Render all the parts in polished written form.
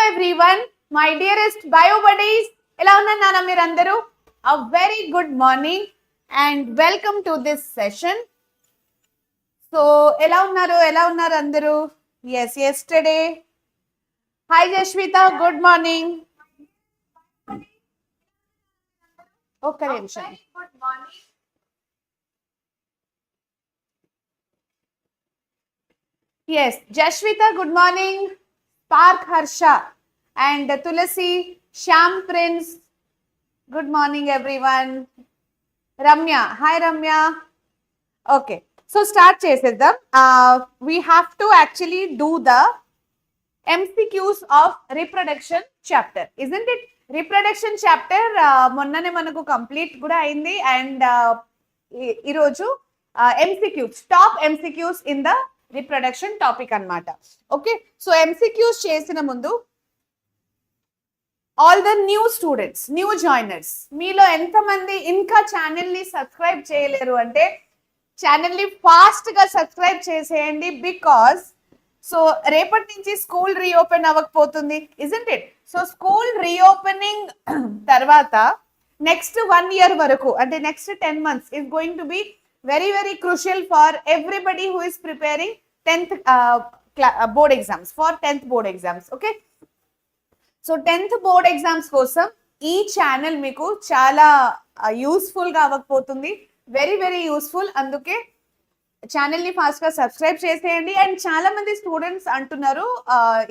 everyone, my dearest bio buddies. ఎలా ఉన్నారు నాన్న మీరందరూ? A very good morning and welcome to this session. So ఎలా ఉన్నారు అందరూ? Yes, yesterday. Hi Jashwita, good morning. ఒక్క నిమిషం. Good morning. Yes, Jashwita, good morning. Spark Harsha and Tulasi, Sham Prince. Good morning, everyone. Ramya, hi Ramya. Okay, so start చేసేద్దాం. We have to actually do the MCQs of reproduction chapter, isn't it? Reproduction chapter మొన్ననే మనకు complete కూడా అయింది and ఈరోజు MCQs, top MCQs in the reproduction topic అన్నమాట. Okay, so MCQs చేసిన ముందు all the new students, new joiners, మీలో ఎంతమంది ఇంకా ఛానల్ని సబ్స్క్రైబ్ చేయలేరు అంటే ఛానల్ని ఫాస్ట్గా సబ్స్క్రైబ్ చేసేయండి. బికాస్ సో రేపటి నుంచి స్కూల్ రీఓపెన్ అవ్వకపోతుంది, isn't it? So school reopening తర్వాత నెక్స్ట్ 1 year వరకు అంటే next 10 months is going to be very very crucial for everybody who is preparing 10th board exams, for 10th board exams. Okay, so 10th board exams కోసం ఈ channel మీకు చాలా useful గా అవ్వకపోతుంది, very very useful. అందుకే channel ని fast గా subscribe చేసేయండి. And చాలా మంది స్టూడెంట్స్ అంటున్నారు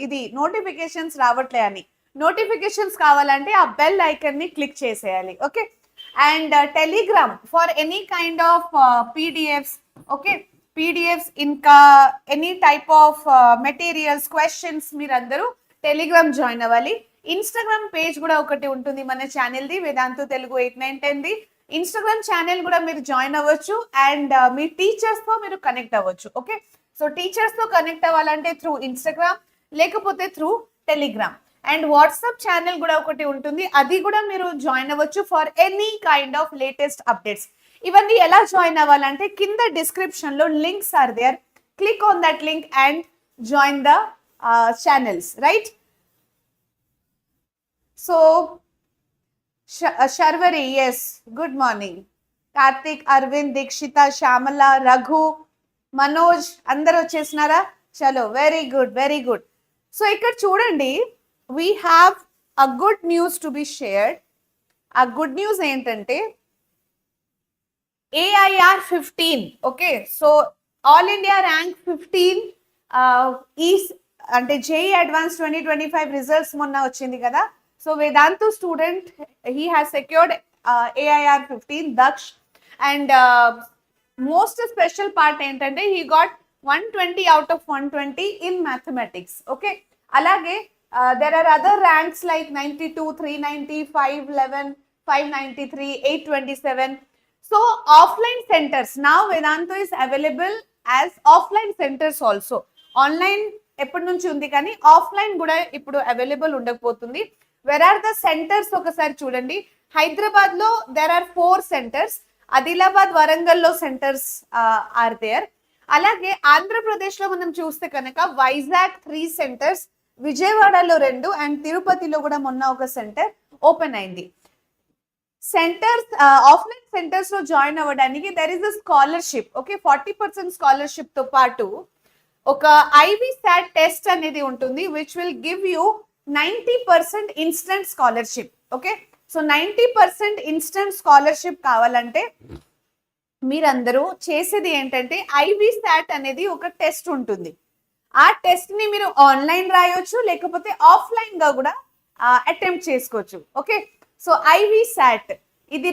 ఇది నోటిఫికేషన్స్ రావట్లే అని. నోటిఫికేషన్స్ కావాలంటే ఆ బెల్ ఐకన్ ని క్లిక్ చేసేయాలి. Okay, and Telegram for any kind of PDFs, okay, PDFs ఇంకా any type of materials, questions మీరందరూ టెలిగ్రామ్ జాయిన్ అవ్వాలి. ఇన్స్టాగ్రామ్ పేజ్ కూడా ఒకటి ఉంటుంది మన ఛానల్ది, వేదాంతు తెలుగు 8, 9, 10ది. ఇన్స్టాగ్రామ్ ఛానల్ కూడా మీరు జాయిన్ అవ్వచ్చు అండ్ మీ టీచర్స్ తో మీరు కనెక్ట్ అవ్వచ్చు. ఓకే, సో టీచర్స్ తో కనెక్ట్ అవ్వాలంటే త్రూ ఇన్స్టాగ్రామ్ లేకపోతే through Telegram. And WhatsApp channel కూడా ఒకటి ఉంటుంది, అది కూడా మీరు జాయిన్ అవ్వచ్చు for any kind of latest updates. ఇవన్నీ ఎలా జాయిన్ అవ్వాలంటే కింద డిస్క్రిప్షన్ లో links are there, click on that link and join the channels, right? So Sharvari, yes, good morning. Karthik, Arvind, Dikshita, Shamala, Raghu, Manoj, అందరూ వచ్చేసినారా? చలో, very good, very good. So ఇక్కడ చూడండి, we have a good news to be shared. ఆ good news ఏంటంటే AIR 15, okay, so all India rank 15 అంటే JEE advance 2025 results మొన్న వచ్చింది కదా. So Vedantu student, he has secured AIR 15 Daksh, and most special part ఏంటంటే he got 120 out of 120 in mathematics. Okay, alage there are other ranks like 92, 390, 511, 593, 827. So offline centers, now Vedantu is available as offline centers also. Online ఎప్పటి నుంచి ఉంది కానీ offline కూడా ఇప్పుడు available ఉండకపోతుంది. Where are the centres ఒకసారి చూడండి. హైదరాబాద్ లో there are 4 centers, Adilabad, Warangal లో సెంటర్స్ ఆర్ దేర్. అలాగే ఆంధ్రప్రదేశ్ లో మనం చూస్తే కనుక వైజాగ్ 3 centers, విజయవాడలో 2 అండ్ తిరుపతిలో కూడా మొన్న ఒక సెంటర్ ఓపెన్ అయింది. సెంటర్స్ ఆఫ్లైన్ సెంటర్స్ లో జాయిన్ అవ్వడానికి there is a scholarship. Okay, 40% scholarship తో పాటు ఒక IVSAT టెస్ట్ అనేది ఉంటుంది which will give you 90% instant scholarship. Okay, so 90% instant scholarship కావాలంటే మీరందరూ చేసేది ఏంటంటే IVSAT అనేది ఒక టెస్ట్ ఉంటుంది. ఆ టెస్ట్ ని మీరు ఆన్లైన్ రాయొచ్చు లేకపోతే ఆఫ్లైన్ గా కూడా అటెంప్ట్ చేసుకోవచ్చు. ఓకే, సో IVSAT ఇది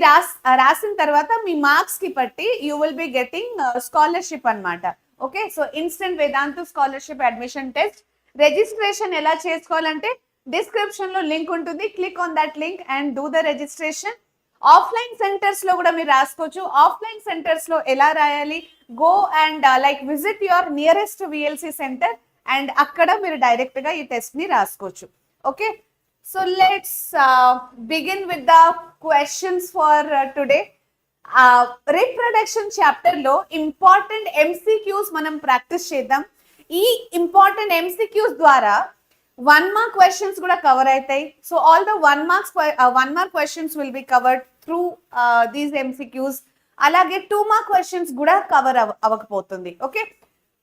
రాసిన తర్వాత మీ మార్క్స్ కి బట్టి you will be getting scholarship అన్నమాట. Okay, so instant Vedantu scholarship admission test registration ఎలా చేసుకోవాలంటే డిస్క్రిప్షన్ లో లింక్ ఉంటుంది, click on that link and do the registration. Offline centres లో కూడా మీరు రాసుకోవచ్చు. ఆఫ్లైన్ సెంటర్స్ లో ఎలా రాయాలి? Go and like visit your nearest VLC centre and అక్కడ మీరు డైరెక్ట్ గా ఈ టెస్ట్ ని రాసుకోవచ్చు. Okay, so let's begin with the questions for today. Reproduction chapter లో ఇంపార్టెంట్ MCQs మనం ప్రాక్టీస్ చేద్దాం. ఈ ఇంపార్టెంట్ MCQs ద్వారా 1 mark questions kuda cover aitayi. So all the 1 mark questions will be covered through these MCQs. Alage 2 mark questions kuda cover avakapotundi. Okay,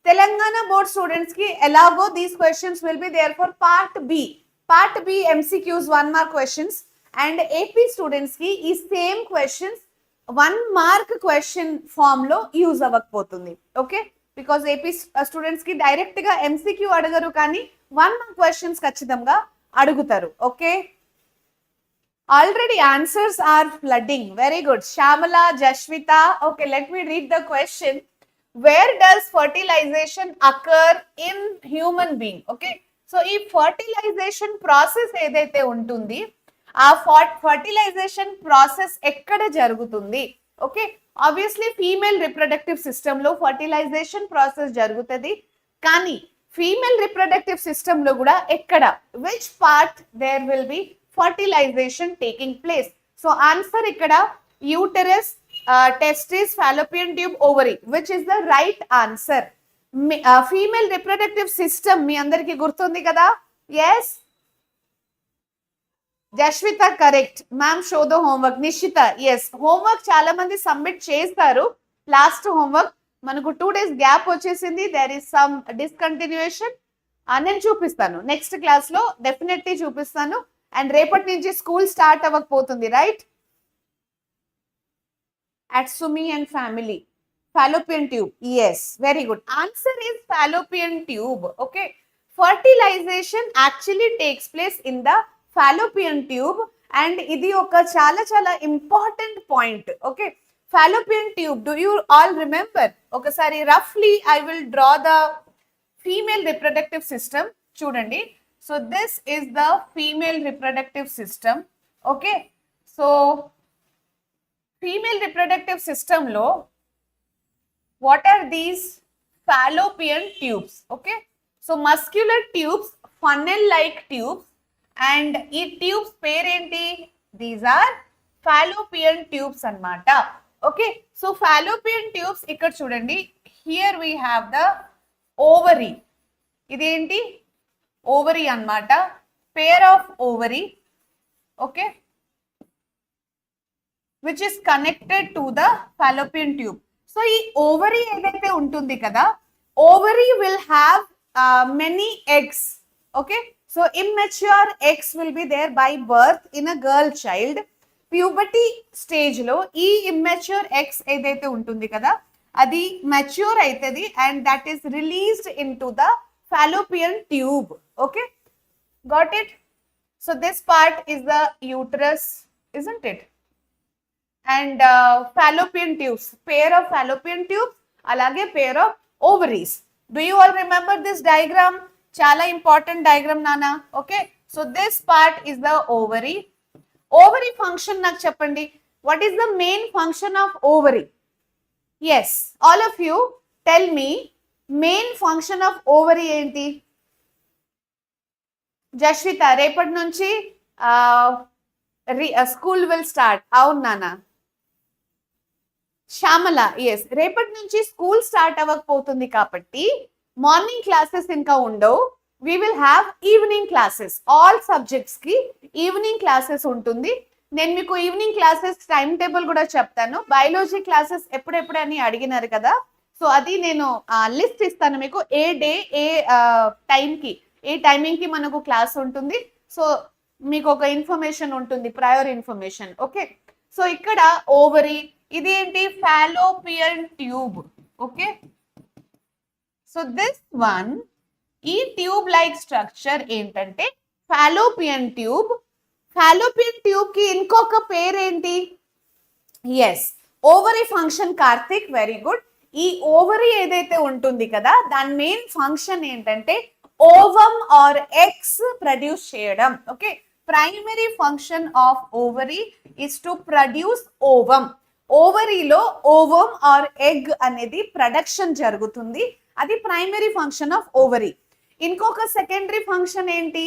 Telangana board students ki elago these questions will be there for part B. Part B MCQs 1 mark questions, and AP students ki ee same questions 1 mark question form lo use avakapotundi. Okay, because AP students ki direct ga MCQ adagaru kani 1 mark questions ఖచ్చితంగా అడుగుతారు. Okay, already answers are flooding. Very good. Shamala, Jashvita. Okay, let me read the question. Where does fertilization occur in human being? Okay, so ఈ fertilization process ఏదైతే ఉంటుంది, ఆ fertilization process ఎక్కడ జరుగుతుంది? Okay, obviously female reproductive system లో fertilization process జరుగుతుంది, కానీ female reproductive system లో కూడా ఎక్కడ, which part there will be fertilisation taking place? So answer ఇక్కడ uterus, testis, fallopian tube, ovary, which is the right answer. Female reproductive system మీ అందరికి గుర్తుంది కదా? Yes, Jaswitha correct. Ma'am show the homework. Nishitha yes, homework చాలా మంది submit చేస్తారు. Last homework మనకు 2 days gap వచ్చేసింది. There is some discontinuation. నేను చూపిస్తాను నెక్స్ట్ క్లాస్ లో, డెఫినెట్లీ చూపిస్తాను. అండ్ రేపటి నుంచి school start అవ్వకపోతుంది, right? Atsumi and family. Fallopian tube. Yes, very good. Answer is fallopian tube. Okay. Fertilization actually takes place in the fallopian tube, and ఇది ఒక చాలా చాలా important point. Okay. Fallopian tube, do you all remember? ఒకసారి roughly I will draw the female reproductive system. చూడండి. So this is the female reproductive system. Okay. So female reproductive system లో what are these? Fallopian tubes. Okay. So muscular tubes, funnel like tubes, and ఈ tubes పేరేంటి? These are fallopian tubes అన్నమాట. Okay, so fallopian tubes ఇక్కడ చూడండి. Here we have the ovary. ఇదేంటి? ovary అన్నమాట. pair of ovary. Okay, which is connected to the fallopian tube. So ఈ ovary ఏదైతే ఉంటుంది కదా, ovary will have many eggs. Okay, so immature eggs will be there by birth in a girl child. Puberty stage లో ఈ immature eggs ఏదైతే ఉంటుంది కదా, అది మెచ్యూర్ అవుతుంది, and that is released in to the fallopian tube. Okay, got it? So this part is the uterus, isn't it? And fallopian tubes, pair of fallopian tubes, alage pair of ovaries. Do you all remember this diagram? Chala important diagram nana. Okay, so this part is the ovary. Ovary function నాకు చెప్పండి. What is the main function of ovary? Yes, all of you tell me main function of ovary ఏంటి? జస్విత, రేపటి నుంచి school will start. అవును నాన్న. Shyamala, yes, రేపటి నుంచి school start అవ్వకపోతుంది కాబట్టి మార్నింగ్ క్లాసెస్ ఇంకా ఉండవు. we will have evening classes. all subjects ki evening classes ఉంటుంది. నేను మీకు ఈవినింగ్ క్లాసెస్ టైం టేబుల్ కూడా చెప్తాను. బయాలజీ క్లాసెస్ ఎప్పుడెప్పుడు అని అడిగినారు కదా, సో అది నేను లిస్ట్ ఇస్తాను మీకు. ఏ డే ఏ టైంకి, ఏ టైమింగ్ కి మనకు క్లాస్ ఉంటుంది. సో మీకు ఒక ఇన్ఫర్మేషన్ ఉంటుంది, ప్రయర్ ఇన్ఫర్మేషన్. ఓకే, సో ఇక్కడ ఓవరీ, ఇది ఏంటి? Fallopian tube. Okay, so this one, ఈ ట్యూబ్ లైక్ స్ట్రక్చర్ ఏంటంటే ఫాలోపియన్ ట్యూబ్. ఫాలోపియన్ ట్యూబ్ కి ఇంకొక పేరేంటి? Yes, ovary function. Karthik, very good. ఈ ఓవరీ ఏదైతే ఉంటుంది కదా, దాని మెయిన్ ఫంక్షన్ ఏంటంటే ఓవమ్ ఆర్ ఎగ్స్ ప్రొడ్యూస్ చేయడం. Okay, primary function of ovary is to produce ovum. ఓవరీలో ఓవమ్ ఆర్ ఎగ్ అనేది ప్రొడక్షన్ జరుగుతుంది. అది ప్రైమరీ ఫంక్షన్ ఆఫ్ ఓవరీ. ఇంకొక సెకండరీ ఫంక్షన్ ఏంటి?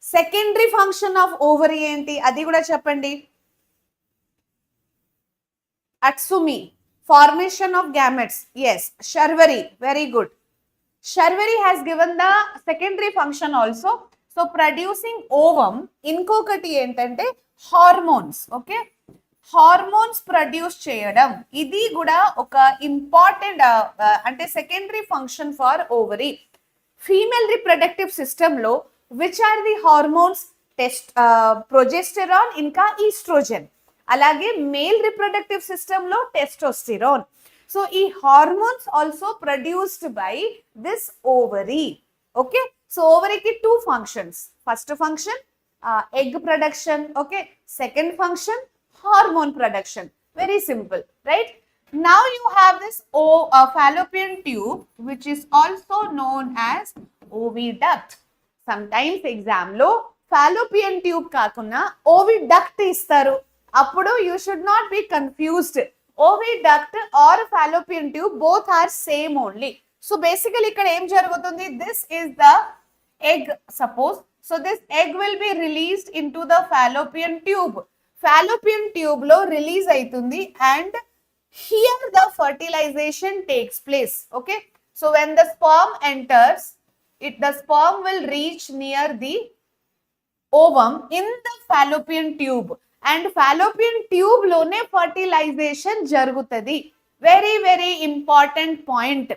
సెకండరీ ఫంక్షన్ ఆఫ్ ఓవరీ ఏంటి? అది కూడా చెప్పండి. అట్సుమి, formation of gametes. Yes, Sharvari, very good. Sharvari has given the secondary function also. So producing ovum ఇంకొకటి ఏంటంటే హార్మోన్స్. ఓకే, హార్మోన్స్ ప్రొడ్యూస్ చేయడం ఇది కూడా ఒక ఇంపార్టెంట్ అంటే secondary function for ovary. Female reproductive system లో which are the hormones? Progesterone ఇంకా estrogen. అలాగే మేల్ రిప్రొడక్టివ్ సిస్టమ్ లో టెస్టోస్టిరాన్. సో ఈ hormones also produced by this ovary. Okay, so ఓవరీకి two functions. First function egg production. Okay, second function hormone production. Very simple, right? Now you have this fallopian tube which is also known as oviduct. Sometimes exam lo fallopian tube కాకున్నా oviduct ఇస్తారు. అప్పుడు you should not be confused. Oviduct or fallopian tube both are same only. So basically ఇక్కడ ఏం జరుగుతుంది? This is the egg, suppose. So this egg will be released into the fallopian tube. Fallopian tube lo release aitundi and here the fertilization takes place. Okay, so when the sperm enters, the sperm will reach near the ovum in the fallopian tube and fallopian tube lone fertilization jarugutadi. Very very important point.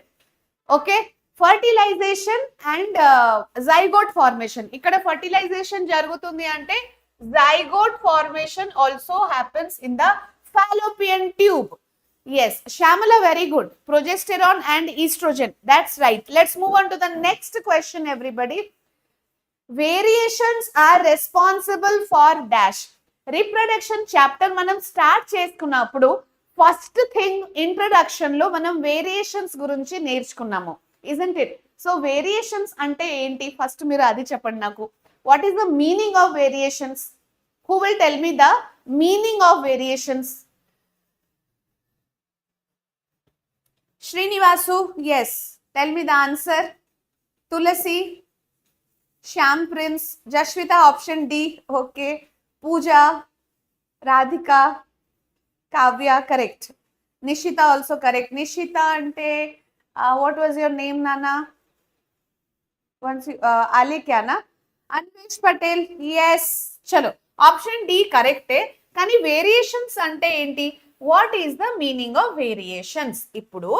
Okay, fertilization and zygote formation. ఇక్కడ fertilization జరుగుతుంది అంటే zygote formation also happens in the fallopian tube. Yes Shyamala, very good. Progesterone and estrogen, that's right. Let's move on to the next question everybody. Variations are responsible for dash. Reproduction chapter మనం start చేసుకున్నప్పుడు first thing introduction లో మనం variations గురించి నేర్చుకున్నాము, isn't it? So variations ante enti? First మీరు అది చెప్పండి నాకు. What is the meaning of variations? Who will tell me the meaning of variations? Srinivasu, yes, tell me the answer. Tulasi, Shyam Prince, Jashwita, option D. Okay, Pooja, Radhika, Kavya, correct. Nishita also correct. Nishita ante what was your name, Nana? Once Alikya na? Anvesh Patel, yes. Chalo, option D correct. Kani variations ante enti? What is the meaning of variations? Ippudu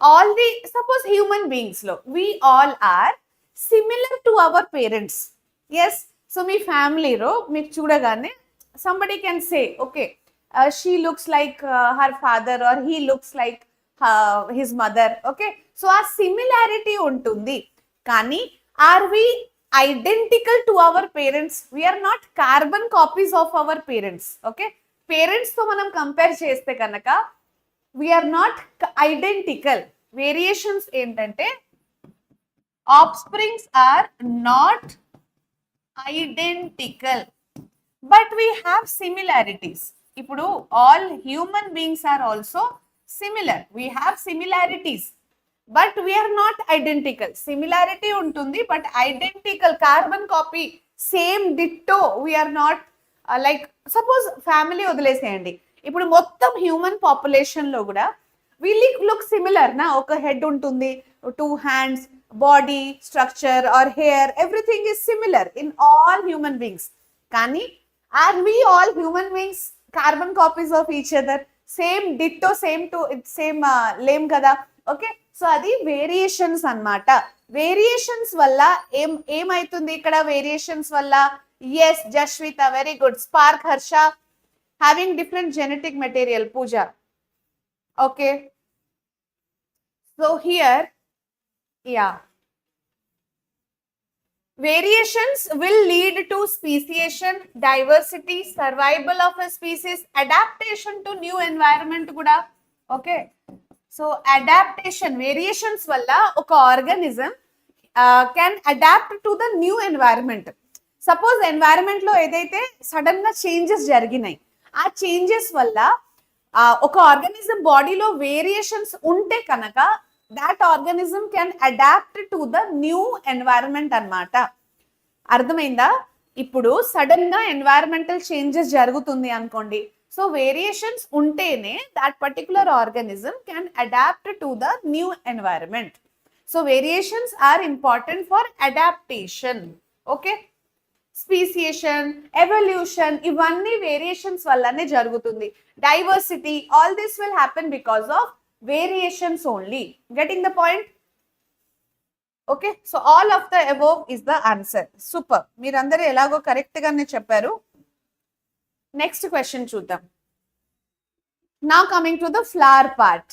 all the, suppose human beings lo we all are similar to our parents. Yes, so me family ro meeku chudagane somebody can say, okay, she looks like her father or he looks like his mother. Okay, so a similarity untundi kani are we identical to our parents? We are not carbon copies of our parents. Okay, parents to manam compare cheste kanaka we are not identical. Variations entante offsprings are not identical but we have similarities. Ipudu all human beings are also similar. We have similarities but we are not identical. Similarity untundi but identical carbon copy same ditto we are not. Like suppose family వదిలేసేయండి, ఇప్పుడు మొత్తం human population లో కూడా we look similar na. Oka head untundi, two hands, body structure or hair, everything is similar in all human beings. Kani are we all human beings carbon copies of each other? Same ditto same to same lame కదా. Okay, so అది variations అన్నమాట. Variations వల్ల ఏమైతుంది ఇక్కడ? Variations వల్ల yes Jaswitha, very good. Spark, Harsha, having different genetic material. Pooja, okay. So here yeah variations will lead to speciation, diversity, survival of a species, adaptation to new environment kuda. Okay, so adaptation, variations valla oka organism can adapt to the new environment. Suppose environment lo edaithe sudden ga changes jariginayi, aa changes valla oka organism body lo variations unte kanaka that organism can adapt to the new environment అన్నమాట. అర్థమైందా? ఇప్పుడు sudden గా environmental changes జరుగుతుంది అనుకోండి, so variations ఉంటేనే that particular organism can adapt to the new environment. So variations are important for adaptation. Okay, speciation, evolution, ఇవన్నీ variations వల్లనే జరుగుతుంది. Diversity, all this will happen because of variations only. Getting the point? Okay, so all of the above is the answer. Super, మీరందరూ ఎలాగో correct గానే చెప్పారు. Next question చూద్దాం. Now coming to the flower part.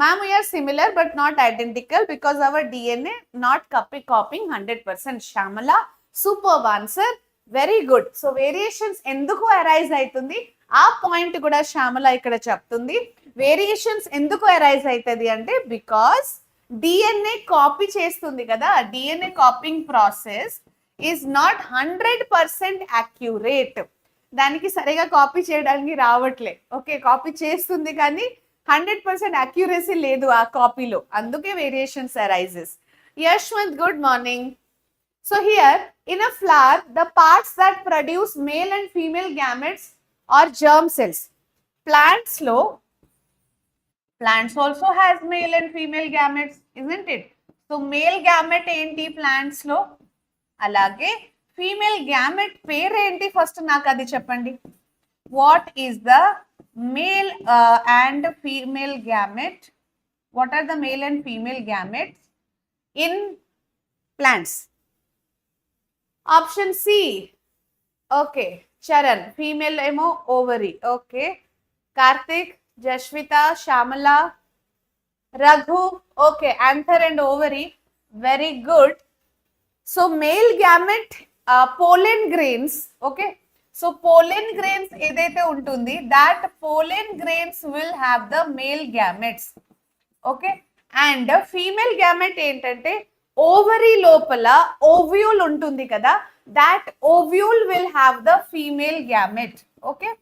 Ma'am, we are similar but not identical because our DNA not copying 100%. Shamala, superb answer. Very good. So variations enduku arise aitundi, aa point kuda Shamala ikkada cheptundi. Variations enduku arise aitadi ante because DNA copy chestundi kada, DNA copying process is not 100% accurate. దానికి సరిగా copy చేయడానికి రావట్లే. Okay, copy చేస్తుంది కానీ 100% accuracy లేదు ఆ కాపీలో, అందుకే variations arises. Yashwanth, good morning. So here in a flower the parts that produce male and female gametes are germ cells. Plants also has male and female gametes, isn't it? So male gamete ఏంటి plants లో, అలాగే female gamete పేరు ఏంటి first నాకు అది చెప్పండి. What is the male and female gamete? What are the male and female gametes in plants? Option C. Okay, Charan, female ఏమో ovary. Okay, Karthik, Jashvita, Shyamala, Raghu, okay, anther and ovary. Very good. So male gamete pollen grains. Okay, so pollen grains edaithe untundi, that pollen grains will have the male gametes. Okay, and female gamete entante ovary lopala ovule untundi kada, that ovule will have the female gamete. Okay,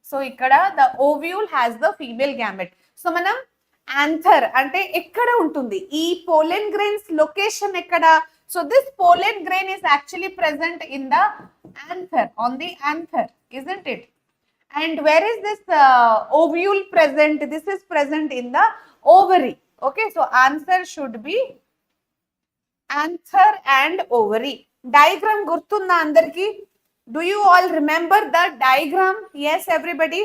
so ikkada the ovule has the female gamete. So manam anther ante ekkada untundi, ee pollen grains location ekkada? So this pollen grain is actually present in the anther, on the anther, isn't it? And where is this ovule present? This is present in the ovary. Okay, so answer should be anther and ovary. Diagram gurtunda andarki? Do you all remember the diagram? Yes, everybody?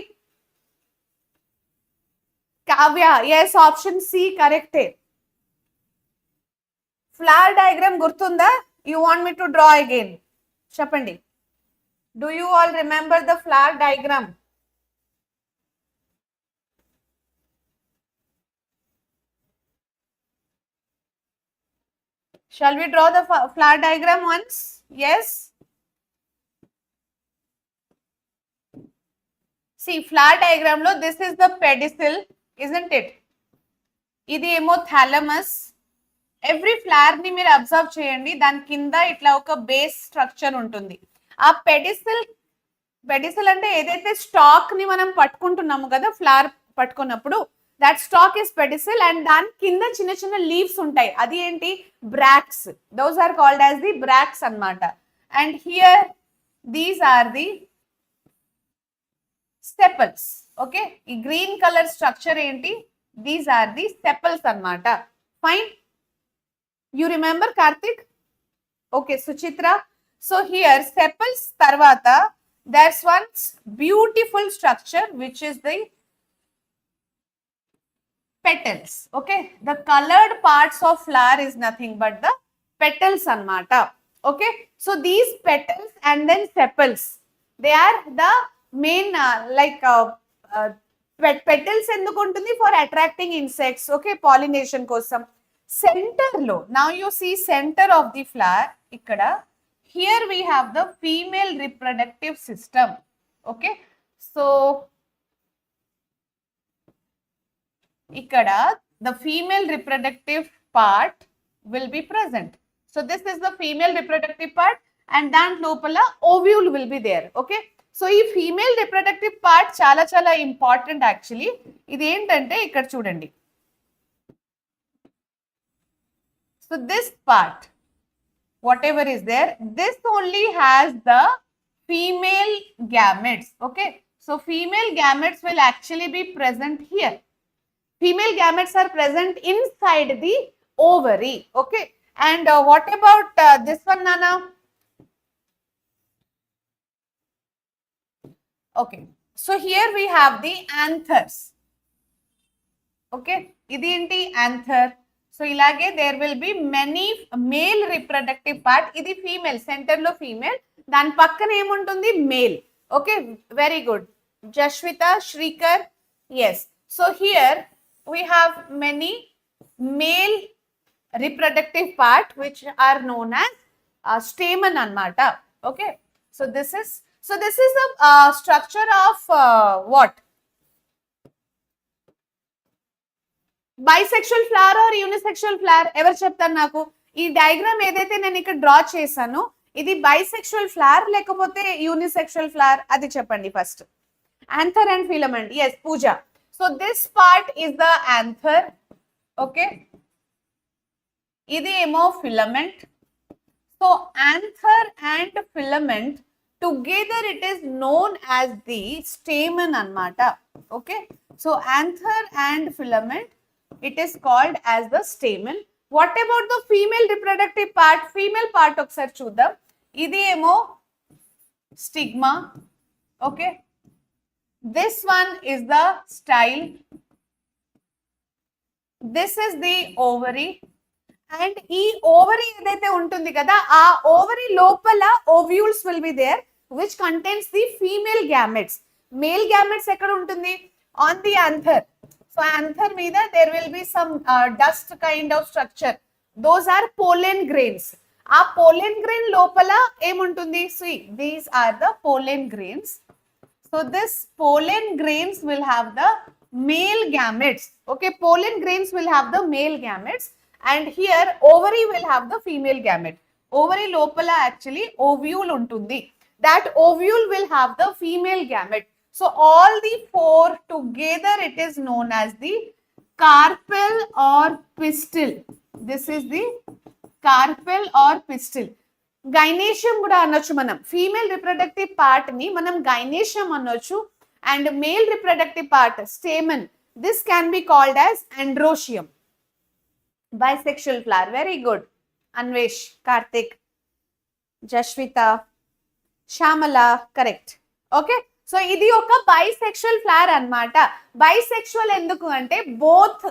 Kavya, yes, option C, correct. Flower diagram gurtunda? You want me to draw again? Chapandi. Do you all remember the flower diagram? Shall we draw the flower diagram once? Yes? See, flower diagram lo this is the pedicel, isn't it? Idi emo thalamus. Every flower ని మీరు observe చేయండి, దాని కింద ఇట్లా ఒక base structure ఉంటుంది. ఆ pedicel అంటే ఏదైతే స్టాక్ ని మనం పట్టుకుంటున్నాము కదా ఫ్లవర్ పట్టుకున్నప్పుడు, that stalk is pedicel, and దాని కింద చిన్న చిన్న లీవ్స్ ఉంటాయి, అది ఏంటి? Bracts. Those are called as the bracts అన్నమాట. And here these are the sepals. Okay, ఈ గ్రీన్ కలర్ స్ట్రక్చర్ ఏంటి? దీస్ ఆర్ ది సెపల్స్ అన్నమాట. Fine. You remember, Karthik? Okay, Suchitra. So here sepals tarvata there's one beautiful structure which is the petals. Okay, the colored parts of flower is nothing but the petals anmata. Okay, so these petals and then sepals, they are the main petals enduku untundi for attracting insects. Okay, pollination kosam. Center lo, now you see center of the flower ikkada, here we have the female reproductive system. Okay, so ikkada the female reproductive part will be present. So this is the female reproductive part, and then lopala ovule will be there. Okay, so ee female reproductive part చాలా important actually. ఇది ఏంటంటే ఇక్కడ చూడండి. So this part, whatever is there, this only has the female gametes. Okay, so female gametes will actually be present here. Female gametes are present inside the ovary. Okay, and what about this one, Nana? Okay, so here we have the anthers. Okay, idi enti anther. So ilage there will be many male reproductive part. Idi female, center lo female. Dan pakkana em untundi male. Okay, very good. Jashwita, Shrikar, yes. So here we have many male reproductive part which are known as stamen anmata. Okay, so this is the structure of what? Bisexual flower or unisexual flower ఎవరు చెప్తారు నాకు? ఈ diagram ఏదైతే నేను ఇక్కడ draw చేశానో ఇది bisexual flower లేకపోతే యూనిసెక్షువల్ ఫ్లవర్ అది చెప్పండి first. Anther and filament, yes Pooja. So this part is the anther. Okay, ఇది ఏమో filament. So anther and filament together it is known as the stamen అన్నమాట. Okay, so anther and filament it is called as the stamen. What about the female reproductive part? Female part ఒకసారి చూద్దాం. ఇది ఏమో stigma. Okay, this one is the style. This is the ovary. And ఈ ovary ఏదైతే ఉంటుంది కదా ఆ ovary లోపల ovules will be there which contains the female gametes. Male gametes ఎక్కడ ఉంటుంది? On the anther. So anther meeda there will be some dust kind of structure. Those are pollen grains. Aa pollen grain lopala em untundi? See, these are the pollen grains. So this pollen grains will have the male gametes. Okay, pollen grains will have the male gametes and here ovary will have the female gamete. Ovary lopala actually ovule untundi. That ovule will have the female gamete. So all the four together it is known as the carpel or pistil. This is the carpel or pistil. Gynaecium kuda anochu manam. Female reproductive part ni manam gynaecium anochu and male reproductive part stamen. This can be called as androecium. Bisexual flower. Very good. Anvesh, Karthik, Jashwita, Shamala, correct. Okay. So ఇది ఒక bisexual flower అన్నమాట. Bisexual ఎందుకు అంటే both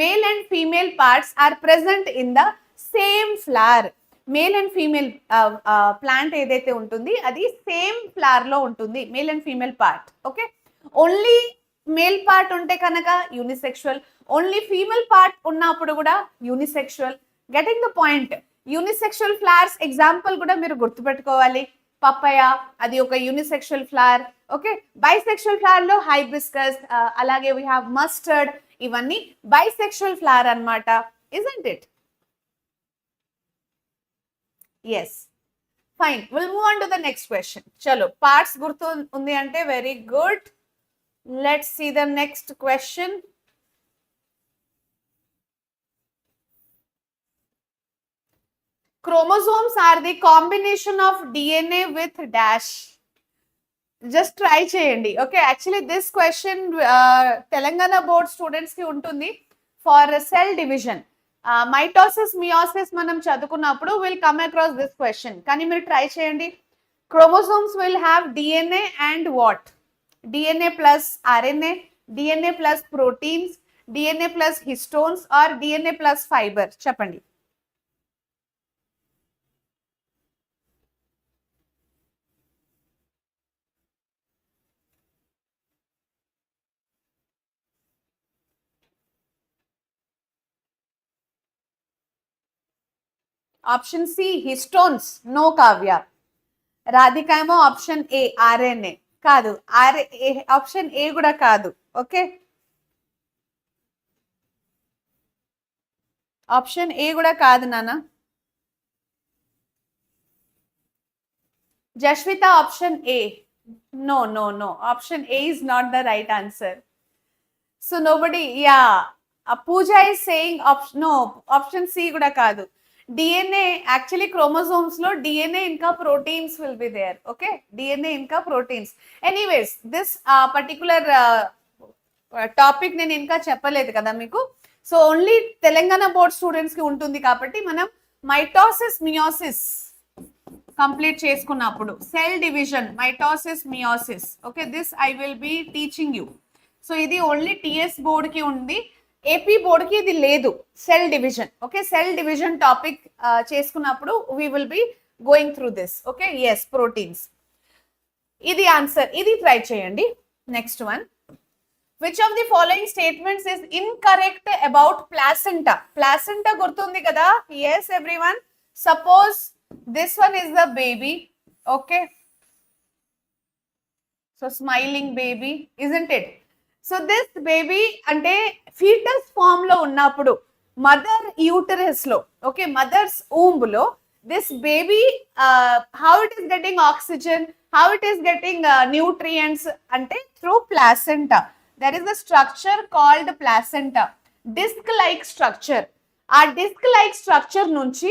male and female parts are present in the same flower. Male and female plant ఏదైతే ఉంటుంది అది same flower లో ఉంటుంది, male and female part. Okay, only male part ఉంటే కనుక యూనిసెక్షువల్, ఓన్లీ ఫీమేల్ పార్ట్ ఉన్నప్పుడు కూడా unisexual. Getting the point. Unisexual flowers example కూడా మీరు గుర్తుపెట్టుకోవాలి. పపాయ అది ఒక unisexual flower. Okay, bisexual flower లో హైబిస్కస్ అలాగే వీ హ్యావ్ మస్టర్డ్, ఇవన్నీ బైసెక్షువల్ ఫ్లవర్ అన్నమాట. Isn't it? Yes, fine. Will move on to the next question. చలో, పార్ట్స్ గుర్తు ఉంది అంటే very good. Let's see the next question. Chromosomes are the combination of DNA with dash. Just try cheyandi. Okay, actually this question Telangana board students ki untundi for cell division. Mitosis, meiosis manam chadukunnappudu will come across this question. Kani meer try cheyandi. Chromosomes will have DNA and what? DNA plus RNA, DNA plus proteins, DNA plus histones or DNA plus fiber. Cheppandi. Option C histones. No Kavya. Radhika ఏమో option A RNA. కాదు, option A కూడా కాదు. Okay, option A కూడా కాదు నాన్న. Jaswitha option A. No no no, option A is not the right answer. So nobody, yeah, Pooja is saying no, option C kuda kaadu. DNA, actually chromosomes lo DNA inka proteins will be there. Okay, DNA inka proteins. Anyways, this particular topic నేను ఇంకా చెప్పలేదు కదా మీకు. So only Telangana board students కి ఉంటుంది కాబట్టి మనం mitosis, meiosis complete చేసుకున్నప్పుడు cell division, mitosis, meiosis. Okay, this I will be teaching you. So ఇది ఓన్లీ టిఎస్ బోర్డ్ కి ఉంది, ఏపీ బోర్డ్ కి ఇది లేదు, cell division. Okay, cell division topic చేసుకున్నప్పుడు we will be going through this. Okay, yes, proteins. ఇది answer, ఇది try చేయండి. Next one, which of the following statements is incorrect about placenta? Placenta గుర్తుంది కదా? Yes everyone. Suppose this one is the baby. Okay, so smiling baby, isn't it? So this baby అంటే fetus form లో ఉన్నప్పుడు mother uterus లో, okay, mothers womb లో this baby how it is getting oxygen, how it is getting nutrients అంటే through placenta. There is a structure called placenta, disc like structure. ఆ disc like structure నుంచి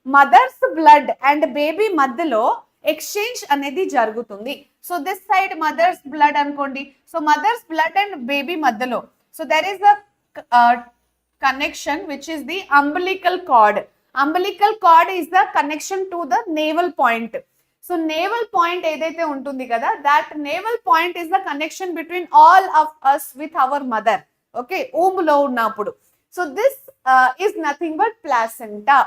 mother's blood and baby మధ్యలో exchange అనేది జరుగుతుంది. So this side mother's blood అనుకోండి, so mother's blood and baby మధ్యలో, so there is a connection which is the umbilical cord. Umbilical cord is the connection to the navel point. So navel point ఏదైతే ఉంటుంది కదా, that navel point is the connection between all of us with our mother. Okay, womb లో ఉన్నప్పుడు. So this is nothing but placenta.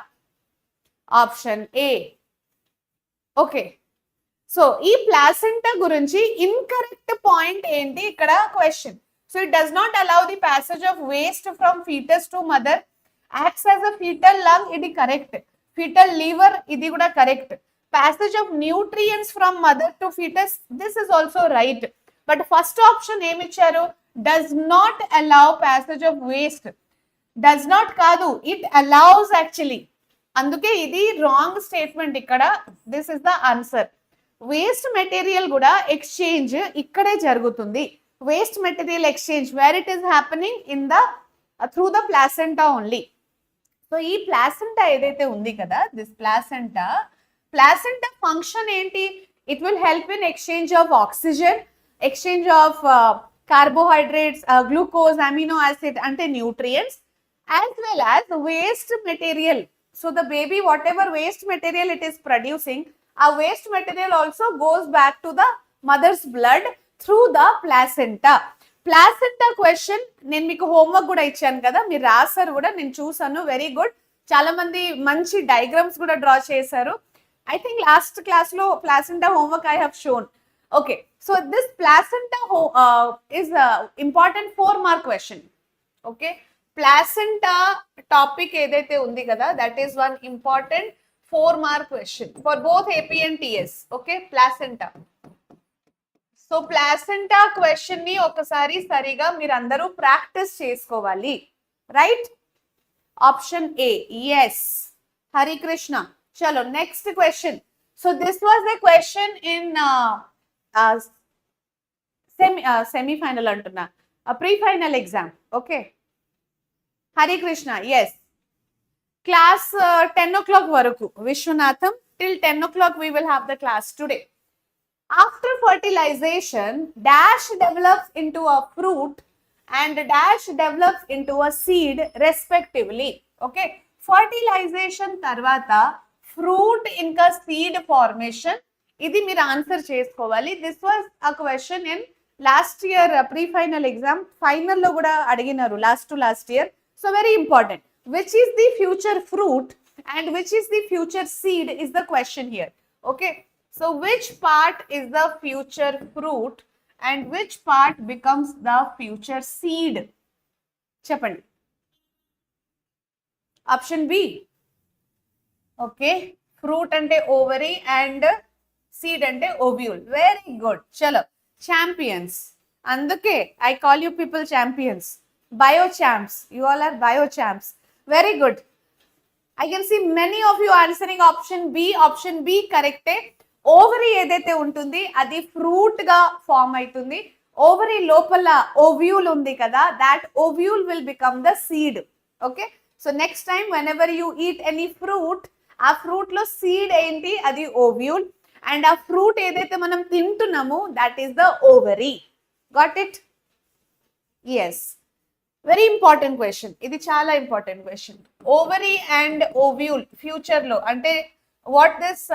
Option A. Okay, so ఈ placenta గురించి incorrect point ఏంటి ఇక్కడ question. So it does not allow the passage of waste from fetus to mother, acts as a fetal lung, ఇది correct. Fetal liver, ఇది కూడా correct. Passage of nutrients from mother to fetus, this is also right. But first option ఏమి ఇచ్చారు? Does not allow passage of waste. Does not కాదు, it allows actually. అందుకే ఇది wrong statement ఇక్కడ. This is the answer. Waste material కూడా exchange ఇక్కడే జరుగుతుంది. Waste material exchange where it is happening in the through the placenta only. So ఈ placenta ఏదైతే ఉంది కదా, దిస్ ప్లాసెంటా ఫంక్షన్ ఏంటి? It will help in exchange of oxygen, exchange of carbohydrates, glucose, amino acid అంటే nutrients, as well as waste material. So the baby whatever waste material it is producing, ఆ waste material also goes back to the mother's blood through the placenta. Placenta question నేను మీకు homework కూడా ఇచ్చాను కదా, మీరు రాశారు కూడా, నేను చూసాను. Very good. చాలా మంది మంచి డయాగ్రామ్స్ కూడా డ్రా చేశారు. I think last class lo placenta homework I have shown. Okay, so this placenta is a important 4-mark question. Okay, placenta topic edaithe undi kada, that is one important 4-mark question for both AP and TS. Okay, placenta. So placenta question ni okasari sariga meer andaru practice chesukovali, right? Option A, yes. Hari Krishna. Chalo, next question. So this was a question in semi-final antunna, a pre-final exam. Okay. Hari Krishna, yes. Class 10 o'clock varaku. Vishwanatham, till 10 o'clock we will have the class today. After fertilization, dash develops into a fruit and dash develops into a seed respectively. Okay. Fertilization tarvata fruit ఇంకా seed formation, ఇది మీరు answer చేసుకోవాలి. This was a question in last year pre final exam, final లో కూడా అడిగినారు last to last year. So very important. Which is the future fruit and which is the future seed is the question here. Okay, so which part is the future fruit and which part becomes the future seed? చెప్పండి. Option B. Okay, fruit అంటే ovary and seed అంటే ovule. Very good. చలో, champions. అందుకే I call you people champions, bio champs. You all are bio champs. Very good. I can see many of you answering option B. Option B కరెక్టే. Ovary ఏదైతే ఉంటుంది అది fruit గా form అవుతుంది. Ovary లోపల ovule ఉంది కదా, that ovule will become the seed. Okay, so next time whenever you eat any fruit, ఆ ఫ్రూట్ లో సీడ్ ఏంటి? అది ఓవ్యూల్. అండ్ ఆ ఫ్రూట్ ఏదైతే మనం తింటున్నామో that is the ovary. Got it? Yes, very important question. ఇది చాలా important question. Ovary and ovule future లో అంటే what this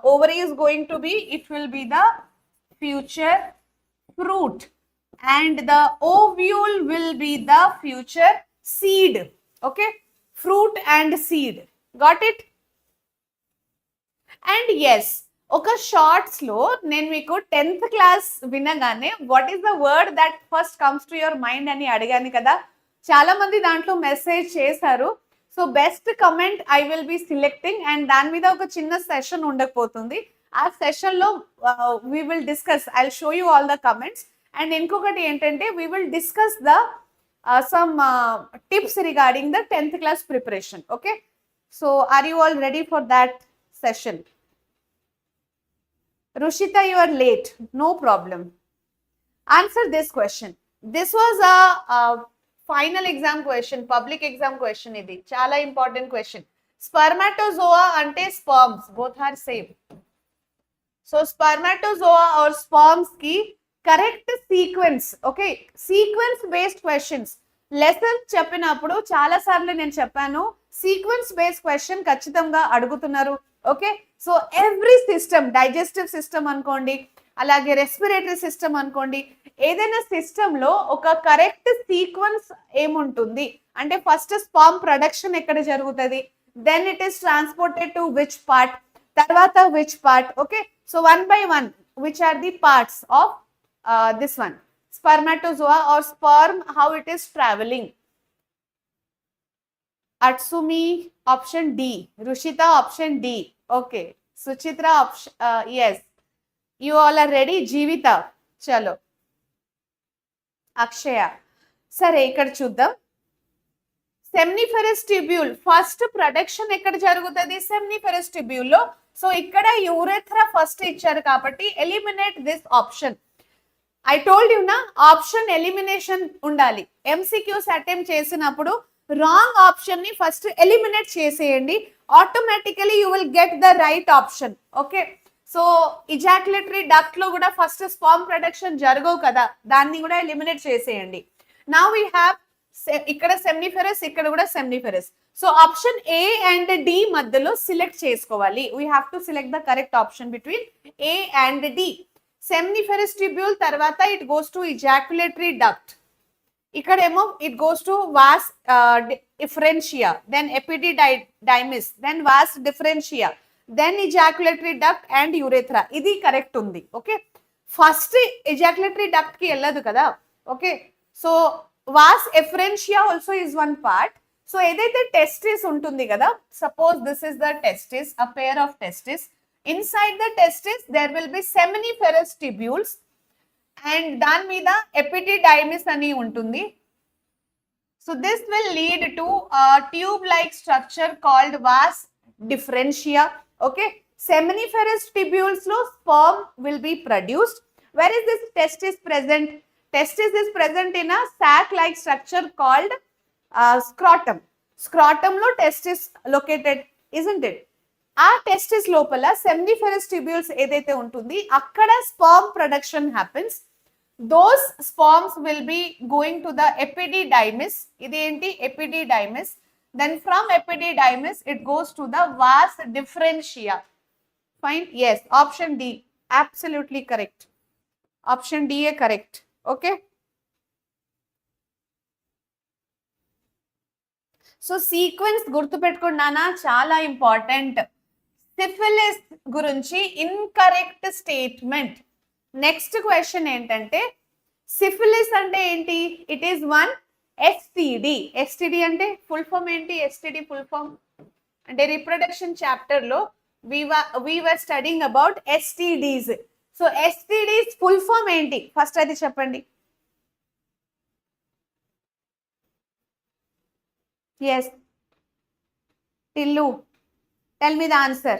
ovary is going to be, it will be the future fruit, and the ovule will be the future seed. Okay, fruit and seed. Got it? And yes, ఒక shorts లో నేను మీకు 10th class వినగానే what is the word that first comes to your mind అని అడిగాను కదా, చాలా మంది దాంట్లో మెసేజ్ చేశారు. So best comment I will be selecting, and దాని మీద ఒక చిన్న సెషన్ ఉండకపోతుంది. ఆ సెషన్ లో we will discuss, I show you all the comments. And ఇంకొకటి ఏంటంటే we will discuss the some tips regarding the 10th class preparation. Okay, so are you all ready for that session? Rushita, you are late, no problem. Answer this question. This was a final exam question, public exam question. Idi chala important question. Spermatozoa ante sperms, both are same. So spermatozoa or sperms ki correct sequence. Okay, sequence based questions. Lesson చెప్పినప్పుడు చాలా సార్లు నేను చెప్పాను, sequence based question ఖచ్చితంగా అడుగుతున్నారు. Okay, so every system, digestive system అనుకోండి, అలాగే respiratory system అనుకోండి, ఏదైనా సిస్టమ్ లో ఒక కరెక్ట్ సీక్వెన్స్ ఏముంటుంది అంటే ఫస్ట్ స్పర్మ్ ప్రొడక్షన్ ఎక్కడ జరుగుతుంది, then it is transported to which part, తర్వాత which part. Okay, so one by one which are the parts of this one, spermatozoa or sperm, how it is traveling. Atsumi option D, Rushita option D. Okay, Suchitra option yes, you all are ready. Jeevita, chalo. Akshaya, sare ikkada chuddam. Seminiferous tubule first production ఎక్కడ జరుగుతుంది, సెమ్నిఫెరస్ tubule లో. So ఇక్కడ యూరెథ్రా first ఇచ్చారు కాబట్టి eliminate this option. I told you నా, option elimination ఉండాలి. MCQs attempt చేసినప్పుడు wrong option ని ఫస్ట్ ఎలిమినేట్ చేసేయండి, automatically you will get the right option. Okay, so ఇజాక్యులేటరీ duct లో కూడా ఫస్ట్ స్పర్మ్ ప్రొడక్షన్ జరగవు కదా, దాన్ని కూడా ఎలిమినేట్ చేసేయండి. నౌ వీ హ్యావ్ ఇక్కడ సెమ్నిఫెరస్, ఇక్కడ కూడా seminiferous. So option A and D మధ్యలో సిలెక్ట్ చేసుకోవాలి. We have to select the correct option between A and D. Seminiferous tubule తర్వాత it goes to ejaculatory duct, ఇక్కడేమో it goes to vas deferentia, then epididymis, then vas deferentia, then ejaculatory duct and urethra. ఇది correct ఉంది. Okay, first ఇజాక్యులేటరీ duct కి వెళ్ళదు కదా. Okay, so was efferentia also is one part. So ఏదైతే testis ఉంటుంది కదా, suppose this is the testis, a pair of testis. Inside the testis there will be seminiferous tubules and దాని మీద epididymis అని ఉంటుంది. So this will lead to a tube like structure called vas differentia. Okay, seminiferous tubules లో sperm will be produced. Where is this testis present? Testis is present in a sac like structure called scrotum. Scrotum లో testis located, isn't it? ఆ testis లోపల seminiferous tubules ఏదైతే ఉంటుంది అక్కడ sperm production happens. Those sperms will be going to the epididymis. ఇది ఏంటి, epididymis. Then from epididymis it goes to the vas deferentia. Fine, yes, option D absolutely correct. Option D A correct. Okay, so sequence గుర్తుపెట్టుకున్నానా, చాలా important. Syphilis గురించి incorrect statement. Next question ఏంటంటే syphilis అంటే ఏంటి, it is one STD. STD అంటే full form ఏంటి, STD full form అంటే reproduction chapter లో we were studying about STDs. So STDs full form ఏంటి ఫస్ట్ అది చెప్పండి. yes, Tillu, tell me the answer.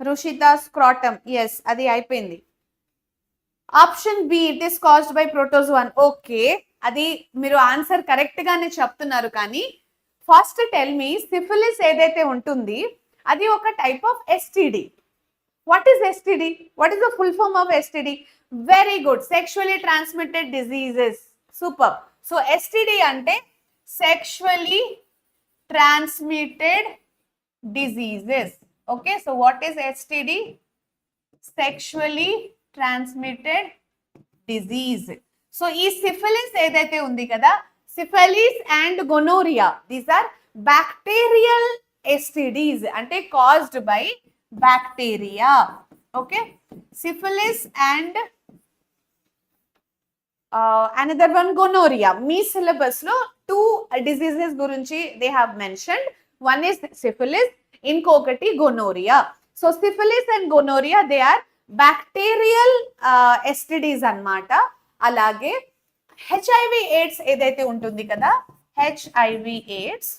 Rushita, scrotum. Yes, adi అయిపోయింది. Option B, it is caused by protozoan. Okay, అది మీరు answer correct గానే చెప్తున్నారు, కానీ ఫస్ట్ టెల్ మీ, సిఫిలిస్ ఏదైతే ఉంటుంది అది ఒక type of STD. What is STD? What is the full form of STD? Very good, sexually transmitted diseases. Super. So STD అంటే sexually transmitted diseases. Okay, so what is STD? Sexually transmitted disease. So ఈ syphilis ఏదైతే ఉంది కదా, syphilis and gonorrhea, these are bacterial STDs, అంటే caused by bacteria. Okay, syphilis and another one gonorrhea. Me syllabus లో 2 diseases గురించి they have mentioned. One is syphilis, ఇంకొకటి gonorrhea. So syphilis and gonorrhea, they are bacterial STDs అన్నమాట. అలాగే HIV AIDS ఏదైతే ఉంటుంది కదా, HIV AIDS,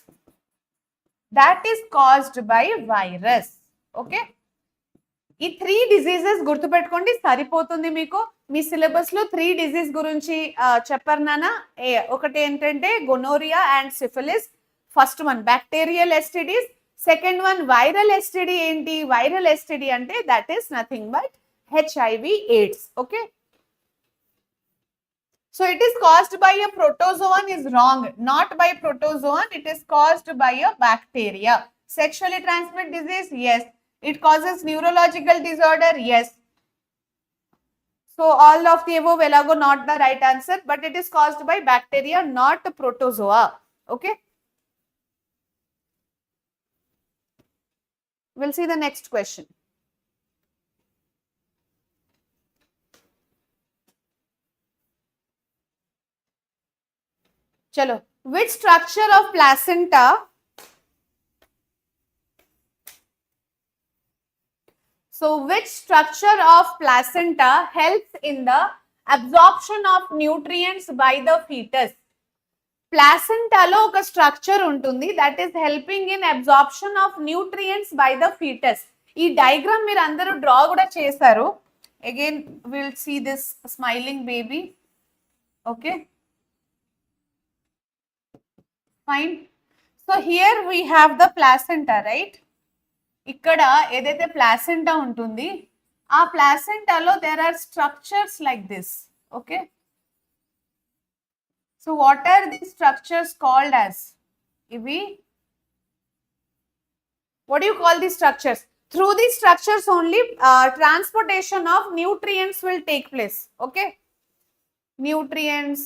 that is caused by virus. Okay, ఈ 3 diseases గుర్తుపెట్టుకోండి, సరిపోతుంది మీకు. మీ సిలబస్ లో 3 డిసీజ్ గురించి చెప్పారు నాన్న. ఒకటి ఏంటంటే gonorrhoea and syphilis. First one bacterial STDs, second one viral STD. ఏంటి వైరల్ ఎస్టిడి అంటే? That is nothing but HIV AIDS. Okay, so it is caused by a protozoan is wrong, not by protozoan, it is caused by a bacteria. Sexually transmitted disease, yes. It causes neurological disorder, yes. So all of the above elago not the right answer, but it is caused by bacteria, not protozoa. Okay, we'll see the next question. Chalo, which structure of placenta which structure of placenta helps in the absorption of nutrients by the fetus? Placenta lo oka structure untundi that is helping in absorption of nutrients by the fetus. Ee diagram meer andaru draw kuda chesaru. Again we'll see this smiling baby. Okay, fine. So here we have the placenta, right? ఇక్కడ ఏదైతే placenta ఉంటుంది, ఆ ప్లాసెంటాలో there are structures like this. Okay, so what are the structures called as? ఇవి what do you call these structures? Through these structures only transportation of nutrients will take place. Okay, nutrients,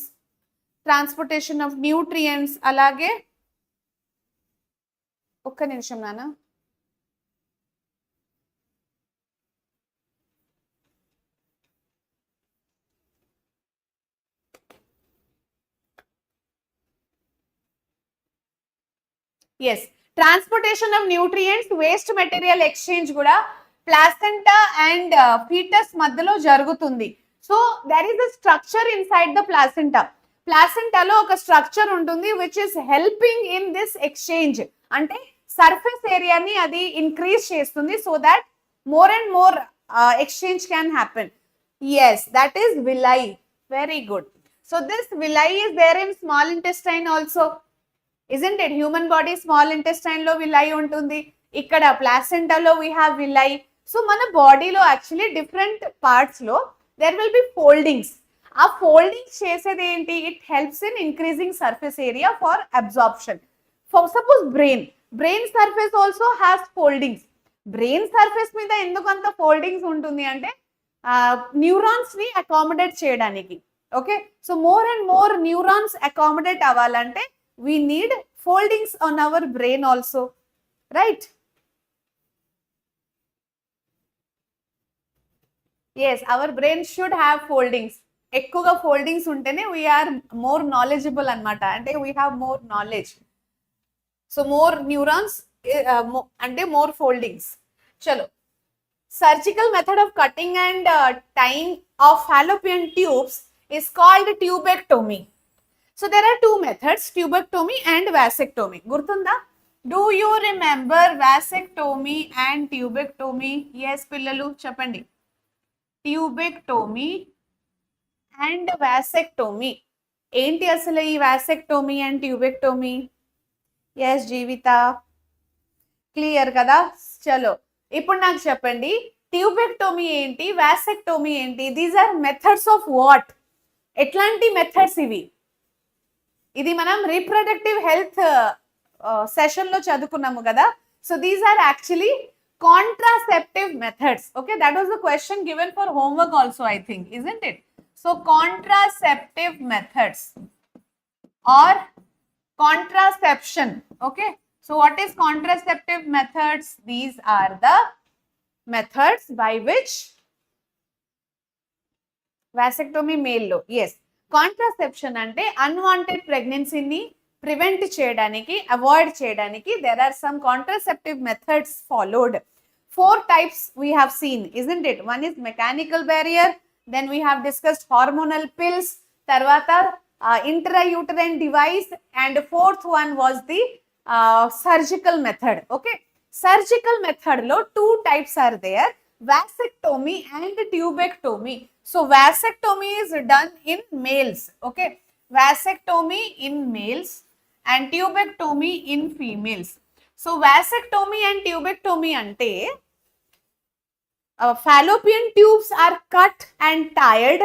transportation of nutrients. అలాగే ఒక్క నిమిషం నాన్న. yes, transportation of nutrients, waste material exchange kuda placenta and fetus madhyalo jarugutundi. So there is a structure inside the placenta. Placenta lo oka structure untundi which is helping in this exchange, ante surface area ni adi increase chestundi so that more and more exchange can happen. Yes, that is villi. Very good. So this villi is there in small intestine also, isn't it? Human body small intestine lo villi untundi, ikkada placenta lo we have villi. So mana body lo actually different parts lo there will be foldings. ఆ foldings చేసేది ఏంటి? it helps in increasing surface area for absorption. For suppose brain surface also has foldings. Brain surface మీద ఎందుకు అంత foldings ఉంటుంది అంటే neurons ని accommodate చేయడానికి. Okay, so more and more neurons accommodate అవ్వాలంటే we need foldings on our brain also, right? Yes, our brain should have foldings. ఎక్కువగా foldings ఉంటేనే వీఆర్ మోర్ నాలెడ్జబుల్ అనమాట, అంటే we have more knowledge. So more neurons అంటే more foldings. చలో, surgical method of cutting and tying of fallopian tubes is called tubectomy. So there are 2 methods, tubectomy and vasectomy. Gurtunda? Do you remember vasectomy and tubectomy? Yes, pillalu cheppandi. Tubectomy and vasectomy. ఏంటి అసలు ఈ vasectomy and tubectomy? Yes, Jeevitha clear కదా? చలో, ఇప్పుడు నాకు చెప్పండి, tubectomy ఏంటి, vasectomy ఏంటి? These are methods of what? ఎట్లాంటి మెథడ్స్ ఇవి? ఇది మనం రీప్రొడక్టివ్ హెల్త్ సెషన్ లో చదువుకున్నాము కదా. So these are actually Contraceptive methods. Okay, that was the question given for homework also, I think, isn't it? So contraceptive methods or contraception. Okay, so what is contraceptive methods? These are the methods by which vasectomy male lo, yes, contraception ante unwanted pregnancy ni prevent cheyadaniki, avoid cheyadaniki there are some contraceptive methods followed. Four types we have seen, isn't it? One is mechanical barrier, then we have discussed hormonal pills, tarvata intrauterine device, and fourth one was the surgical method. Okay, surgical method lo two types are there, vasectomy and tubectomy. So vasectomy is done in males. Okay, vasectomy in males and tubectomy in females. So vasectomy and tubectomy ante fallopian tubes are cut and tied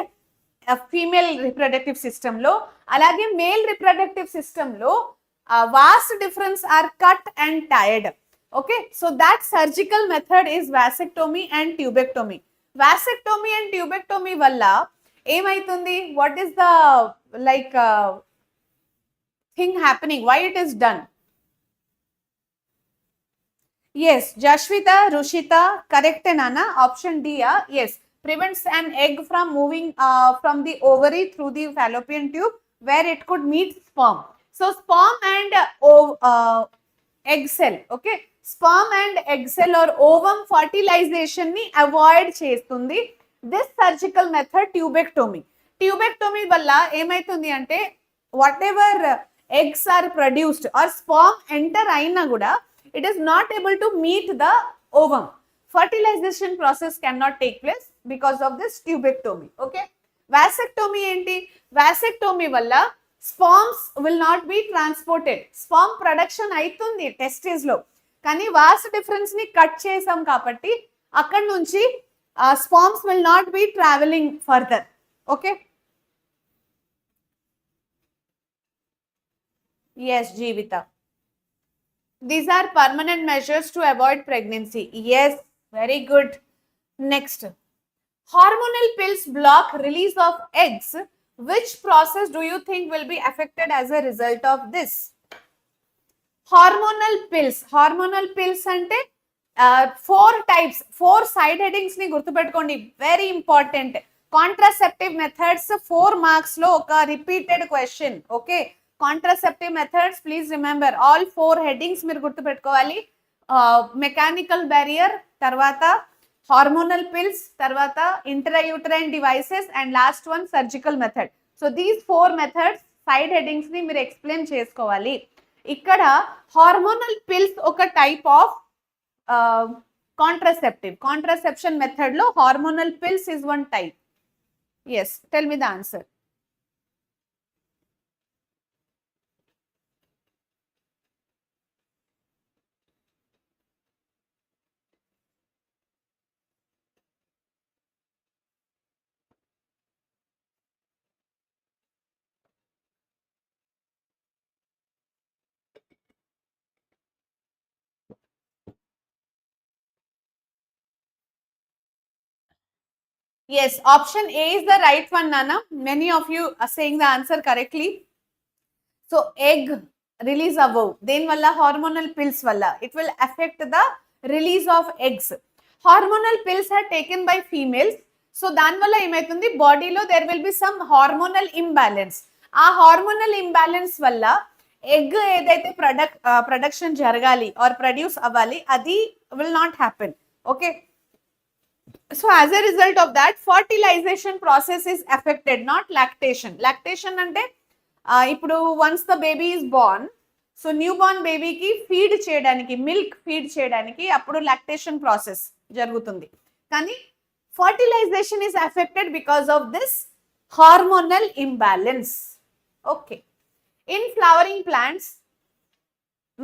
female reproductive system lo, alage male reproductive system lo vas difference are cut and tied. Okay, so that surgical method is vasectomy and tubectomy. Vasectomy and tubectomy valla emaitundi, what is the like thing happening, why it is done? Yes, Jashvita, Rushita, correct Nana, option D. Yes, prevents an egg from moving from the ovary through the fallopian tube where it could meet sperm. So sperm and egg cell, okay, sperm and egg cell or ovum fertilization ni avoid chestundi this surgical method tubectomy. Tubectomy valla emaitundi ante whatever eggs are produced or sperm enter aina kuda it is not able to meet the ovum. Fertilization process cannot take place because of this tubectomy. Okay, vasectomy enti, vasectomy valla sperms will not be transported, sperm production aitundi testes lo కానీ vas deferens ని cut చేసాం కాబట్టి అక్కడ నుంచి sperms will not be travelling further. Okay, yes Jeevita, these are permanent measures to avoid pregnancy. Yes, very good. Next, hormonal pills block release of eggs. Which process do you think will be affected as a result of this? Hormonal pills ante four types, four side headings ni gurtupettukondi, very important. Contraceptive methods 4 marks lo oka repeated question. Okay, contraceptive methods, please remember all 4 headings meer gurtupettukovali. Mechanical barrier, tarvata hormonal pills, tarvata intrauterine devices, and last one surgical method. So these 4 methods side headings ni meer explain chesukovali. ఇక్కడ hormonal pills ఒక type of contraception method lo hormonal pills is one type. Yes, tell me the answer. Yes, option A is the right one, Nana. Many of you are saying the answer correctly. So egg release above, then valla hormonal pills valla it will affect the release of eggs. Hormonal pills are taken by females, so dan valla emaitundi body lo there will be some hormonal imbalance. Aa hormonal imbalance valla egg edaithe production jaragali or produce avali adi will not happen. Okay, so as a result of that fertilization process is affected, not lactation. Lactation ante ఇప్పుడు once the baby is born, so newborn baby కి feed చేయడానికి, milk feed చేయడానికి అప్పుడు lactation process జరుగుతుంది. కానీ fertilisation is affected because of this hormonal imbalance. Okay, in flowering plants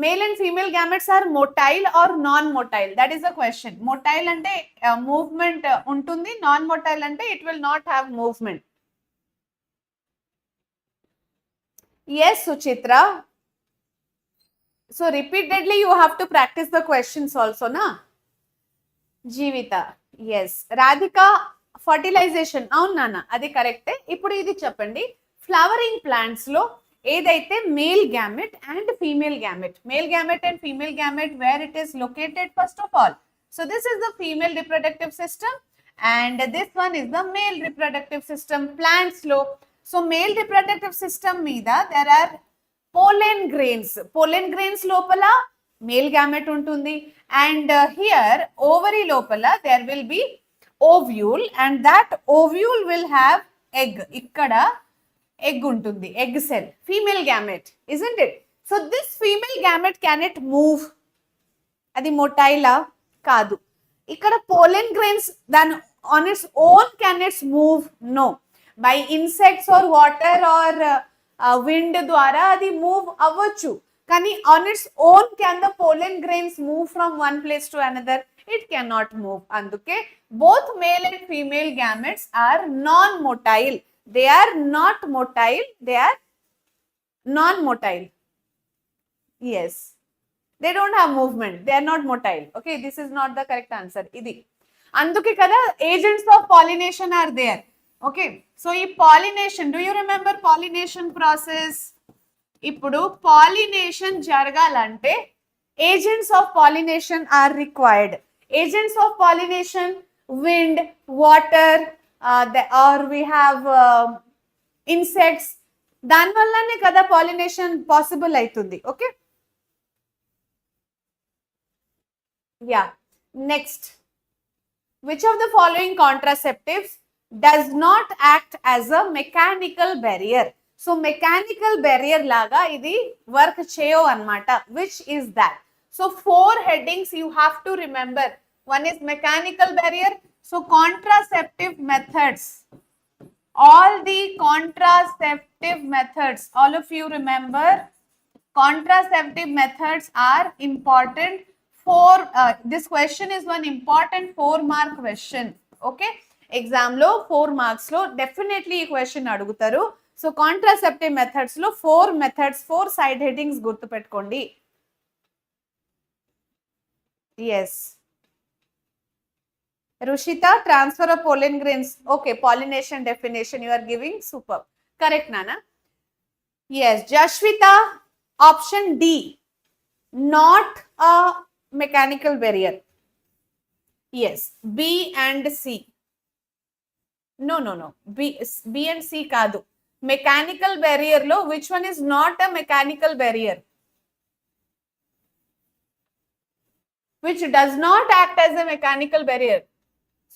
male and female gametes are motile or non-motile? That is the question. Motile ante movement untundi, non-motile ante it will not have movement. Yes, Suchitra. So repeatedly you have to practice the questions also, na? Jeevitha, yes. Radhika fertilization, అవును నాన్న, అది కరెక్టే. ఇప్పుడు ఇది చెప్పండి, flowering plants లో ఏదైతే male gamete and female gamete, male gamete and female gamete, where it is located first of all. So this is the female reproductive system and this one is the male reproductive system plants లో. So male reproductive system మీద there are pollen grains, pollen grains లోపల male gamete ఉంటుంది and here ovary లోపల there will be ovule and that ovule will have egg. ఇక్కడ egg ఉంటుంది, egg cell, female gamete, isn't it? So this female gamete, can it move? అది motile కాదు. ఇక్కడ pollen grains దాని on its own can it move? No. By insects or water or wind ద్వారా అది move అవ్వచ్చు. కానీ on its own can the pollen grains move from one place to another? It cannot move. అందుకే both male and female gametes are non-motile. They are not motile. They are non-motile. Yes. They don't have movement. They are not motile. Okay, this is not the correct answer. ఇది అందుకే కదా agents of pollination are there. Okay, so ఈ pollination, do you remember pollination process? ఇప్పుడు pollination జరగాలంటే agents of pollination are required. Agents of pollination, wind, water, or we have insects, దానివల్లనే కదా pollination possible అవుతుంది. Okay, yeah. Next, which of the following contraceptives does not act as a mechanical barrier? So mechanical barrier laga idi work cheyo anamata. Which is that? So 4 headings you have to remember. One is mechanical barrier. So contraceptive methods, all the contraceptive methods, all of you remember, contraceptive methods are important for this question is one important 4-mark question. Okay, exam lo 4 marks lo definitely ee question adugutaru. So contraceptive methods లో 4 methods, 4 side headings గుర్తు పెట్టుకోండి. Yes, Rushita, transfer of pollen grains. Okay, pollination definition you are giving, super, correct నానా. Yes, Jashvita, option D, not a mechanical barrier. Yes, B and C. No no no, B and C కాదు. Mechanical barrier lo which one is not a mechanical barrier? Which does not act as a mechanical barrier?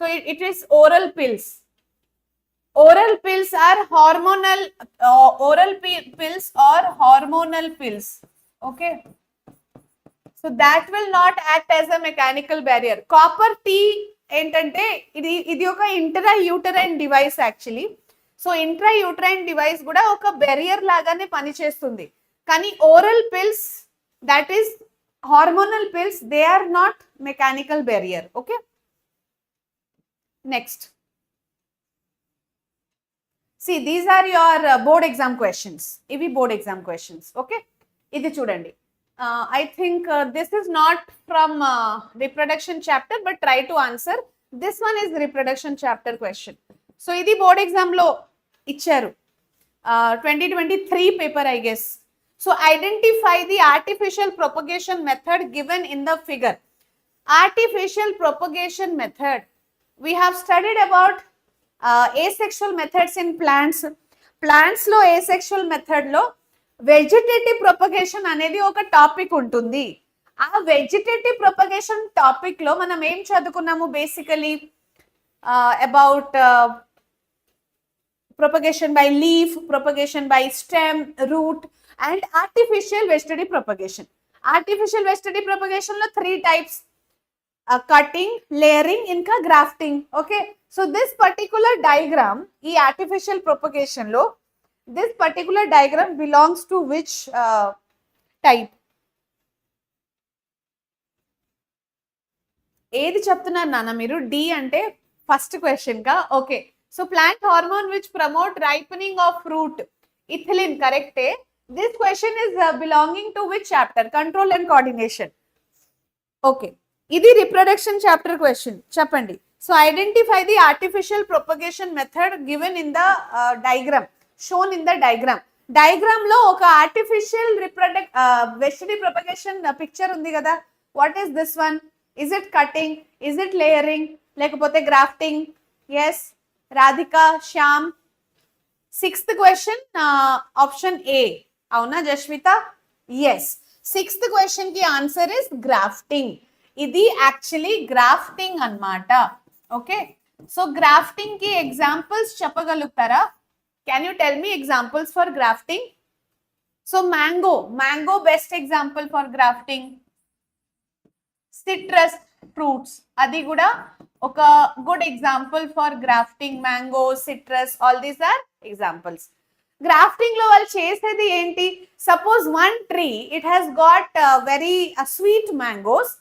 So it is oral pills. Oral pills are hormonal, pills or hormonal pills. Okay, so that will not act as a mechanical barrier. Copper T ఏంటంటే ఇది ఒక intrauterine device actually. So intrauterine device కూడా ఒక barrier లాగానే పనిచేస్తుంది. కానీ oral pills, that is hormonal pills, they are not mechanical barrier. Okay, next, C these are your board exam questions. ఇవి board exam questions. Okay, ఇది చూడండి. I think this is not from reproduction chapter, but try to answer. This one is reproduction chapter question. So ఇది board exam లో ఇచ్చారు, 2023 paper I guess. So identify the artificial propagation method given in the figure. Artificial propagation method, we have studied about asexual methods in plants. Plants లో asexual method లో vegetative propagation అనేది ఒక topic ఉంటుంది. ఆ vegetative propagation topic లో మనం ఏం చదువుకున్నాము? Basically about propagation by leaf, propagation by stem, root and artificial vegetative propagation. Artificial vegetative propagation lo 3 types: cutting, layering, inka grafting. Okay, so this particular diagram, ee artificial propagation lo this particular diagram belongs to which type? ఏది చెప్తున్నారు నాన్న మీరు? D అంటే first question గా. Okay, so plant hormone which promote ripening of fruit, ethylene, కరెక్టే. This question is belonging to which chapter? Control and coordination. Okay, ఇది reproduction chapter question. చెప్పండి. So identify the artificial propagation method given in the diagram, shown in the diagram. Diagram లో ఒక artificial vegetative propagation picture ఉంది కదా. What is this one? Is it cutting? Is it layering? లేకపోతే grafting? Yes, Radhika, Shyam. Sixth question option A. అవునా Jaswitha? Yes. Sixth question కి answer is grafting. ఇది actually grafting అన్నమాట. Okay, so grafting కి examples చెప్పగలుగుతారా? Can you tell me examples for grafting? So mango best example for grafting. Citrus fruits, అది కూడా ఒక good example for grafting. Mango, citrus, all these are examples. Grafting లో వాళ్ళు చేసేది ఏంటి? Suppose one tree, it has got very sweet mangoes.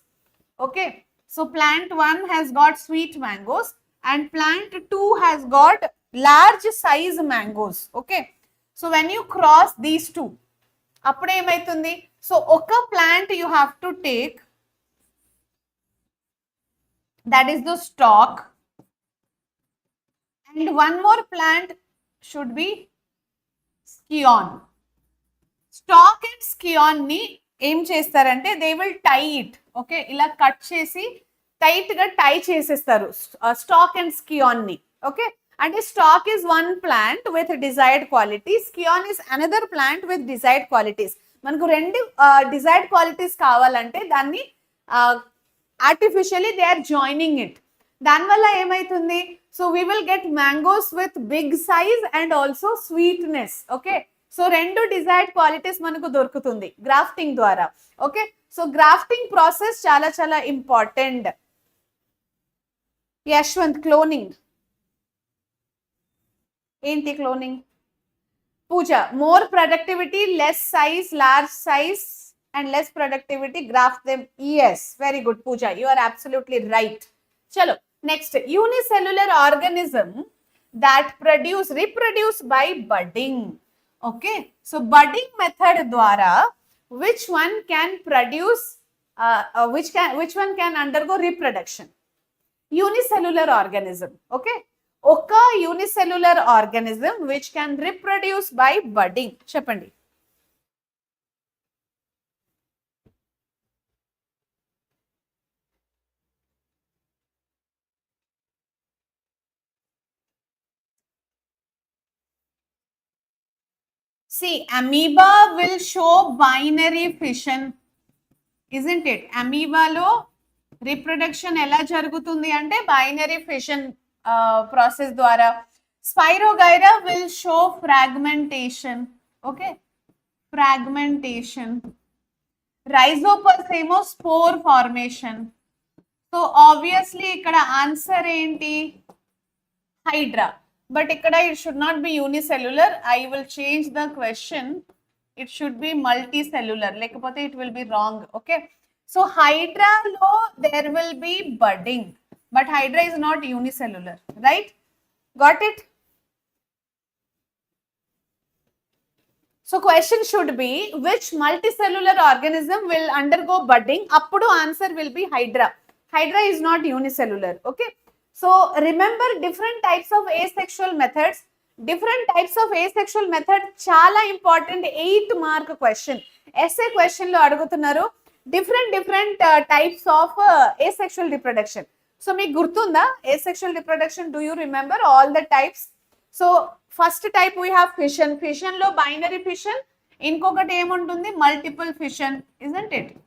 Okay, so plant 1 has got sweet mangoes and plant 2 has got large size mangoes. Okay, so when you cross these two, appude emaitundi? So oka plant you have to take, that is the stalk, and one more plant should be scion. Stalk and scion ni ఏం చేస్తారంటే they will tie it. Okay, ఇలా cut చేసి tight గా tie చేసేస్తారు stock and scion ని. Okay, అంటే stock is one plant with desired qualities, scion is another plant with desired qualities. మనకు రెండు డిజైర్డ్ క్వాలిటీస్ కావాలంటే దాన్ని artificially they are joining it. దానివల్ల ఏమైతుంది? So we will get mangoes with big size and also sweetness. Okay, so రెండు desired qualities మనకు దొరుకుతుంది grafting ద్వారా. ఓకే, సో గ్రాఫ్టింగ్ ప్రాసెస్ చాలా చాలా ఇంపార్టెంట్. యశ్వంత్, క్లోనింగ్ ఏంటి? Cloning. Pooja, more productivity, less size, large size and less productivity, graft them. Yes, very good Pooja, you are absolutely right. చలో next, unicellular organism that reproduce by budding. Okay, so budding method dwara which one can produce which one can undergo reproduction? Unicellular organism. Okay, oka unicellular organism which can reproduce by budding. Cheppandi. See, amoeba will show binary fission, isn't it? Amoeba lo reproduction ela jarugutundi ante binary fission process dwara. Spirogyra will show fragmentation. Okay, fragmentation. Rhizopus emo spore formation. So obviously ikkada answer enti? Hydra. But ikkada it should not be unicellular. I will change the question. It should be multicellular. Lekapothe it will be wrong. Okay, so hydra lo there will be budding, but hydra is not unicellular, right? Got it? So question should be, which multicellular organism will undergo budding? Appudu answer will be hydra. Hydra is not unicellular. Okay, so remember different types of asexual methods. Different types of asexual method chala important. 8 mark question, essay question lo adugutunnaru. Different types of asexual reproduction. So meeku gurtunda asexual reproduction? Do you remember all the types? So first type we have fission. Fission lo binary fission, inkokati em untundi multiple fission, isn't it?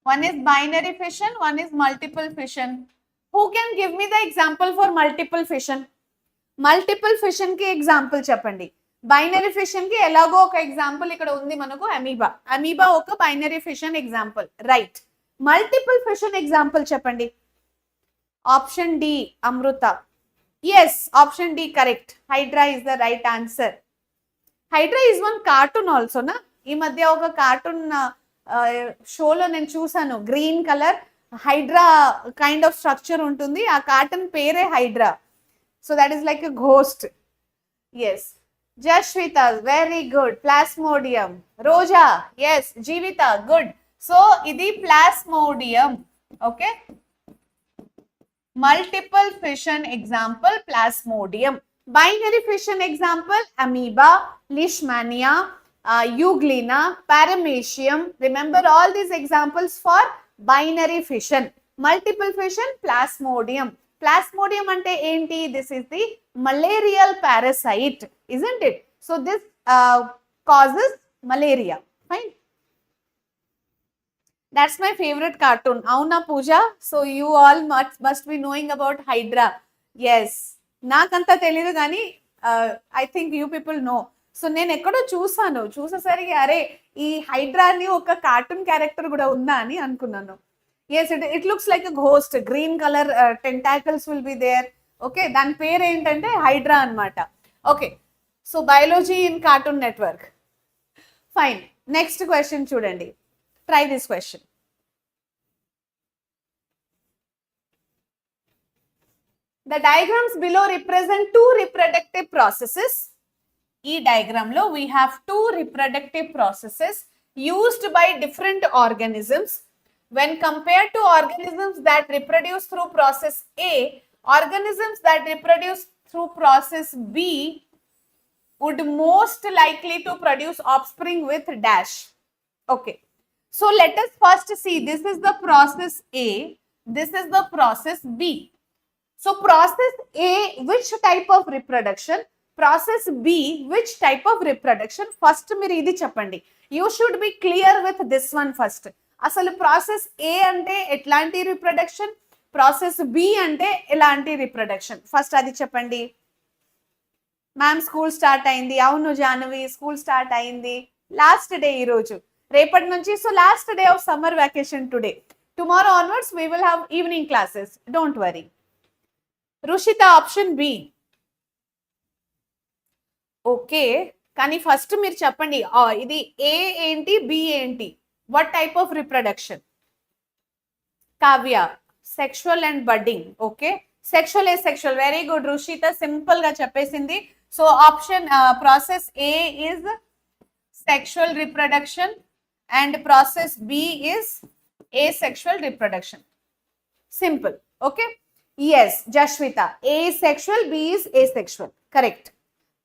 One is binary fission, one is multiple fission. Who can give me the example for multiple fission? Multiple fission ki example cheppandi. Binary fission ki elago oka example ikkada undi manaku amoeba. Amoeba oka binary fission example, right? Multiple fission example cheppandi. Option D, Amruta. Yes, option D correct. Hydra is the right answer. Hydra is one cartoon also na. Ee madhya oka cartoon show lo nenu chusanu. Green color hydra kind of structure untundi. Aa cartoon pere hydra. So that is like a ghost. Yes. Jashvita, very good. Plasmodium. Roja, yes. Jeevita, good. So idi plasmodium. Okay, multiple fission example plasmodium, binary fission example amoeba, leishmania, euglena, paramecium. Remember all these examples for binary fission. Multiple fission plasmodium. Plasmodium ante enti? This is the malarial parasite, isn't it? So this causes malaria. Fine. That's my favorite cartoon. Auna Pooja. So you all must be knowing about Hydra. Yes. Nakanta telidu gani I think you people know. So నేను ఎక్కడో చూసేసరికి అరే ఈ హైడ్రా అని ఒక cartoon character కూడా ఉందా అని అనుకున్నాను. Yes, it looks like a ghost. Green color tentacles will be there. Okay, దాని పేరు ఏంటంటే హైడ్రా అన్నమాట. Okay, so biology in cartoon network. Fine, next question చూడండి. Try this question. The diagrams below represent two reproductive processes. E diagram lo we have two reproductive processes used by different organisms. When compared to organisms that reproduce through process A, organisms that reproduce through process B would most likely to produce offspring with dash. Okay. So let us first see, this is the process A, this is the process B. So process A, which type of reproduction? Process B, which type of reproduction? First మీరు ఇది చెప్పండి. You should be clear with this one first. అసలు process A అంటే ఎట్లాంటి reproduction? Process B అంటే ఎలాంటి reproduction? First అది చెప్పండి. మ్యామ్ స్కూల్ స్టార్ట్ అయింది. అవును జాహ్నవి, స్కూల్ స్టార్ట్ అయింది. లాస్ట్ డే ఈ రోజు, రేపటి నుంచి. So last day of summer vacation today. Tomorrow onwards we will have evening classes, don't worry. Rushitha option B. Okay, కానీ ఫస్ట్ మీరు చెప్పండి ఇది ఏ ఏంటి, బి ఏంటి, what type of reproduction? Kavya sexual and budding. Okay, sexual asexual. Very good Rushitha, simple గా చెప్పేసింది. So option process A is sexual reproduction and process B is asexual reproduction. Simple. Okay. Yes, Jashwita. A is sexual, B is asexual. Correct.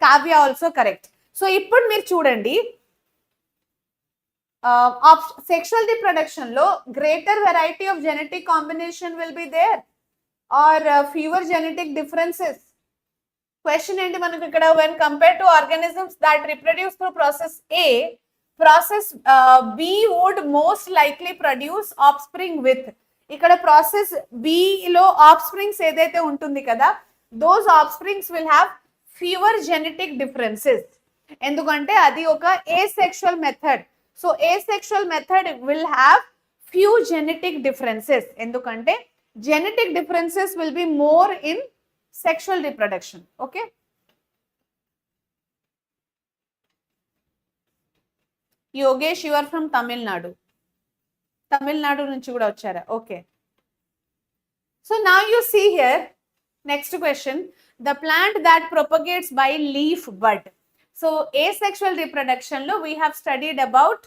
Kavya also correct. So, ఇప్పుడు మీరు చూడండి, sexual reproduction లో greater variety of genetic combination will be there or fewer genetic differences. Question ఏంటి మనకు ఇక్కడ? when compared to organisms that reproduce through process A, process B would most likely produce offspring with. ఇక్కడ process B లో ఆఫ్స్ప్రింగ్స్ ఏదైతే ఉంటుంది కదా, those offsprings will have fewer genetic differences. ఎందుకంటే అది ఒక asexual method. So asexual method will have few genetic differences. ఎందుకంటే genetic differences will be more in sexual reproduction. Okay. Yogesh, you are from Tamil Nadu. Tamil Nadu nunchi kuda vachara. Okay. So now you see here, next question, the plant that propagates by leaf bud. So asexual reproduction lo we have studied about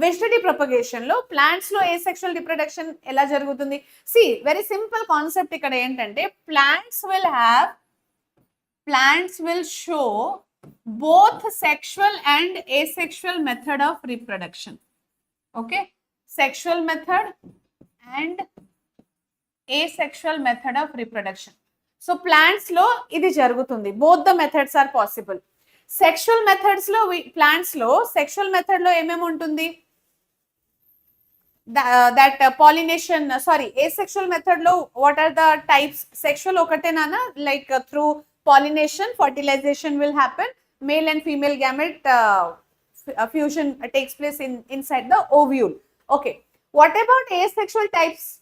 vegetative propagation లో plants లో asexual reproduction ఎలా జరుగుతుంది? See, very simple concept ఇక్కడ ఏంటంటే plants will show both sexual and asexual method of reproduction. Okay, sexual method and asexual method of reproduction. So plants లో ఇది జరుగుతుంది, both the methods are possible. Sexual methods లో plants లో sexual method లో ఏమేమి ఉంటుంది? that pollination, sorry, asexual method lo what are the types? Sexual okate nana, like through pollination fertilization will happen, male and female gamete fusion takes place inside the ovule. Okay, what about asexual types?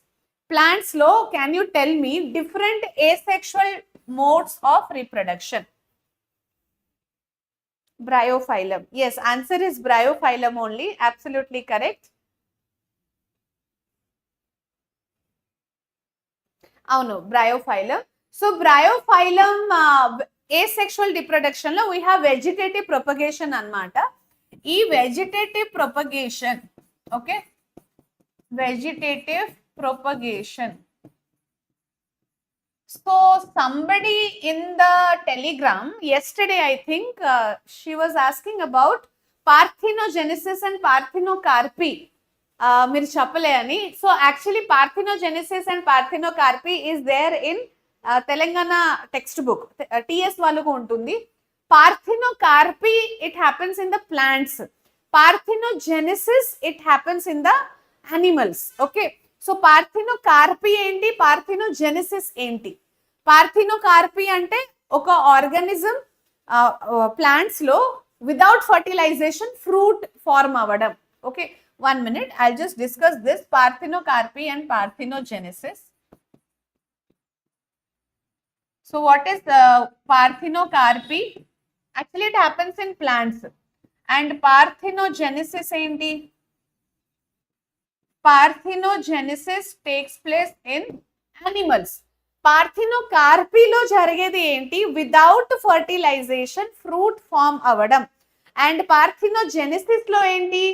Plants lo, can you tell me different asexual modes of reproduction? Bryophyllum. Yes, answer is bryophyllum only, absolutely correct. అవును, bryophyllum. So bryophyllum asexual reproduction లో we have vegetative propagation అన్నమాట. ఈ vegetative propagation, okay, vegetative propagation. So somebody in the telegram yesterday, I think she was asking about parthenogenesis and parthenocarpy. మీరు చెప్పలే అని. So actually parthenogenesis and parthenocarpy is there in Telangana textbook, TS వాళ్ళకు ఉంటుంది. Parthenocarpy it happens in the plants, parthenogenesis it happens in the animals. Okay, so parthenocarpy ఏంటి, parthenogenesis ఏంటి? Parthenocarpy అంటే ఒక organism plants లో వితౌట్ ఫర్టిలైజేషన్ ఫ్రూట్ ఫార్మ్ అవ్వడం. Okay, 1 minute, I'll just discuss this parthenocarpy and parthenogenesis. So what is the parthenocarpy? Actually it happens in plants. And parthenogenesis enti? Parthenogenesis takes place in animals. Parthenocarpy lo jarigedi enti? Without fertilization fruit form avadam. And parthenogenesis lo enti?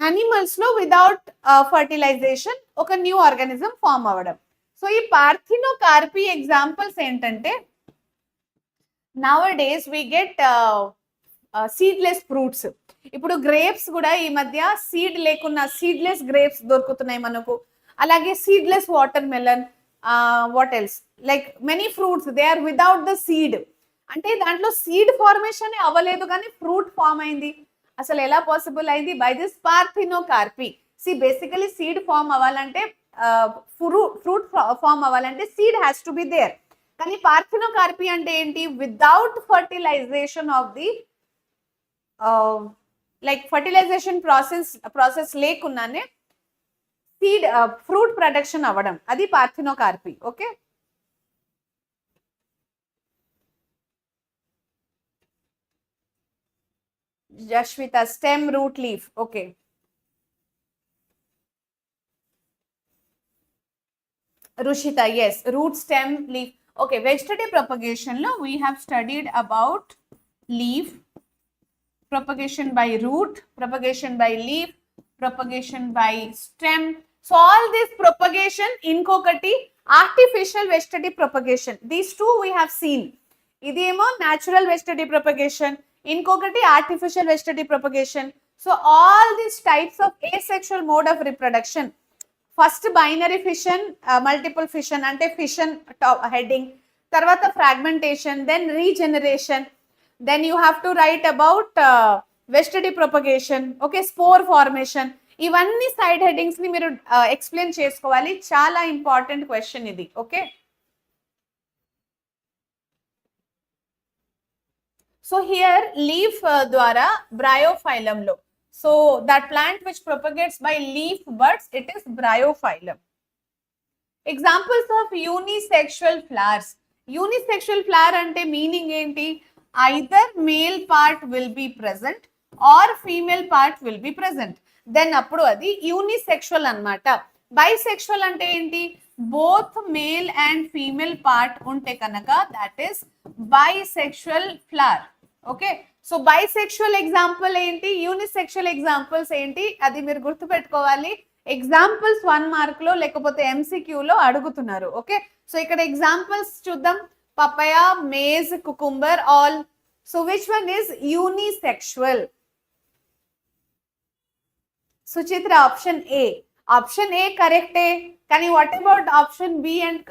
Animals లో without fertilization ఒక new organism form అవ్వడం. సో ఈ parthenocarpy examples ఏంటంటే, nowadays we get seedless fruits. ఇప్పుడు grapes కూడా ఈ మధ్య సీడ్ లేకున్నా సీడ్లెస్ గ్రేప్స్ దొరుకుతున్నాయి మనకు. అలాగే seedless watermelon, what else, like many fruits they are without the seed. అంటే దాంట్లో సీడ్ ఫార్మేషన్ అవ్వలేదు కానీ ఫ్రూట్ ఫామ్ అయింది. అసలు ఎలా పాసిబుల్ అయింది? By this parthenocarpy. See basically seed form అవ్వాలంటే, ఫ్రూట్ ఫామ్ అవ్వాలంటే seed has to be there. కానీ పార్థినోకార్పీ అంటే ఏంటి? Without fertilization of the like fertilization process లేకున్నానే సీడ్ ఫ్రూట్ ప్రొడక్షన్ అవ్వడం, అది parthenocarpy. Okay, Jashvita, stem, root, leaf. Okay. Rushita, yes, root, stem, leaf. Okay, vegetative propagation lo we have studied about leaf, propagation by root, propagation by leaf, propagation by stem. So all this propagation inkokati artificial vegetative propagation. These two we have seen. Idemo natural vegetative propagation, inkokati artificial vegetative propagation. So all these types of asexual mode of reproduction, first binary fission, multiple fission ante fission top heading, tarvata fragmentation, then regeneration, then you have to write about vegetative propagation. Okay, spore formation. ఇవన్నీ side headings ని మీరు explain చేసుకోవాలి. చాలా important question ఇది. Okay, so here leaf ద్వారా bryophyllum lo, so that plant which propagates by leaf buds, it is bryophyllum. Examples of unisexual flowers. Unisexual flower ante meaning enti? Either male part will be present or female part will be present, then appudu adi unisexual annamata. Bisexual ante enti? Both male and female part unte kanaka, that is bisexual flower. Okay, so bisexual example ఏంటి, unisexual examples ఏంటి, అది మీరు గుర్తు పెట్టుకోవాలి. Examples 1 mark లో లేకపోతే MCQ లో అడుగుతున్నారు. ఓకే, సో ఇక్కడ ఎగ్జాంపుల్స్ చూద్దాం. Papaya, maize, cucumber, all. So which one is unisexual? Suchitra, option A. Option A కరెక్టే, కానీ what about option B and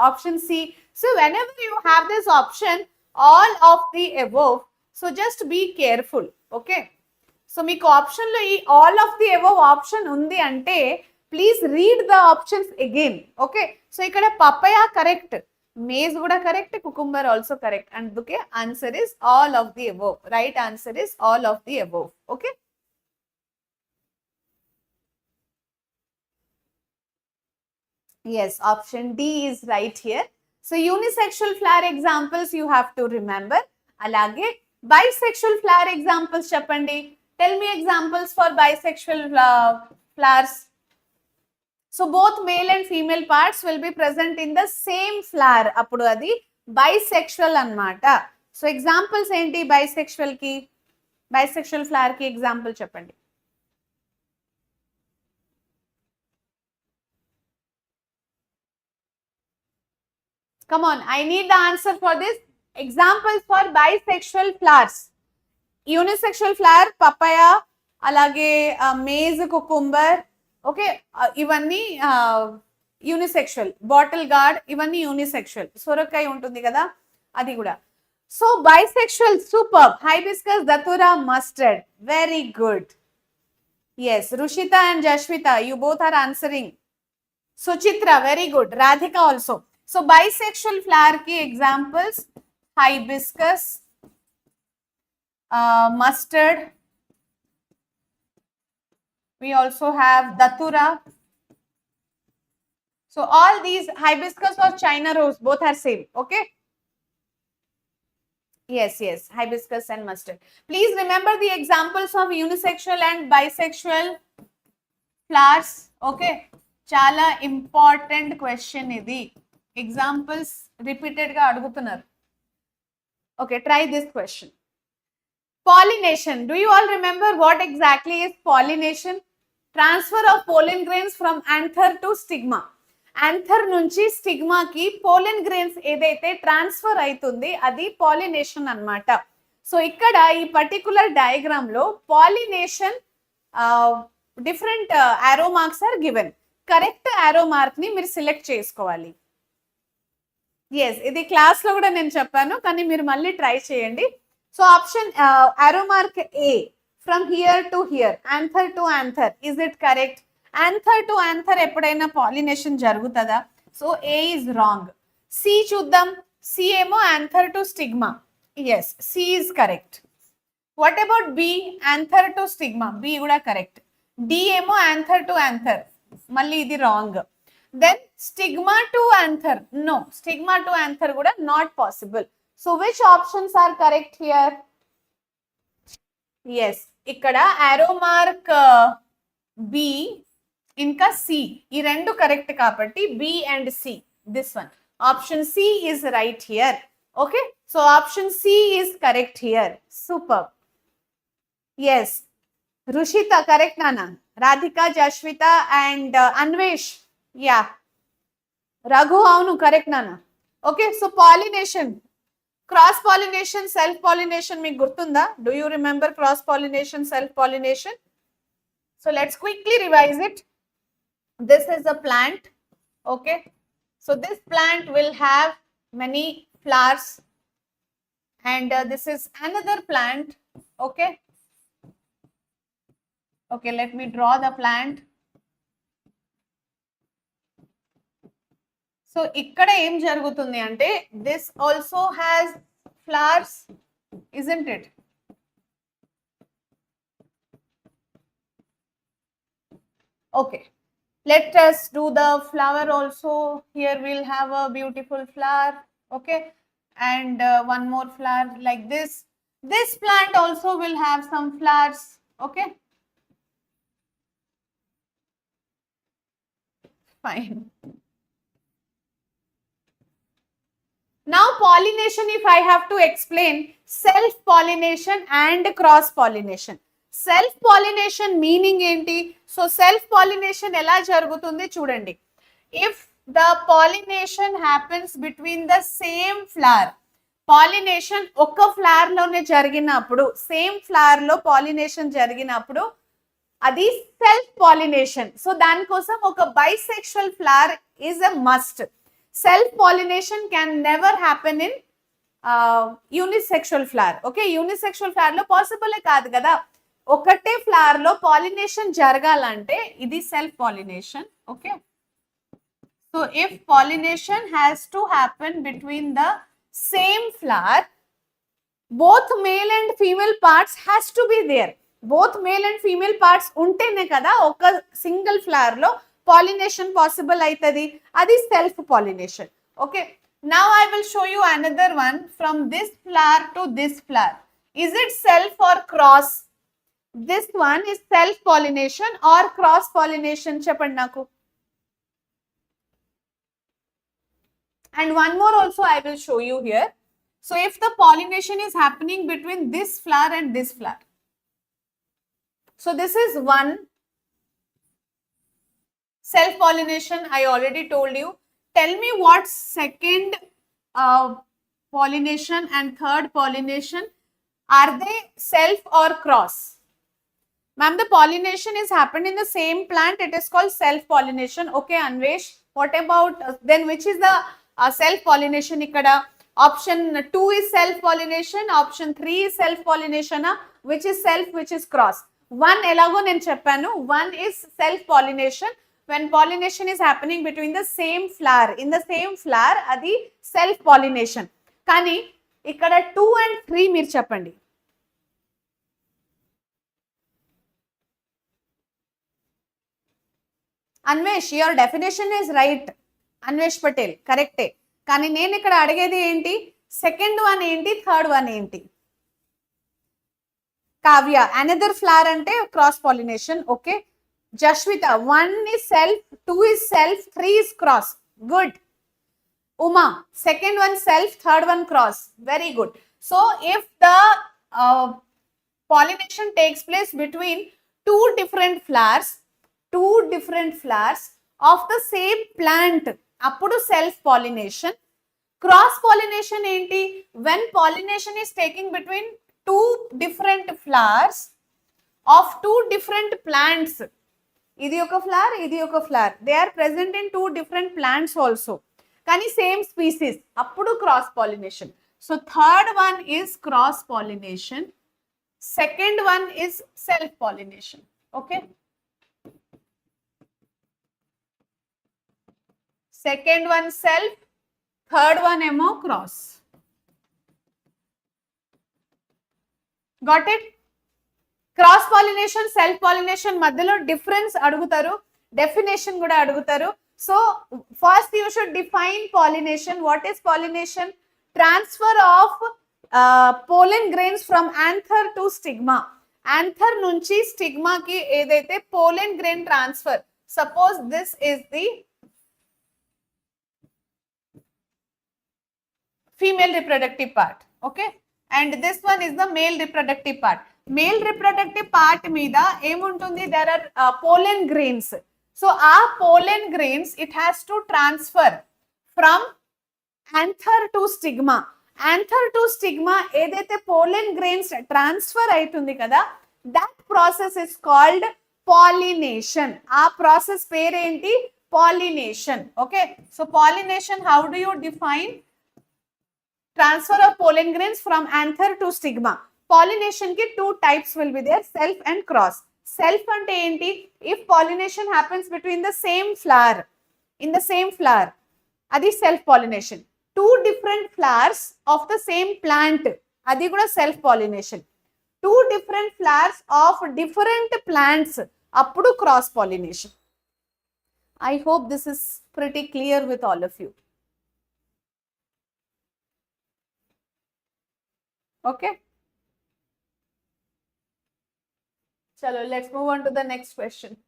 option C? So whenever you have this option all of the above, so just be careful. Okay, so meeku option lo ee all of the above option undi ante please read the options again. Okay, so ikkada papaya correct, maize kuda correct, cucumber also correct, and okay, answer is all of the above. Right answer is all of the above. Okay, yes, option D is right here. So unisexual flower examples you have to remember. Alage bisexual flower examples cheppandi. Tell me examples for bisexual flowers. So both male and female parts will be present in the same flower. Appudu adi bisexual annamata. So examples enti bisexual ki? Bisexual flower ki example cheppandi. Come on, I need the answer for this. Examples for bisexual flowers. Unisexual flower, papaya, alage maize, cucumber. Okay, ఇవన్నీ unisexual. Bottle gourd ఇవన్నీ unisexual. సొరకాయ ఉంటుంది కదా, అది కూడా. So bisexual, super. Hibiscus, datura, mustard. Very good. Yes, Rushita and Jashvita, you both are answering. Suchitra, very good. Radhika also. So bisexual flower ki examples: hibiscus, mustard. We also have datura. So all these, hibiscus or China rose, both are same. Okay. Yes, yes, hibiscus and mustard. Please remember the examples of unisexual and bisexual flowers. Okay. Chala important question idi. Examples repeated ga adugutunnaru. Okay, try this question. Pollination. Do you all remember what exactly is pollination? Transfer of pollen grains from anther to stigma. Anther nunchi stigma ki pollen grains edaithe transfer aitundi, adi pollination annamata. So ikkada ee particular diagram lo pollination different arrow marks are given. Correct arrow mark ni meer select chesukovali. Yes, ఇది class లో కూడా నేను చెప్పాను, కానీ మీరు మళ్ళీ try చేయండి. So option arrow mark A, from here to here, anther to anther, is it correct? Anther to anther ఎప్పుడైనా pollination జరుగుతుందా? So A is wrong. C చూద్దాం. C ఏమో anther to stigma. Yes, C is correct. What about B? Anther to stigma. B కూడా correct. D ఏమో anther to anther. మళ్ళీ ఇది wrong. Then stigma to anther. No, stigma to anther kuda not possible. So which options are correct here? Yes, ikkada arrow mark B inka C. Ee rendu correct kabatti B and C. This one. Option C is right here. Okay. So option C is correct here. Super. Yes. Rushita, correct Nana. Radhika, Jashvita and Anvesh. Yeah, Raghu, avunu correct nana. Okay, so pollination, cross pollination, self pollination meeku gurtunda? Do you remember cross pollination, self pollination? So let's quickly revise it. This is a plant. Okay, so this plant will have many flowers, and this is another plant. Okay, okay, let me draw the plant. So ikkada em jarugutundi ante, this also has flowers, isn't it? Okay, let us do the flower also. Here we'll have a beautiful flower. Okay, and one more flower like this. This plant also will have some flowers. Okay, fine. Now pollination, if I have to explain, self-pollination and cross-pollination. Self-pollination meaning enti? So self-pollination ela jarugutundi chudandi. If the pollination happens between the same flower, pollination oka flower lone jariginappudu, same flower lo pollination jariginappudu, adi self-pollination. So dan kosam oka bisexual flower is a must. Self-pollination can never happen in unisexual flower. Okay, unisexual flower lo possible kaadu kada. Okate flower lo pollination jaragalante idi self-pollination. Okay, so if pollination has to happen between the same flower, both male and female parts has to be there. Both male and female parts untene kada oka single flower lo pollination possible aitadi, adi self pollination. Okay, now I will show you another one. From this flower to this flower, is it self or cross? This one is self pollination or cross pollination, cheppandi naku. And one more also I will show you here. So if the pollination is happening between this flower and this flower, so this is one self pollination, I already told you. Tell me what second pollination and third pollination, are they self or cross? Ma'am, the pollination is happened in the same plant. It is called self-pollination. Okay, Anvesh. What about, then which is the self-pollination ikkada? Option 2 is self-pollination. Option 3 is self-pollination. Which is self, which is cross? One elago nenu cheppanu. One is self-pollination. When pollination is happening between the same flower. In the same flower, adi self-pollination. Kani, ikkada 2 and 3 meer cheppandi. Anvesh, your definition is right. Anvesh Patel, correct. కానీ నేను ఇక్కడ అడిగేది ఏంటి, second one ఏంటి, third one ఏంటి? Kavya, another flower అంటే cross pollination. Okay, Jasvitha, 1 is self, 2 is self, 3 is cross. Good. Uma, second one self, third one cross. Very good. So if the pollination takes place between two different flowers of the same plant, appudu self pollination. Cross pollination enti, when pollination is taking between two different flowers of two different plants. Idi oka flower, idi oka flower, they are present in two different plants also, kani same species, appudu cross pollination. So third one is cross pollination, second one is self pollination. Okay, second one self, third one emo cross. Got it? Cross pollination, self pollination మధ్యలో difference అడుగుతారు, definition కూడా అడుగుతారు. So first you should define pollination. What is pollination? Transfer of pollen grains from anther to stigma. Anther నుంచి stigma కి ఏదైతే pollen grain transfer. Suppose this is the female reproductive part, okay, and this one is the male reproductive part. Male reproductive part meeda emuntundi, there are pollen grains. So our pollen grains, it has to transfer from anther to stigma. Anther to stigma edaithe pollen grains transfer aitundi kada, that process is called pollination. Our process pere enti, pollination. Okay, so pollination, how do you define? Transfer of pollen grains from anther to stigma. Pollination ki two types will be there, self and cross. Self ante enti, if pollination happens between the same flower, in the same flower, adi self pollination. Two different flowers of the same plant, adi kuda self pollination. Two different flowers of different plants, appudu cross pollination. I hope this is pretty clear with all of you. Okay, chalo, let's move on to the next question.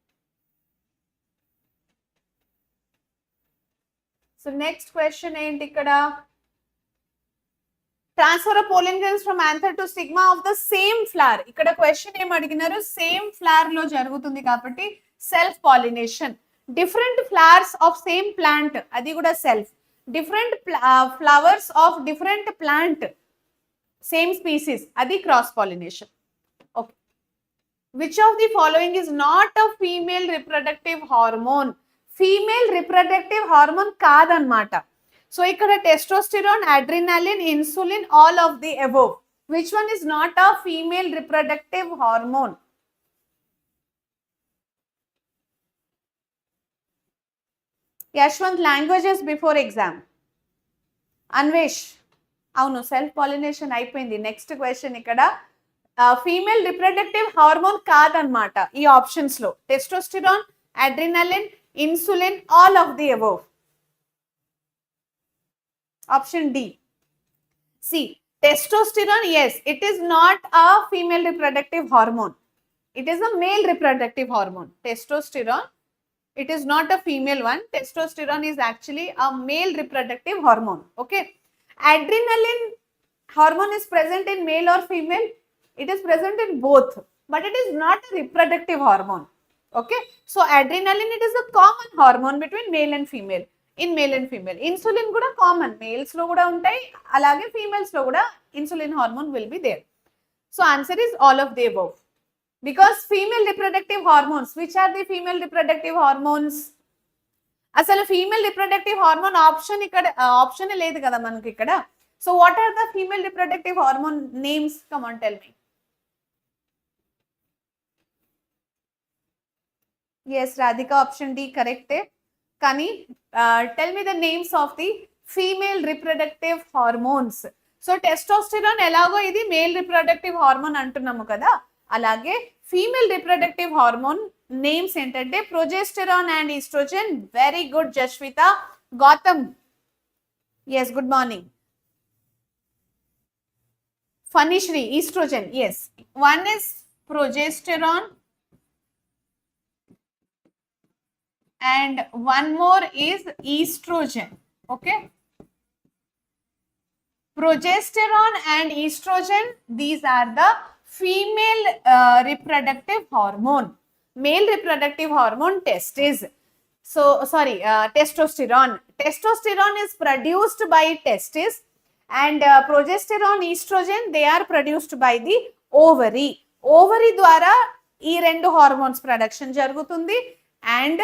So next question enti ikkada, transfer of pollen grains from anther to stigma of the same flower. Ikkada question em adiginaru, same flower lo jarugutundi kabatti self pollination. Different flowers of same plant, adi kuda self. Different flowers of different plant, same species, adi cross pollination. Okay, which of the following is not a female reproductive hormone? Female reproductive hormone kadanmata. So ikkada testosterone, adrenaline, insulin, all of the above. Which one is not a female reproductive hormone? Yashwant, languages before exam. Anvesh, అవును, self pollination అయిపోయింది. Next question ఇక్కడ, female reproductive hormone కాదనమాట ఈ options లో. Testosterone, adrenaline, insulin, all of the above. Option D. C, testosterone, yes, it is not a female reproductive hormone, it is a male reproductive hormone. Testosterone, it is not a female one. Testosterone is actually a male reproductive hormone. Okay, adrenaline hormone is present in male or female? It is present in both, but it is not a reproductive hormone. Okay, so adrenaline, it is a common hormone between male and female. In male and female. Insulin కూడా common, males లో కూడా ఉంటాయి, అలాగే females లో కూడా insulin hormone will be there. So answer is all of the above. Because female reproductive hormones, which are the female reproductive hormones? అసలు female reproductive hormone option ఇక్కడ option లేదు కదా మనకి ఇక్కడ. So what are the female reproductive hormone names? Come on tell me. Yes Radhika, option D కరెక్టే. కానీ tell me the names of the female reproductive hormones. So testosterone ఎలాగో ఇది male reproductive hormone అంటున్నాము కదా, అలాగే ఫీమేల్ రిప్రొడక్టివ్ హార్మోన్ నేమ్స్ ఏంటంటే progesterone and estrogen. Very good Jashvita. Gautam, yes good morning. Phanisri, estrogen, yes. One is progesterone and one more is estrogen. Okay, progesterone and estrogen, these are the female reproductive hormone. Male reproductive hormone testis. So sorry, testosterone. Testosterone is produced by testis and progesterone, estrogen, they are produced by the ovary. Ovary ద్వారా ఈ రెండు hormones production జరుగుతుంది and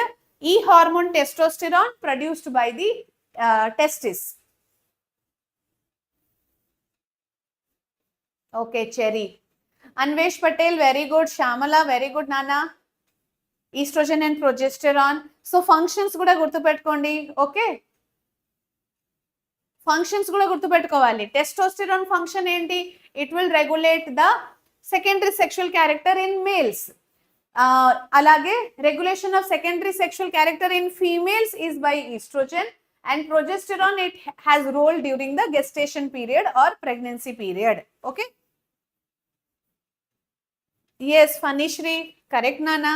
ఈ hormone testosterone produced by the testis. Okay చెరీ. Anvesh Patel very good. Shyamala very good నాన్న. Estrogen and progesterone. So functions కూడా గుర్తుపెట్టుకోండి. Okay, functions కూడా గుర్తుపెట్టుకోవాలి. టెస్టోస్టెరాన్ ఫంక్షన్ ఏంటి? It will regulate the secondary sexual character in males. అలాగే regulation of secondary sexual character in females is by estrogen and progesterone, it has role during the gestation period or pregnancy period. Okay, yes Fanishri, correct nana,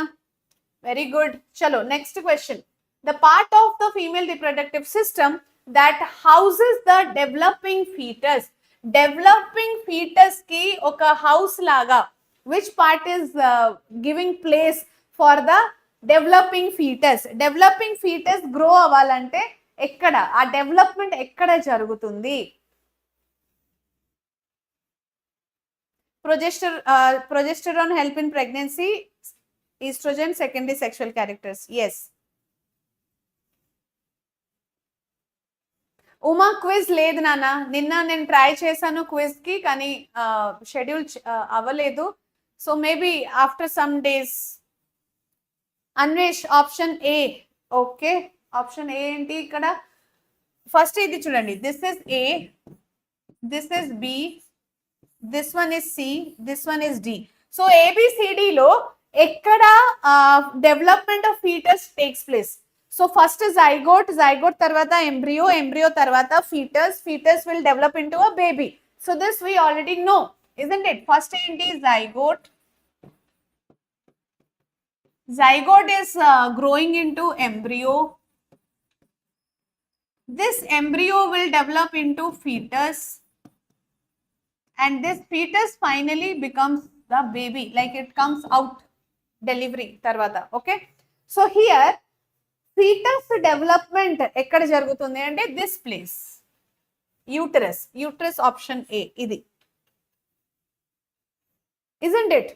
very good. Chalo, next question. The part of the female reproductive system that houses the developing fetus. Developing fetus ki oka house laga, which part is giving place for the developing fetus? Developing fetus grow avalante ఎక్కడ, ఆ development ఎక్కడ జరుగుతుంది? Progesterone help in pregnancy, estrogen secondary sexual characters. Yes Uma, quiz లేదు నాన్న. నిన్న నేను try చేశాను quiz కి, కానీ షెడ్యూల్ అవ్వలేదు. So maybe after some days. Anvesh, option A. Okay, option A ఏంటి ఇక్కడ? ఫస్ట్ ఇది చూడండి, this is A, this is B, this one is C, this one is D. So ఏబిసిడిలో ఎక్కడ development of foetus takes place? So first zygote, zygote తర్వాత embryo, embryo తర్వాత foetus, foetus will develop into a baby. So this we already know, isn't it? First ఏంటి? Zygote. Zygote is growing into embryo. This embryo will develop into fetus and this fetus finally becomes the baby, like it comes out delivery tarvata. Okay, so here fetus development ekkada jarugutundi ante this place, uterus. Uterus, option A idi, isn't it?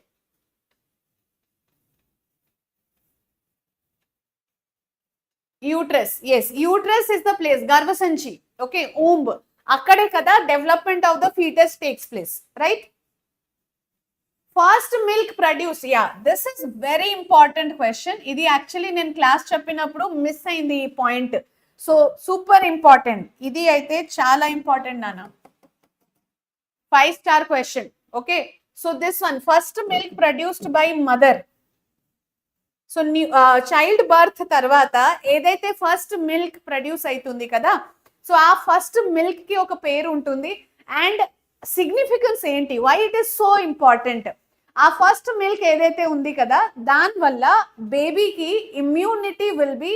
Uterus, yes, uterus is the place, garvasanchi. Okay, womb, akkade kada development of the fetus takes place, right? First milk produce, yeah, this is very important question. Idi actually nen class cheppinappudu miss ayindi ee point. So super important, idi aithe chaala important nana. 5-star question. Okay, so this one, first milk produced by mother. So child birth తర్వాత ఏదైతే first milk produce అవుతుంది కదా, so ఆ first milk కి ఒక పేరు ఉంటుంది and significance ఏంటి, why it is so important? ఆ ఫస్ట్ మిల్క్ ఏదైతే ఉంది కదా, దాని వల్ల బేబీకి immunity will be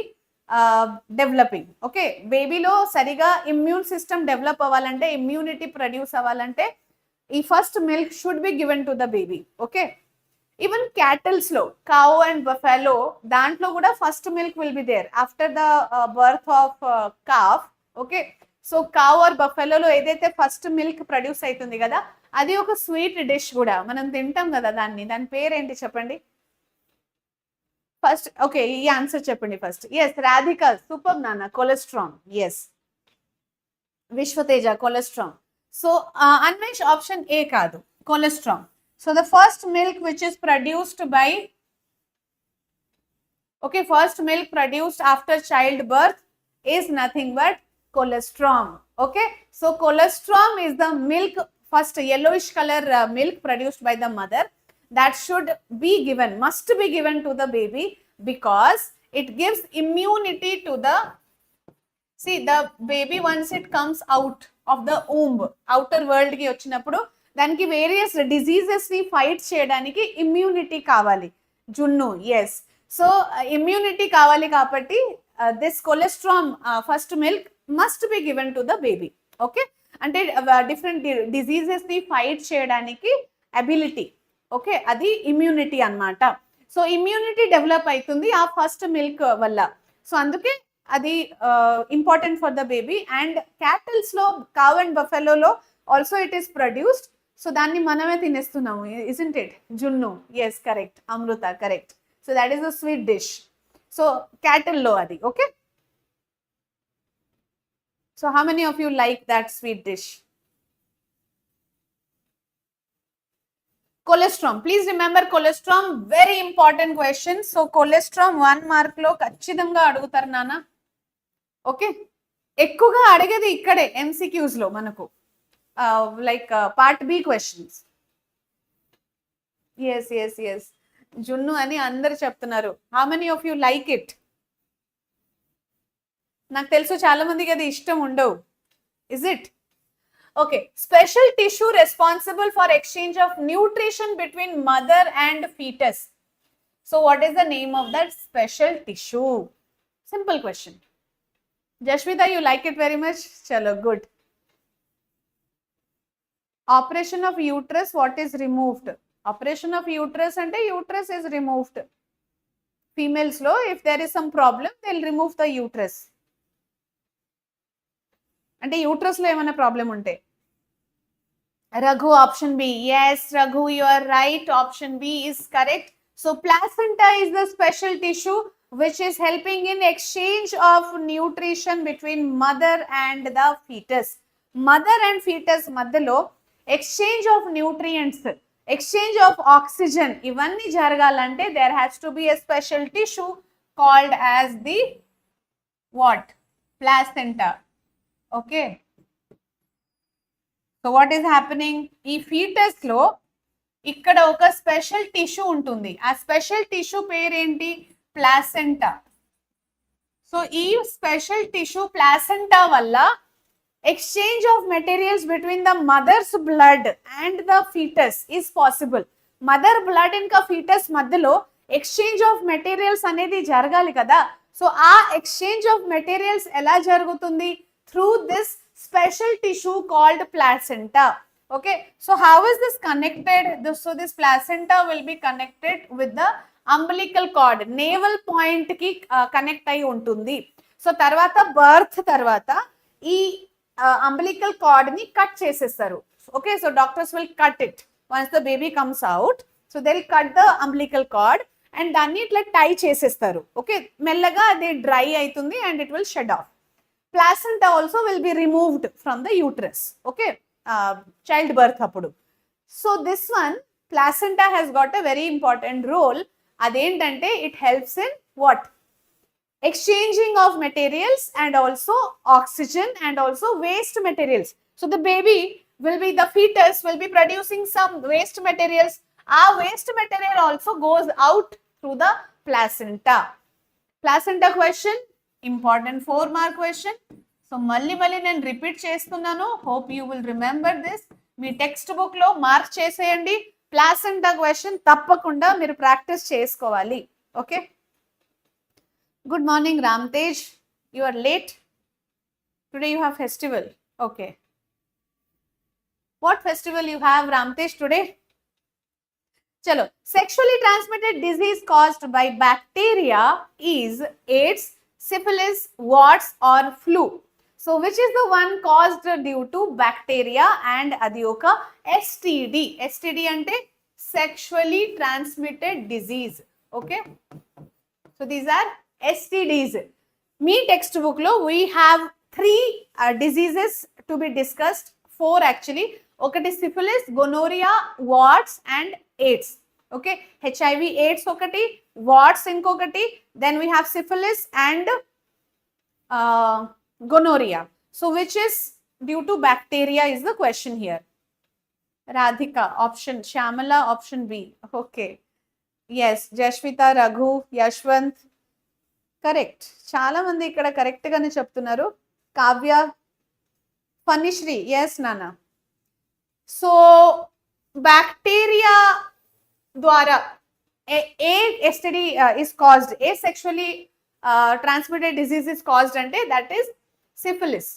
developing. Okay, బేబీలో సరిగా ఇమ్యూన్ సిస్టమ్ డెవలప్ అవ్వాలంటే, ఇమ్యూనిటీ ప్రొడ్యూస్ అవ్వాలంటే ఈ first milk should be given to the baby. Okay, even cattles లో కౌ అండ్ బఫెలో దాంట్లో కూడా first milk will be there after the birth of calf. Okay, so cow or బఫెలోలో ఏదైతే first milk produce అవుతుంది కదా, అది ఒక sweet dish కూడా, మనం తింటాం కదా దాన్ని. దాని పేరేంటి చెప్పండి ఫస్ట్. ఓకే, ఈ ఆన్సర్ చెప్పండి ఫస్ట్. ఎస్ రాధిక, సూపర్ నాన్న. Colostrum. Yes Vishwateja, colostrum. So Anvesh option A కాదు, colostrum. So the first milk which is produced by, okay, first milk produced after childbirth is nothing but colostrum. Okay, so colostrum is the milk, first yellowish color milk produced by the mother, that should be given, must be given to the baby, because it gives immunity to the, see, the baby once it comes out of the womb, outer world ki vachinappudu daniki various diseases ni fight cheyadaniki immunity kavali, junnu. Yes, so immunity kavali kabatti this colostrum first milk must be given to the baby. Okay, ante different diseases ni fight cheyadaniki ability. Okay, adi immunity annamata. So immunity develop aitundi aa first milk valla. So అందుకే అది important for the baby. And cattles లో, cow and buffalo లో also it is produced. So దాన్ని మనమే తినేస్తున్నాము, isn't it? జున్ను. Yes correct. Amrutha correct. So that is a sweet dish. So cattle లో అది. Okay, so how many of you like that sweet dish? Colostrum, please remember colostrum, very important question. So colostrum 1 mark లో ఖచ్చితంగా అడుగుతారు నాన్న. Okay, ఎక్కువగా అడిగేది ఇక్కడే MCQs లో మనకు, like part B questions. Yes yes yes జున్ను అని అందరు చెప్తున్నారు. How many of you like it? నాకు తెలుసు చాలా మందికి అది ఇష్టం ఉండవు. Is it? Okay, special tissue responsible for exchange of nutrition between mother and foetus. So what is the name of that special tissue? Simple question. Jashvita, you like it very much? Chalo, good. Operation of uterus, what is removed? Operation of uterus ante uterus is removed. Females lo, if there is some problem, they'll remove the uterus. Ante uterus lo emana problem unte. Raghu, option B. Yes, Raghu, you are right. Option B is correct. So placenta is the special tissue which is helping in exchange of nutrition between mother and the fetus. Mother and fetus madhyalo exchange of nutrients, exchange of oxygen, ivanni jaragalante there has to be a special tissue called as the what? Placenta. Okay, so what is happening? Ee fetus lo ikkada oka special tissue untundi. Aa special tissue పేరు ఏంటి? Placenta. So ఈ special tissue placenta వల్ల exchange of materials between the mother's blood and the foetus is possible. Mother blood ఇంకా foetus మధ్యలో exchange of materials అనేది జరగాలి కదా. So ఆ ఎక్స్చేంజ్ ఆఫ్ మెటీరియల్స్ ఎలా జరుగుతుంది? Through this special tissue called placenta. Okay, so how is this connected? So this placenta will be connected with the umbilical cord, navel point ki connect ayi untundi. So tarvata birth tarvata ee umbilical cord ni cut chesestaru. Okay, so doctors will cut it once the baby comes out. So they'll cut the umbilical cord and danni itla tie chesestaru. Okay, mellaga adi dry aitundi and it will shed off. Placenta also will be removed from the uterus. Okay, childbirth appudu. So this one placenta has got a very important role. Adentante it helps in what? Exchanging of materials and also oxygen and also waste materials. So the baby will be, the fetus will be producing some waste materials. Our waste material also goes out through the placenta. Placenta question, important 4 mark question. So మళ్ళీ నేను repeat చేస్తున్నాను. Hope you will remember this. మీ textbook లో mark చేసేయండి. Placenta question తప్పకుండా మీరు practice చేసుకోవాలి. Okay, good morning Ram Tej, you are late today. You have festival. Okay, what festival you have Ram Tej today? Chalo, sexually transmitted disease caused by bacteria is AIDS, syphilis, warts or flu. So which is the one caused due to bacteria and adi oka STD. STD ante sexually transmitted disease. Okay. So these are STDs. Me textbook lo we have three diseases to be discussed. Four actually. Okati syphilis, gonorrhea, warts and AIDS. Okay. HIV AIDS okati, warts inkokati. Then we have syphilis and gonorrhea. So which is due to bacteria is the question here. Radhika option, Shyamala option B. Okay. Yes, Jashvita, Raghu, Yashwant. Correct చాలా మంది ఇక్కడ correct గానే చెప్తున్నారు. Kavya, Phanishri, yes నాన్న. So bacteria ద్వారా a STD is caused, a sexually transmitted disease is caused అంటే that is syphilis.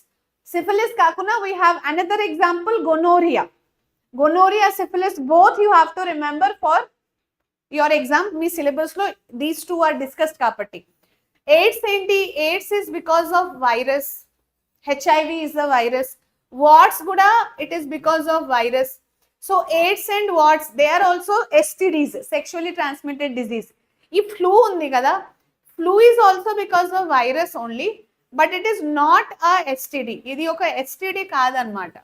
Syphilis కాకుండా we have another example gonorrhoea. Gonorrhoea, syphilis both you have to remember for your exam. మీ syllabus లో these two are discussed కాబట్టి. AIDS ఏంటి? AIDS is because of virus. HIV is the virus. Warts kuda it is because of virus. So AIDS and warts, they are also STDs, sexually transmitted disease. If flu undi kada, flu is also because of virus only, but it is not a STD. Idi oka STD kaadannamata.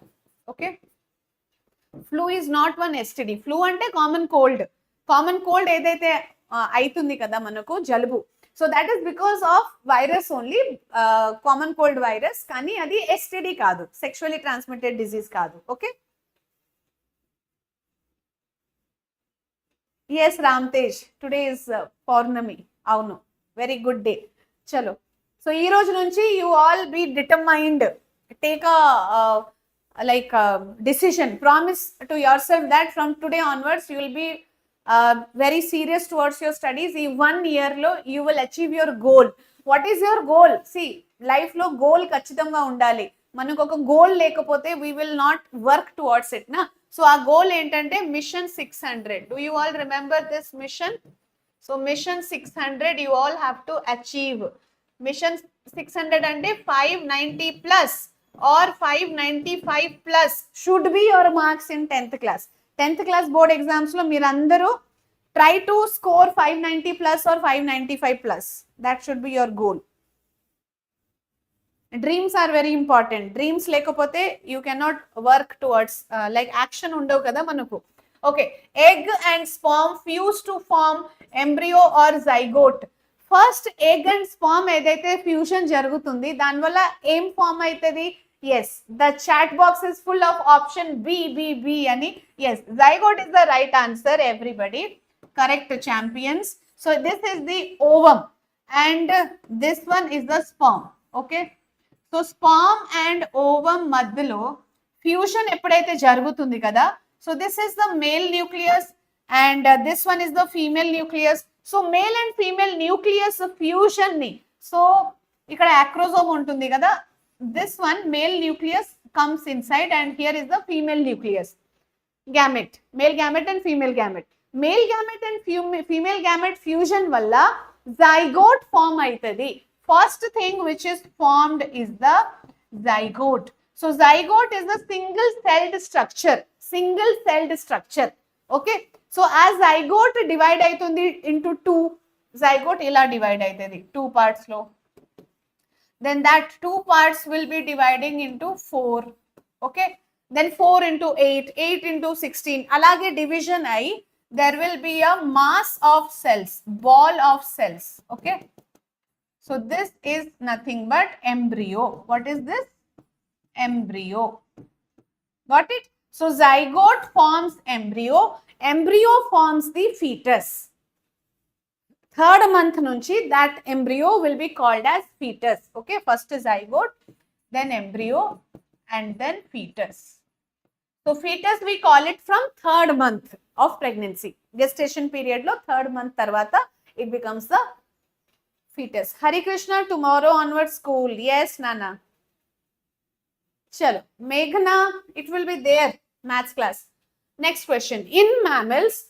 Okay, flu is not one STD. Flu ante common cold. Common cold edaithe aitundi kada manaku jalabu. So that is because of virus only, common cold virus. Kani adi STD kaadu, sexually transmitted disease kaadu. Okay. Yes, Ramtej. Today is Purnami. Avunu. Very good day. Chalo. So ee roju nunchi you all be determined. Take a decision. Promise to yourself that from today onwards you will be very serious towards your studies. In 1 year lo you will achieve your goal. What is your goal? See, life lo goal kachithanga undali. Manaku oka goal lekapothe we will not work towards it na. So our goal entante mission 600. Do you all remember this mission? So mission 600 you all have to achieve. Mission 600 ante 590 plus or 595 plus should be your marks in 10th class. 10th class board exams lo meerandaru try to score 590 plus or 595 plus. That should be your goal. Dreams are very important. Dreams lekapothe you cannot work towards like action undavu kada manaku. Okay, egg and sperm fuse to form embryo or zygote. First egg and sperm edaithe fusion jarugutundi dan valla em form aitadi. Yes, the chat box is full of option B ani. Yes, zygote is the right answer, everybody. Correct, champions. So this is the ovum and this one is the sperm. Okay, so sperm and ovum madhyalo fusion eppudaithe jarugutundi kada. So this is the male nucleus and this one is the female nucleus. So male and female nucleus fusion ni, so ikkada acrosome untundi kada. This one male nucleus comes inside and here is the female nucleus. Gamete, male gamete and female gamete. Male gamete and female gamete fusion valla zygote form aitadi. First thing which is formed is the zygote. So zygote is the single celled structure. Single celled structure. Okay. So as zygote divide aitundi into two, zygote ila divide aitadi two parts lo. Then that two parts will be dividing into 4. Okay, then 4 into 8, 8 into 16. Alage division ai there will be a mass of cells, ball of cells. Okay, so this is nothing but embryo. What is this? Embryo. Got it? So zygote forms embryo, embryo forms the fetus. 3rd month nunchi that embryo will be called as fetus. Okay, first zygote, then embryo and then fetus. So fetus we call it from 3rd month of pregnancy. Gestation period lo 3rd month tarvata it becomes the fetus. Hari Krishna, tomorrow onwards school. Yes, Nana. Chalo, Meghna, it will be there, maths class. Next question. In mammals,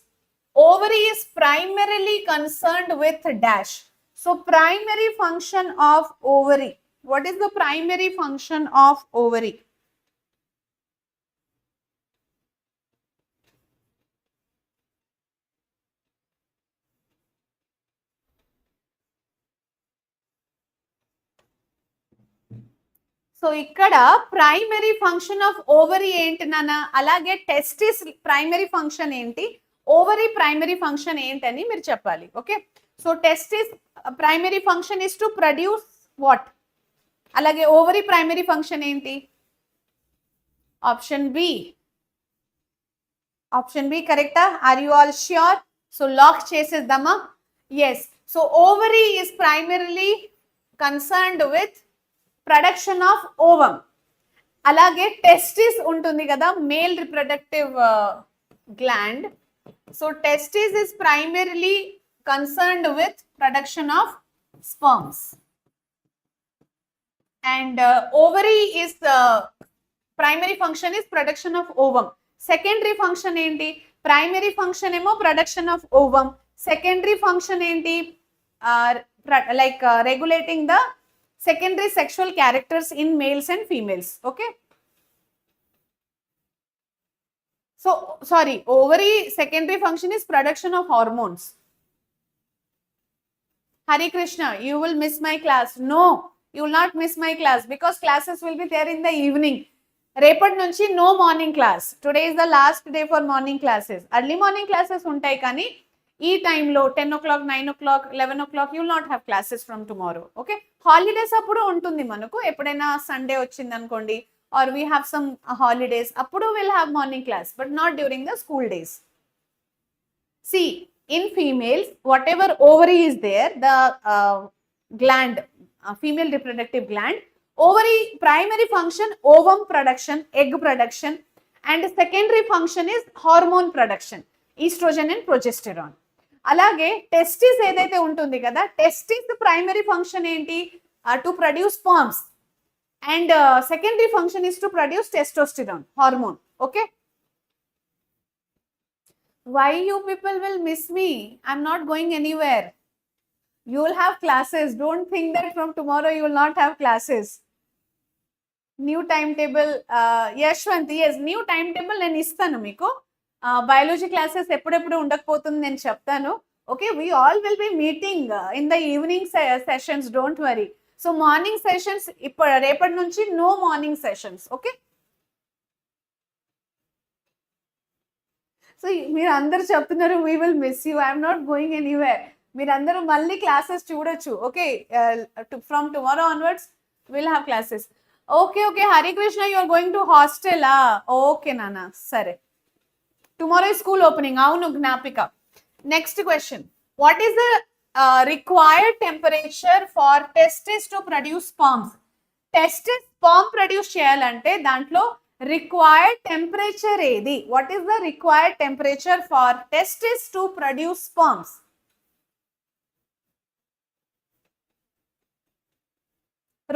ovary is primarily concerned with dash. So primary function of ovary. What is the primary function of ovary? So ఇక్కడ primary function of ovary ఏంటి నాన్న, అలాగే testis primary function ఏంటి, ovary primary function ఏంటని మీరు చెప్పాలి. Okay, so testis primary function is to produce what, అలాగే ovary primary function ఏంటి? Option B. ఆప్షన్ బి కరెక్టా? Are you all sure? So lock చేసేద్దామా? Yes. So ovary is primarily concerned with production of ovum. అలాగే testis ఉంటుంది కదా, male reproductive gland. So testis is primarily concerned with production of sperms. And ovary is primary function is production of ovum. Secondary function ఏంటి? Primary function ఏమో production of ovum, secondary function ఏంటి? Like regulating the secondary sexual characters in males and females. Okay, so sorry, ovary secondary function is production of hormones. Hari Krishna, you will miss my class. No, you will not miss my class because classes will be there in the evening. రేపటి నుంచి no morning class. Today is the last day for morning classes. Early morning classes ఉంటాయి, కానీ ఈ టైంలో 10 o'clock, 9 o'clock, 11 o'clock you will not have classes from tomorrow. Okay, holidays అప్పుడు ఉంటుంది మనకు, ఎప్పుడైనా సండే వచ్చింది అనుకోండి, or we have some holidays, appudu we'll have morning class, but not during the school days. See, in females, whatever ovary is there, the gland, female reproductive gland, ovary primary function ovum production, egg production, and secondary function is hormone production, estrogen and progesterone. అలాగే testis ఏదైతే ఉంటుంది కదా, testis primary function ఏంటి? To produce sperms, and secondary function is to produce testosterone hormone. Okay, why you people will miss me? I'm not going anywhere. You will have classes. Don't think that from tomorrow you will not have classes. New timetable, Yashwant, yes, new timetable నేను ఇస్తాను మీకు. Biology classes ఎప్పుడెప్పుడు ఉండకపోతుంది నేను చెప్తాను. Okay, we all will be meeting in the evening sessions, don't worry. So morning sessions ఇప్పుడు రేపటి నుంచి no morning sessions. Okay, so మీరు అందరు చెప్తున్నారు we will miss you. I'm not going anywhere. మీరందరూ మళ్ళీ క్లాసెస్ చూడొచ్చు. Okay, from tomorrow onwards will have classes. Okay okay, Harikrishna you are going to hostel. Okay నాన్న, సరే. Tomorrow is school opening. Avunu Gnapika. Next question. What is the required temperature for testis to produce sperms? Testis sperm produce cheyalante dantlo required temperature edi? What is the required temperature for testis to produce sperms?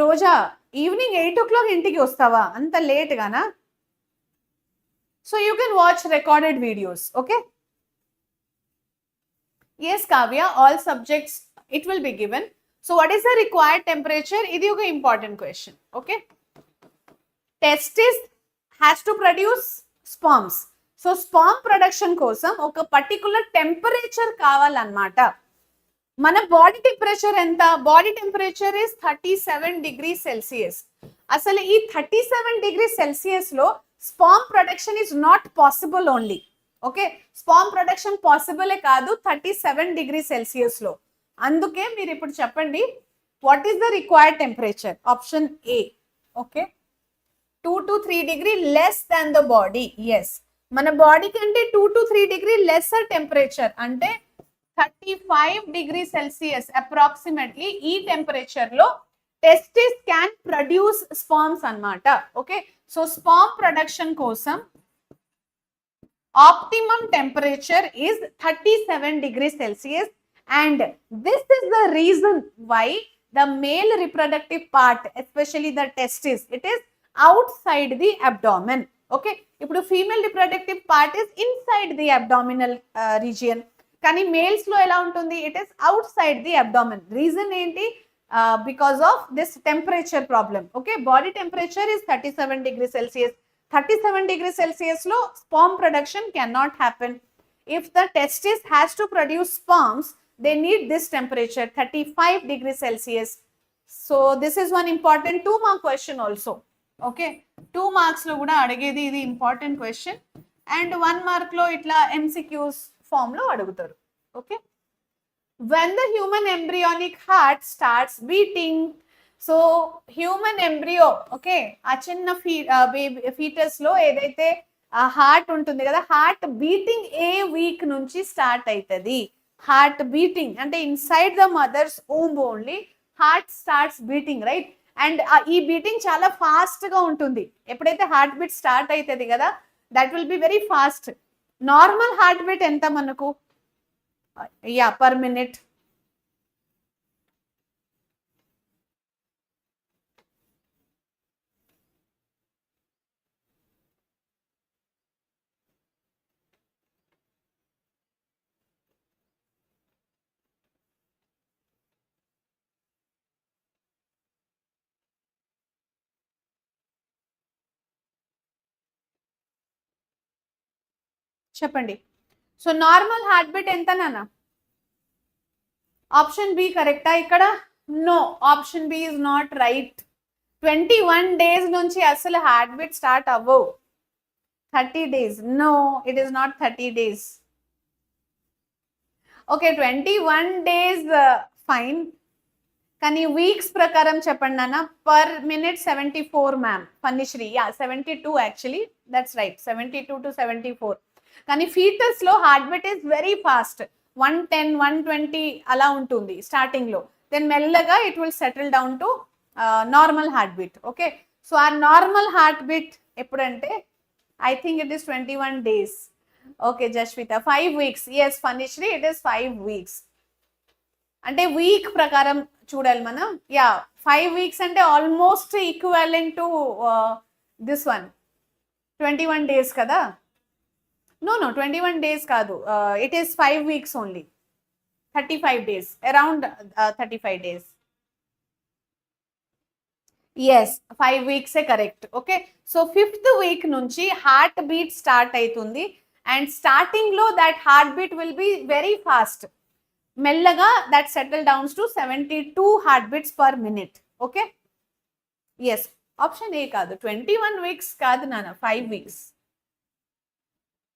Roja, evening 8 o'clock intiki ostava? Anta late gana? So you can watch recorded videos. Okay, yes Kavya, all subjects it will be given. So what is the required temperature? Idi oka important question. Okay, testis has to produce sperms. So sperm production kosam oka particular temperature kavalannamata. Mana body temperature enta? Body temperature is 37 degrees Celsius. Asalu ee 37 degrees Celsius lo sperm production is not possible only. Okay, sperm production possible e kaadu 37 degrees Celsius lo. Anduke meer ippudu cheppandi, what is the required temperature? Option A. Okay, 2 to 3 degree less than the body. Yes, mana body kante 2 to 3 degree lesser temperature ante 35 degrees Celsius approximately ee temperature lo testis can produce sperms annamata. Okay, so sperm production kosam optimum temperature is 37 degrees Celsius, and this is the reason why the male reproductive part, especially the testis, it is outside the abdomen. Okay, ఇప్పుడు female reproductive part is inside the abdominal region, కానీ males లో ఎలా ఉంటుంది, it is outside the abdomen. Reason ఏంటి, because of this temperature problem. Okay, body temperature is 37 degrees Celsius. 37 degrees Celsius లో sperm production cannot happen. If the testis has to produce sperms, they need this temperature 35 degrees Celsius. So this is one important 2-mark question also. Okay, 2 marks లో కూడా అడిగేది ఇది important question, and 1 mark లో ఇట్లా MCQs form లో అడుగుతారు. Okay, when the human embryonic heart starts beating, so human embryo, okay, ఆ చిన్న ఫీటస్ లో ఏదైతే హార్ట్ ఉంటుంది కదా, హార్ట్ బీటింగ్ ఏ వీక్ నుంచి స్టార్ట్ అవుతుంది. హార్ట్ బీటింగ్ అంటే inside the mother's womb only heart starts beating, right. And ఈ బీటింగ్ చాలా ఫాస్ట్ గా ఉంటుంది. ఎప్పుడైతే హార్ట్ బీట్ స్టార్ట్ అవుతుంది కదా, that will be very fast. Normal heart beat ఎంత మనకు, యా, పర్ మినిట్? చెప్పండి. సో నార్మల్ హార్ట్ బీట్ ఎంత నాన్న? ఆప్షన్ బి కరెక్టా ఇక్కడ? No, option B is not right. 21 days నుంచి అసలు హార్ట్ బీట్ స్టార్ట్ అవ్వవు. 30 days, no, it is not 30 days. Okay, 21 days fine, కానీ వీక్స్ ప్రకారం చెప్పండి నాన్న. Per minute 74 ma'am. Phanishri, yeah 72 actually, that's right, 72 to 74. కానీ ఫీటస్ లో heart beat is very fast, 110, 120 అలా ఉంటుంది స్టార్టింగ్ లో. దెన్ మెల్లగా it will settle down to normal heart beat. Okay, so ఆ నార్మల్ హార్ట్ బీట్ ఎప్పుడంటే I think it is 21 days. Okay Jasvitha, 5 weeks. Yes Phanishri, it is 5 weeks. అంటే week ప్రకారం చూడాలి మనం. యా, 5 weeks అంటే almost equivalent to this one 21 days కదా. No 21 days కాదు, it is 5 weeks only. 35 days, around 35 days. Yes, 5 weeks correct. Okay, so 5th week నుంచి heart beat start అవుతుంది, and starting లో that heart beat will be very fast. మెల్లగా that settle downs to 72 heart beats per minute. Okay, yes, option A కాదు, 21 weeks కాదు నాన్న, 5 weeks.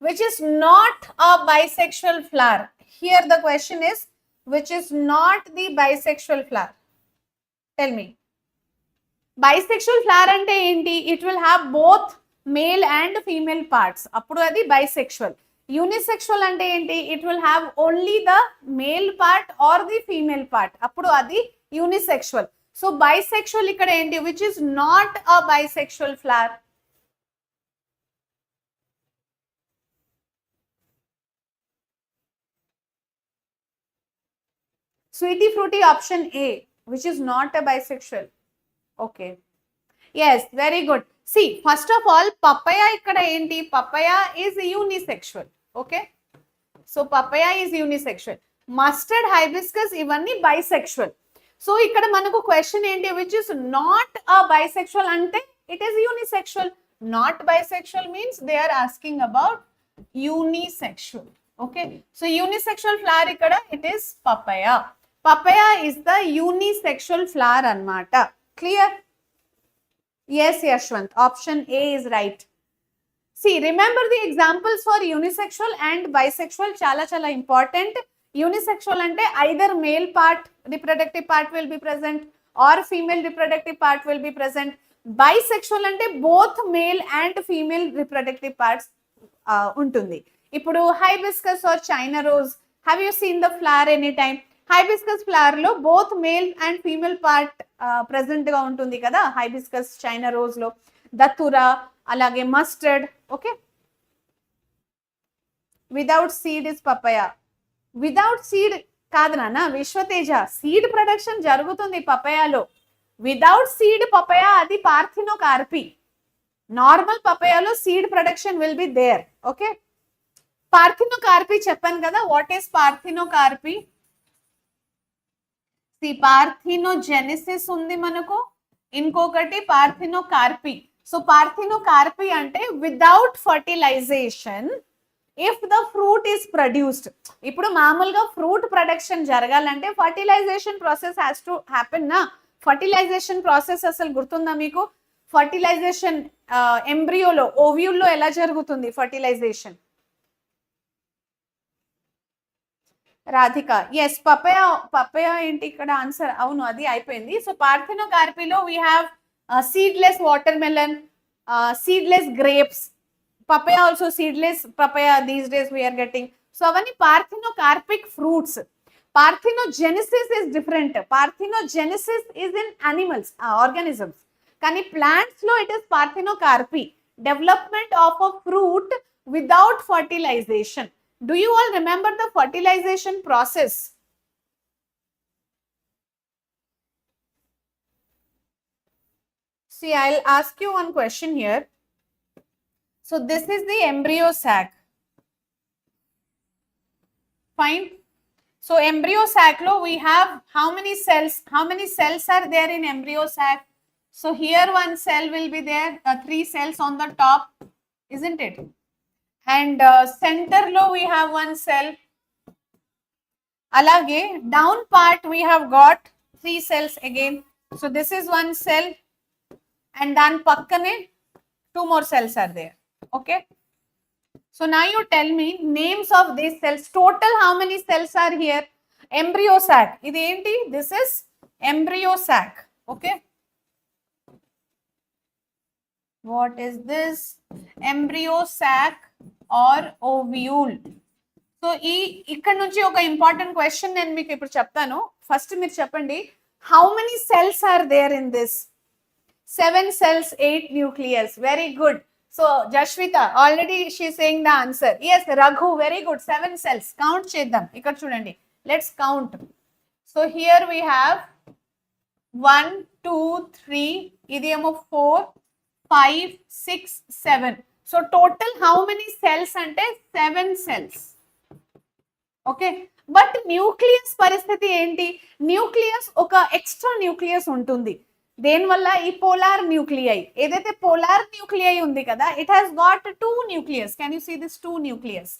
Which is not a bisexual flower? Here the question is, which is not the bisexual flower? Tell me. Bisexual flower ante enti? It will have both male and female parts. Appudu adi bisexual. Unisexual ante enti? It will have only the male part or the female part. Appudu adi unisexual. So bisexual ikkada enti? Which is not a bisexual flower? Sweetie fruity, option A, which is not a bisexual. Okay, yes, very good. See, first of all, papaya ikkada enti? Papaya is unisexual. Okay, so papaya is unisexual. Mustard, hibiscus ivanni bisexual. So ikkada manaku question enti? Which is not a bisexual ante it is unisexual. Not bisexual means they are asking about unisexual. Okay, so unisexual flower ikkada it is papaya. Papaya is the unisexual flower anamata. Clear? Yes, Yashwant, option A is right. See, remember the examples for unisexual and bisexual chala important. Unisexual ante either male part, reproductive part will be present, or female reproductive part will be present. Bisexual ante both male and female reproductive parts untundi. Ippudu hibiscus or China rose, have you seen the flower anytime? Hibiscus flower లో both male and female part present గా ఉంటుంది కదా, hibiscus, China rose లో, datura, అలాగే mustard. Okay, without seed is papaya. Without seed కాదు నాన్న Vishwateja, seed production జరుగుతుంది పపయాలో. Without seed papaya అది పార్థినో కార్పి. నార్మల్ పపయాలో seed production will be there. Okay, parthenocarpy చెప్పాను కదా. What is పార్థినోకార్పీ? పార్థినోజెనిసిస్ ఉంది మనకు, ఇంకొకటి పార్థినోకార్పీ. సో పార్థినోకార్పీ అంటే without fertilization if the fruit is produced. ఇప్పుడు మామూలుగా ఫ్రూట్ ప్రొడక్షన్ జరగాలంటే fertilization process has to happen నా. ఫర్టిలైజేషన్ ప్రాసెస్ అసలు గుర్తుందా మీకు? ఫర్టిలైజేషన్ ఎంబ్రియోలో, ఓవ్యూల్లో ఎలా జరుగుతుంది ఫర్టిలైజేషన్? రాధిక, ఎస్, పపయ ఏంటి ఇక్కడ ఆన్సర్? అవును, అది అయిపోయింది. సో పార్థినోకార్పీలో we have seedless watermelon, seedless grapes, papaya also seedless papaya these days we are getting. So avani parthenocarpic fruits. Parthenogenesis is different. Parthenogenesis is in animals, organisms. Kani plants lo it is parthenocarpy, development of a fruit without fertilization. Do you all remember the fertilization process? See, I'll ask you one question here. So this is the embryo sac. Fine. So embryo sac lo we have how many cells? How many cells are there in embryo sac? So here one cell will be there, 3 cells on the top, isn't it? And center lo we have one cell. Alage down part we have got 3 cells again. So this is one cell, and then pakkane 2 more cells are there. Okay, so now you tell me names of these cells. Total how many cells are here? Embryo sac. Idi enti? This is embryo sac. Okay, what is this? Embryo sac or ovule. So ikkada nunchi oka important question nenu meeku ippudu cheptanu. First meer cheppandi, how many cells are there in this? 7 cells, 8 nucleus. Very good. So Jashvita, already she is saying the answer. Yes, Raghu, very good. 7 cells. Count cheddam. Ikkada chudandi. Let's count. So here we have 1, 2, 3. Idi emo 4, 5, 6, 7. So total how many cells ante? 7 cells. Okay. But nucleus పరిస్థితి ఏంటి? Nucleus oka extra nucleus untundi. దేనివల్ల? ఈ polar nuclei, ఏదైతే polar nuclei ఉంది కదా, it has got 2 nucleus. Can you see this 2 nucleus?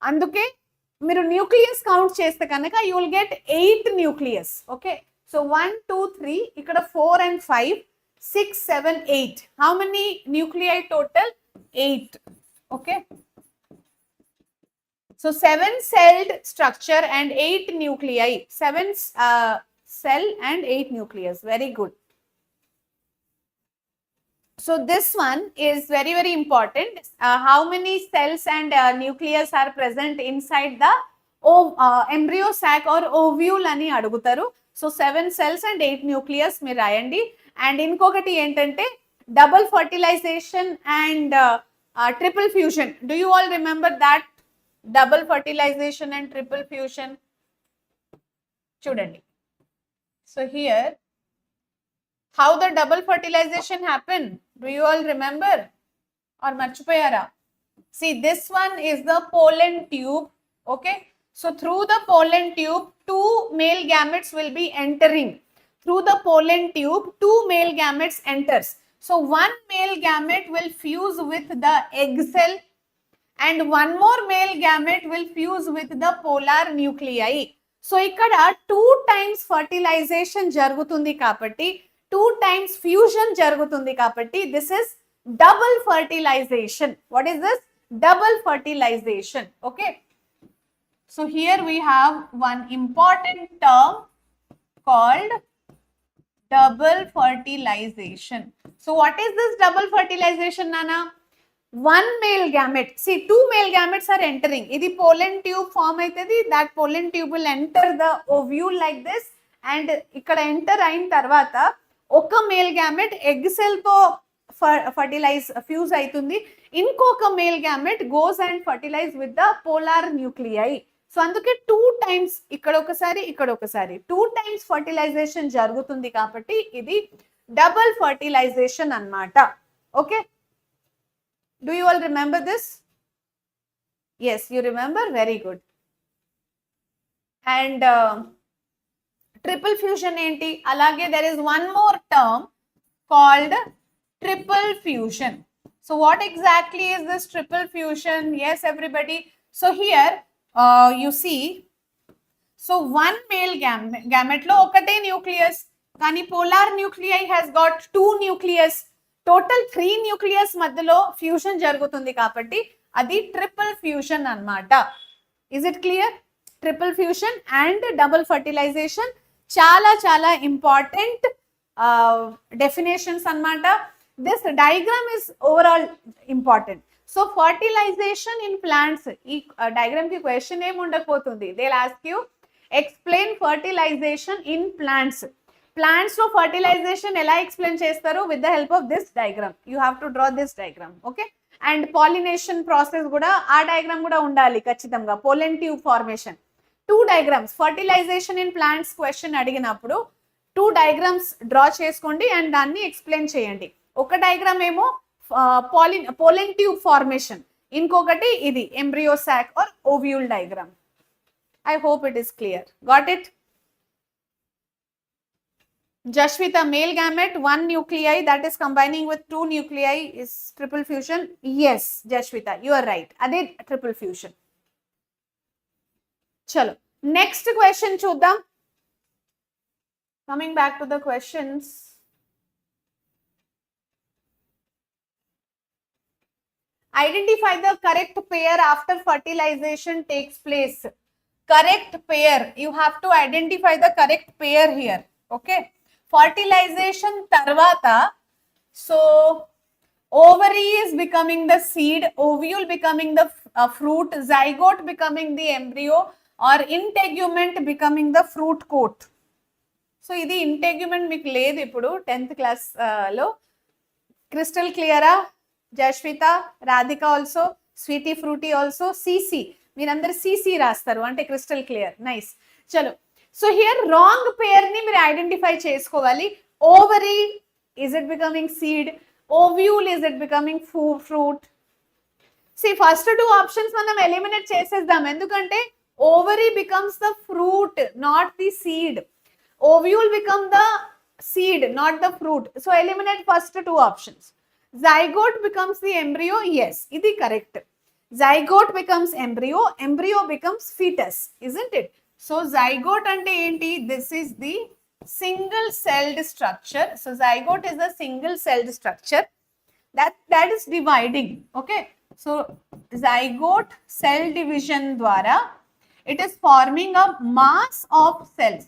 అందుకే మీరు nucleus count చేస్తే కనుక you will get 8 nucleus. Okay, so 1, 2, 3, ఇక్కడ 4 and 5, 6, 7, 8. How many nuclei total? 8. Okay, so 7 celled structure and 8 nuclei. 7 cell and 8 nucleus. Very good. So this one is very, very important. How many cells and nucleus are present inside the embryo sac or ovule ani adugutaru. So 7 cells and 8 nucleus meer rayandi. And inkokati entante double fertilization and triple fusion. Do you all remember that? Double fertilization and triple fusion. Chudandi. So here, how the double fertilization happen? Do you all remember or marchipayara? See, this one is the pollen tube. Okay, so through the pollen tube 2 male gametes will be entering. Through the pollen tube 2 male gametes enters. So one male gamete will fuse with the egg cell and one more male gamete will fuse with the polar nuclei. So ikkada 2 times fertilization jarugutundi kabatti, 2 times fusion jarugutundi kabatti, this is double fertilization. What is this? Double fertilization. Okay, so here we have one important term called double fertilization. So what is this double fertilization, Nana? One male gamete. See, 2 male gametes are entering. Idi pollen tube form aitadi. That pollen tube will enter the ovule like this, and ikkada enter ayin tarvata oka male gamete egg cell to fertilize fuse aitundi. Inkoka male gamete goes and fertilize with the polar nuclei. So అందుకే 2 times ఇక్కడ ఒకసారి 2 times fertilization జరుగుతుంది కాబట్టి ఇది double fertilization అన్నమాట. Okay, Do you all remember this? Yes, you remember, very good. And triple fusion enti alage there is one more term called triple fusion. So what exactly is this triple fusion? Yes, everybody. So here you see, so one male gamete lo okate nucleus, kani polar nuclei has got two nucleus, total 3 nucleus madhyalo fusion jarugutundi kabatti adi triple fusion annamata. Is it clear? Triple fusion and double fertilization చాలా important definitions annamata. This diagram is overall important. So fertilization in plants, ee diagram ki question em undakapotundi, they'll ask you explain fertilization in plants. Plants lo fertilization ela explain chestaru with the help of this diagram. You have to draw this diagram, okay? And pollination process kuda aa diagram kuda undali kachithamga. Pollen tube formation, two diagrams. Fertilization in plants question adiginappudu two diagrams draw cheskondi and danni explain cheyandi. Oka diagram emo pollen tube formation, inkokati idi embryo sac or ovule diagram. I hope it is clear. Got it? Jashvita, male gamete, one nuclei that is combining with two nuclei is triple fusion. Yes, Jashvita, you are right. Ade triple fusion. Chalo, next question chuddam. Coming back to the questions. Identify the correct pair after fertilization takes place. Correct pair, you have to identify the correct pair here, okay? Fertilization tarvata, so ovary is becoming the seed, ovule becoming the fruit, zygote becoming the embryo, or integument becoming the fruit coat. So idi integument meeku ledhu ippudu 10th class lo. Crystal clear ah? Jashvita, Radhika also, Sweetie Fruity also, CC. మీరందరూ CC రాస్తారు అంటే crystal clear. Nice. చలో, so here wrong pair ని మీరు identify చేసుకోవాలి. Ovary, is it becoming seed? Ovule, is it becoming fruit? See first two options మనం eliminate చేసేద్దాం, ఎందుకంటే ovary becomes the fruit, not the seed. Ovule become the seed, not the fruit. So eliminate first two options. Zygote becomes the embryo. Yes, idi correct. Zygote becomes embryo, embryo becomes fetus, isn't it? So zygote ante enti? This is the single celled structure. So zygote is a single celled structure that is dividing, okay? So zygote cell division dwara it is forming a mass of cells.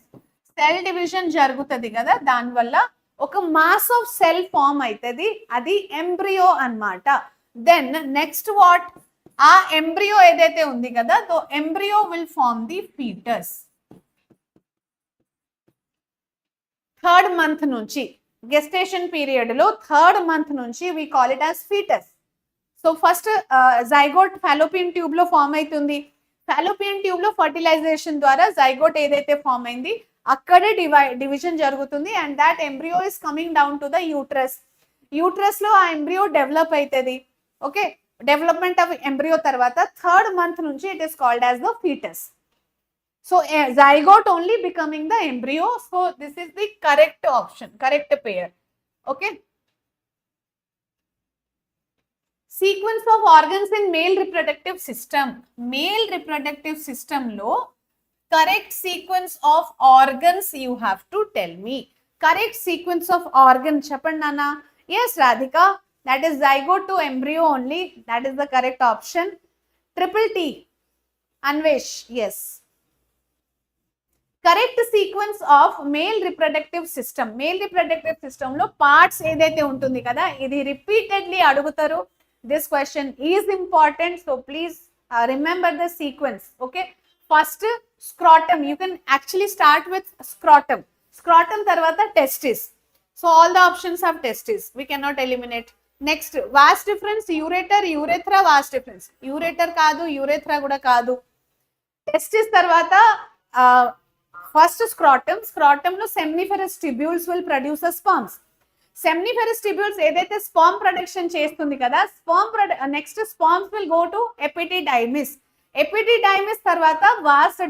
Cell division జరుగుతుంది కదా, దానివల్ల ఒక mass of cell form అవుతుంది, అది embryo అన్నమాట. Then next what, ఆ embryo ఏదైతే ఉంది కదా, though embryo will form the foetus. Third month నుంచి, గెస్టేషన్ పీరియడ్ లో థర్డ్ మంత్ నుంచి we call it as foetus. So first zygote fallopian tube లో ఫామ్ అవుతుంది. ఫాలోపియన్ ట్యూబ్ లో ఫర్టిలైజేషన్ ద్వారా జైగోట్ ఏదైతే ఫామ్ అయింది అక్కడే డివిజన్ జరుగుతుంది. And that embryo is coming down to the uterus. Uterus లో ఆ ఎంబ్రియో డెవలప్ అవుతుంది, ఓకే? డెవలప్మెంట్ ఆఫ్ ఎంబ్రియో తర్వాత థర్డ్ మంత్ నుంచి it is called as the foetus. So zygote only becoming the embryo. So this is the correct option, correct pair, okay? Sequence of organs in male reproductive system. Male reproductive system lo correct sequence of organs you have to tell me. Correct sequence of organ cheppandi nana. Yes, Radhika, that is zygote to embryo only, that is the correct option. Triple T, Anvesh, yes. Correct sequence of male reproductive system. Male reproductive system lo parts edaithe untundi kada, idi repeatedly adugutaru. This question is important, so please remember the sequence, okay? First scrotum, you can actually start with scrotum. Scrotum tarvata testis. So all the options have testis, we cannot eliminate. Next, vast difference, ureter, urethra, vast difference. Ureter kaadu, urethra kuda kaadu. Testis tarvata first scrotum. Scrotum lo seminiferous tubules will produce the sperms. Seminiferous tubules ఏదైతే sperm production చేస్తుంది కదా, next sperms will go to epididymis. Epididymis తర్వాత vas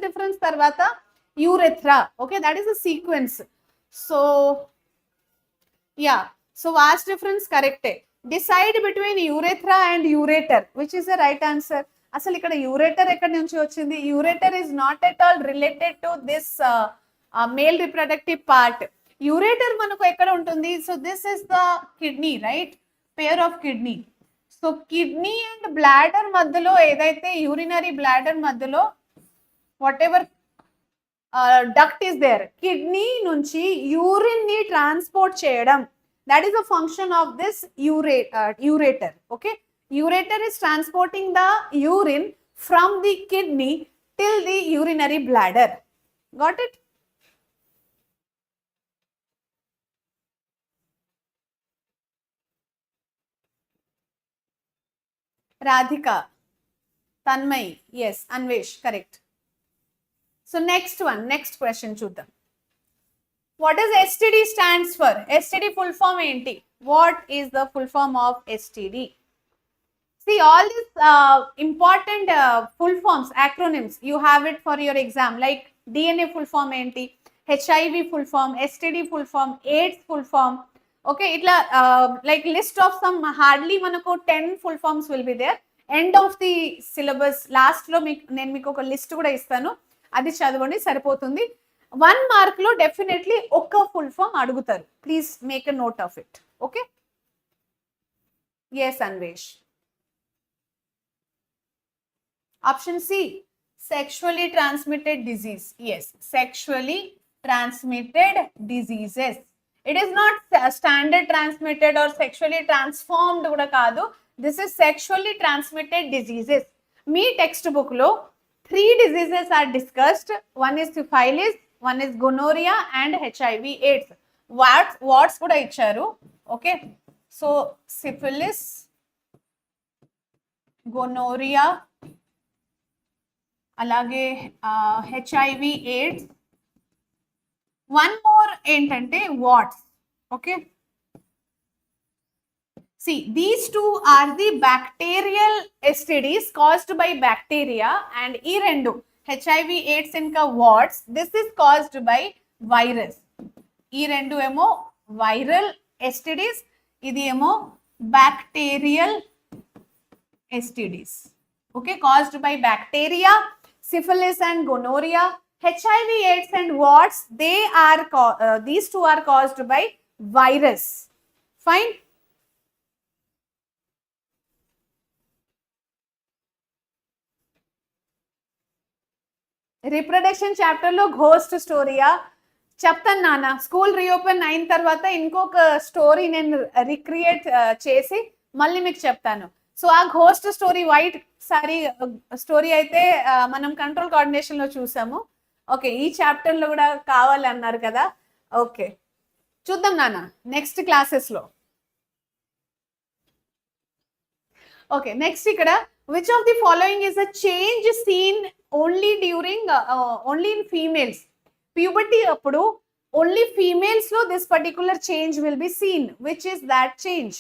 deferens తర్వాత urethra. Okay, that is the sequence. So so vas deferens కరెక్టే. Decide between urethra and ureter, which is the right answer. అసలు ఇక్కడ ureter ఎక్కడి నుంచి వచ్చింది? Ureter is not at all related to this male reproductive part. Ureter మనకు ఎక్కడ ఉంటుంది? So this is the kidney, right? Pair of kidney. So kidney and bladder మధ్యలో ఏదైతే యూరినరీ బ్లాడర్ మధ్యలో whatever duct is there, kidney నుంచి urine ని transport చేయడం, that is a function of this ureter. Okay, ureter is transporting the urine from the kidney till the urinary bladder. Got it? Radhika, Tanmay, yes, Anvesh, correct. So next question చూద్దాం. What does STD stands for? STD full form enti? What is the full form of STD? See, all these important full forms, acronyms, you have it for your exam, like DNA full form enti, HIV full form, STD full form, AIDS full form. Okay, itla like list of some hardly manaku 10 full forms will be there. End of the syllabus last lo nenu meeku oka list kuda istanu, adi chadavandi saripotundi. 1 mark లో definitely ఒక full form అడుగుతారు. Please make a note of it. Okay, yes Anvesh. Option C, sexually transmitted disease. Yes, sexually transmitted diseases. It is not standard transmitted or sexually transformed కూడా కాదు. This is sexually transmitted diseases. మీ textbook లో 3 diseases are discussed. One is syphilis, one is gonorrhea and HIV AIDS. What's kuda icharu. Okay, so syphilis, gonorrhea, alage HIV AIDS. One more entante warts. Okay, see, these two are the bacterial STDs caused by bacteria, and ee rendu HIV AIDS inka warts, this is caused by virus. Ee rendu emo viral STDs, idi emo bacterial STDs. Okay, caused by bacteria. Syphilis and gonorrhea, HIV AIDS and warts, they are these two are caused by virus. Fine. Reproduction chapter లో ghost స్టోరీయా చెప్తాను నాన్న. School reopen అయిన తర్వాత ఇంకొక story నేను recreate చేసి మళ్ళీ మీకు చెప్తాను. సో ఆ ghost story white sorry story అయితే మనం కంట్రోల్ కోఆర్డినేషన్ లో చూసాము. ఓకే, ఈ చాప్టర్ లో కూడా కావాలి అన్నారు కదా. ఓకే, చూద్దాం నాన్న నెక్స్ట్ క్లాసెస్ లో. ఓకే, నెక్స్ట్ ఇక్కడ which of the following is a change seen only during only in females? Puberty appudu only females lo this particular change will be seen. Which is that change?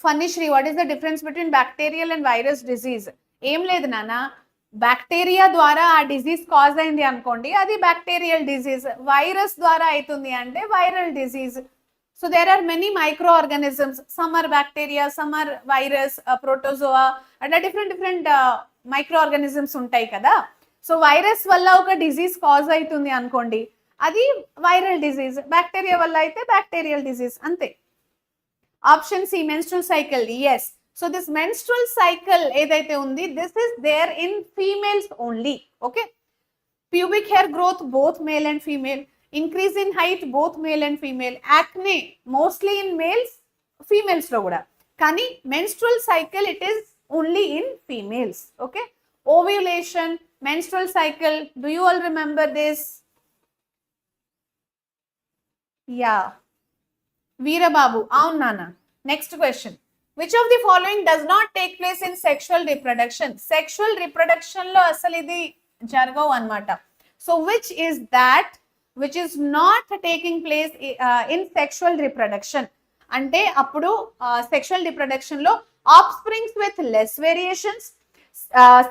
Funny Shri, what is the difference between bacterial and virus disease? Em ledhu nana, bacteria ద్వారా ఆ disease cause అయింది అనుకోండి, అది bacterial disease. Virus ద్వారా అవుతుంది అంటే viral disease. So there are many microorganisms, some are bacteria, some are virus, protozoa, and different microorganisms ఉంటాయి కదా. సో వైరస్ వల్ల ఒక డిజీజ్ కాజ్ అవుతుంది అనుకోండి, అది వైరల్ డిజీజ్. బ్యాక్టీరియా వల్ల అయితే బ్యాక్టీరియల్ డిజీజ్, అంతే. Option C, menstrual cycle. Yes, so this menstrual cycle ఏదైతే ఉంది, this is there in females only. Okay, pubic hair growth both male and female, increase in height both male and female, acne mostly in males, females lo kuda, kani menstrual cycle it is only in females. Okay, ovulation, menstrual cycle, do you all remember this? Yeah, Veera Babu, avun nana. Next question, which of the following does not take place in sexual reproduction? Sexual reproduction lo asalu idi jargavu annamata. So which is that which is not taking place in sexual reproduction? అంటే అప్పుడు sexual reproduction లో ఆఫ్స్ప్రింగ్స్ with less variations,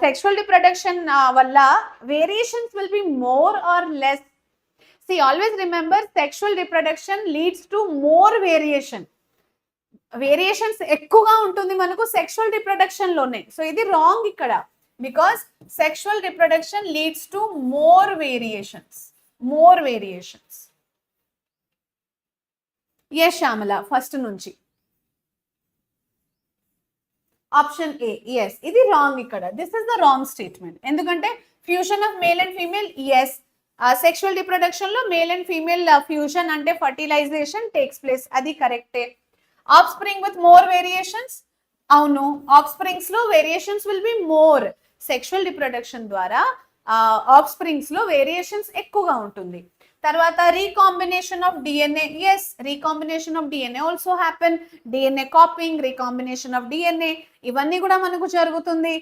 sexual reproduction వల్ల variations will be more or less. See, always remember sexual reproduction leads to more variation. Variations ఎక్కువగా ఉంటుంది మనకు sexual reproduction లోనే. So ఇది wrong ఇక్కడ, because sexual reproduction leads to more variations. Yes Shyamala, first నుంచి option A. Yes, ఇది wrong ఇక్కడ. This is the wrong statement. ఎందుకంటే fusion of male and female, yes, sexual reproduction లో మేల్ అండ్ ఫీమేల్ ఫ్యూషన్ అంటే fertilisation takes place, అది కరెక్టే. Offspring with more variations, అవును, offsprings లో variations will be more. Sexual reproduction ద్వారా offsprings లో variations ఎక్కువగా ఉంటుంది. తర్వాత recombination of DNA, yes, recombination of DNA also happen. DNA copying, recombination of DNA, ఇవన్నీ కూడా మనకు జరుగుతుంది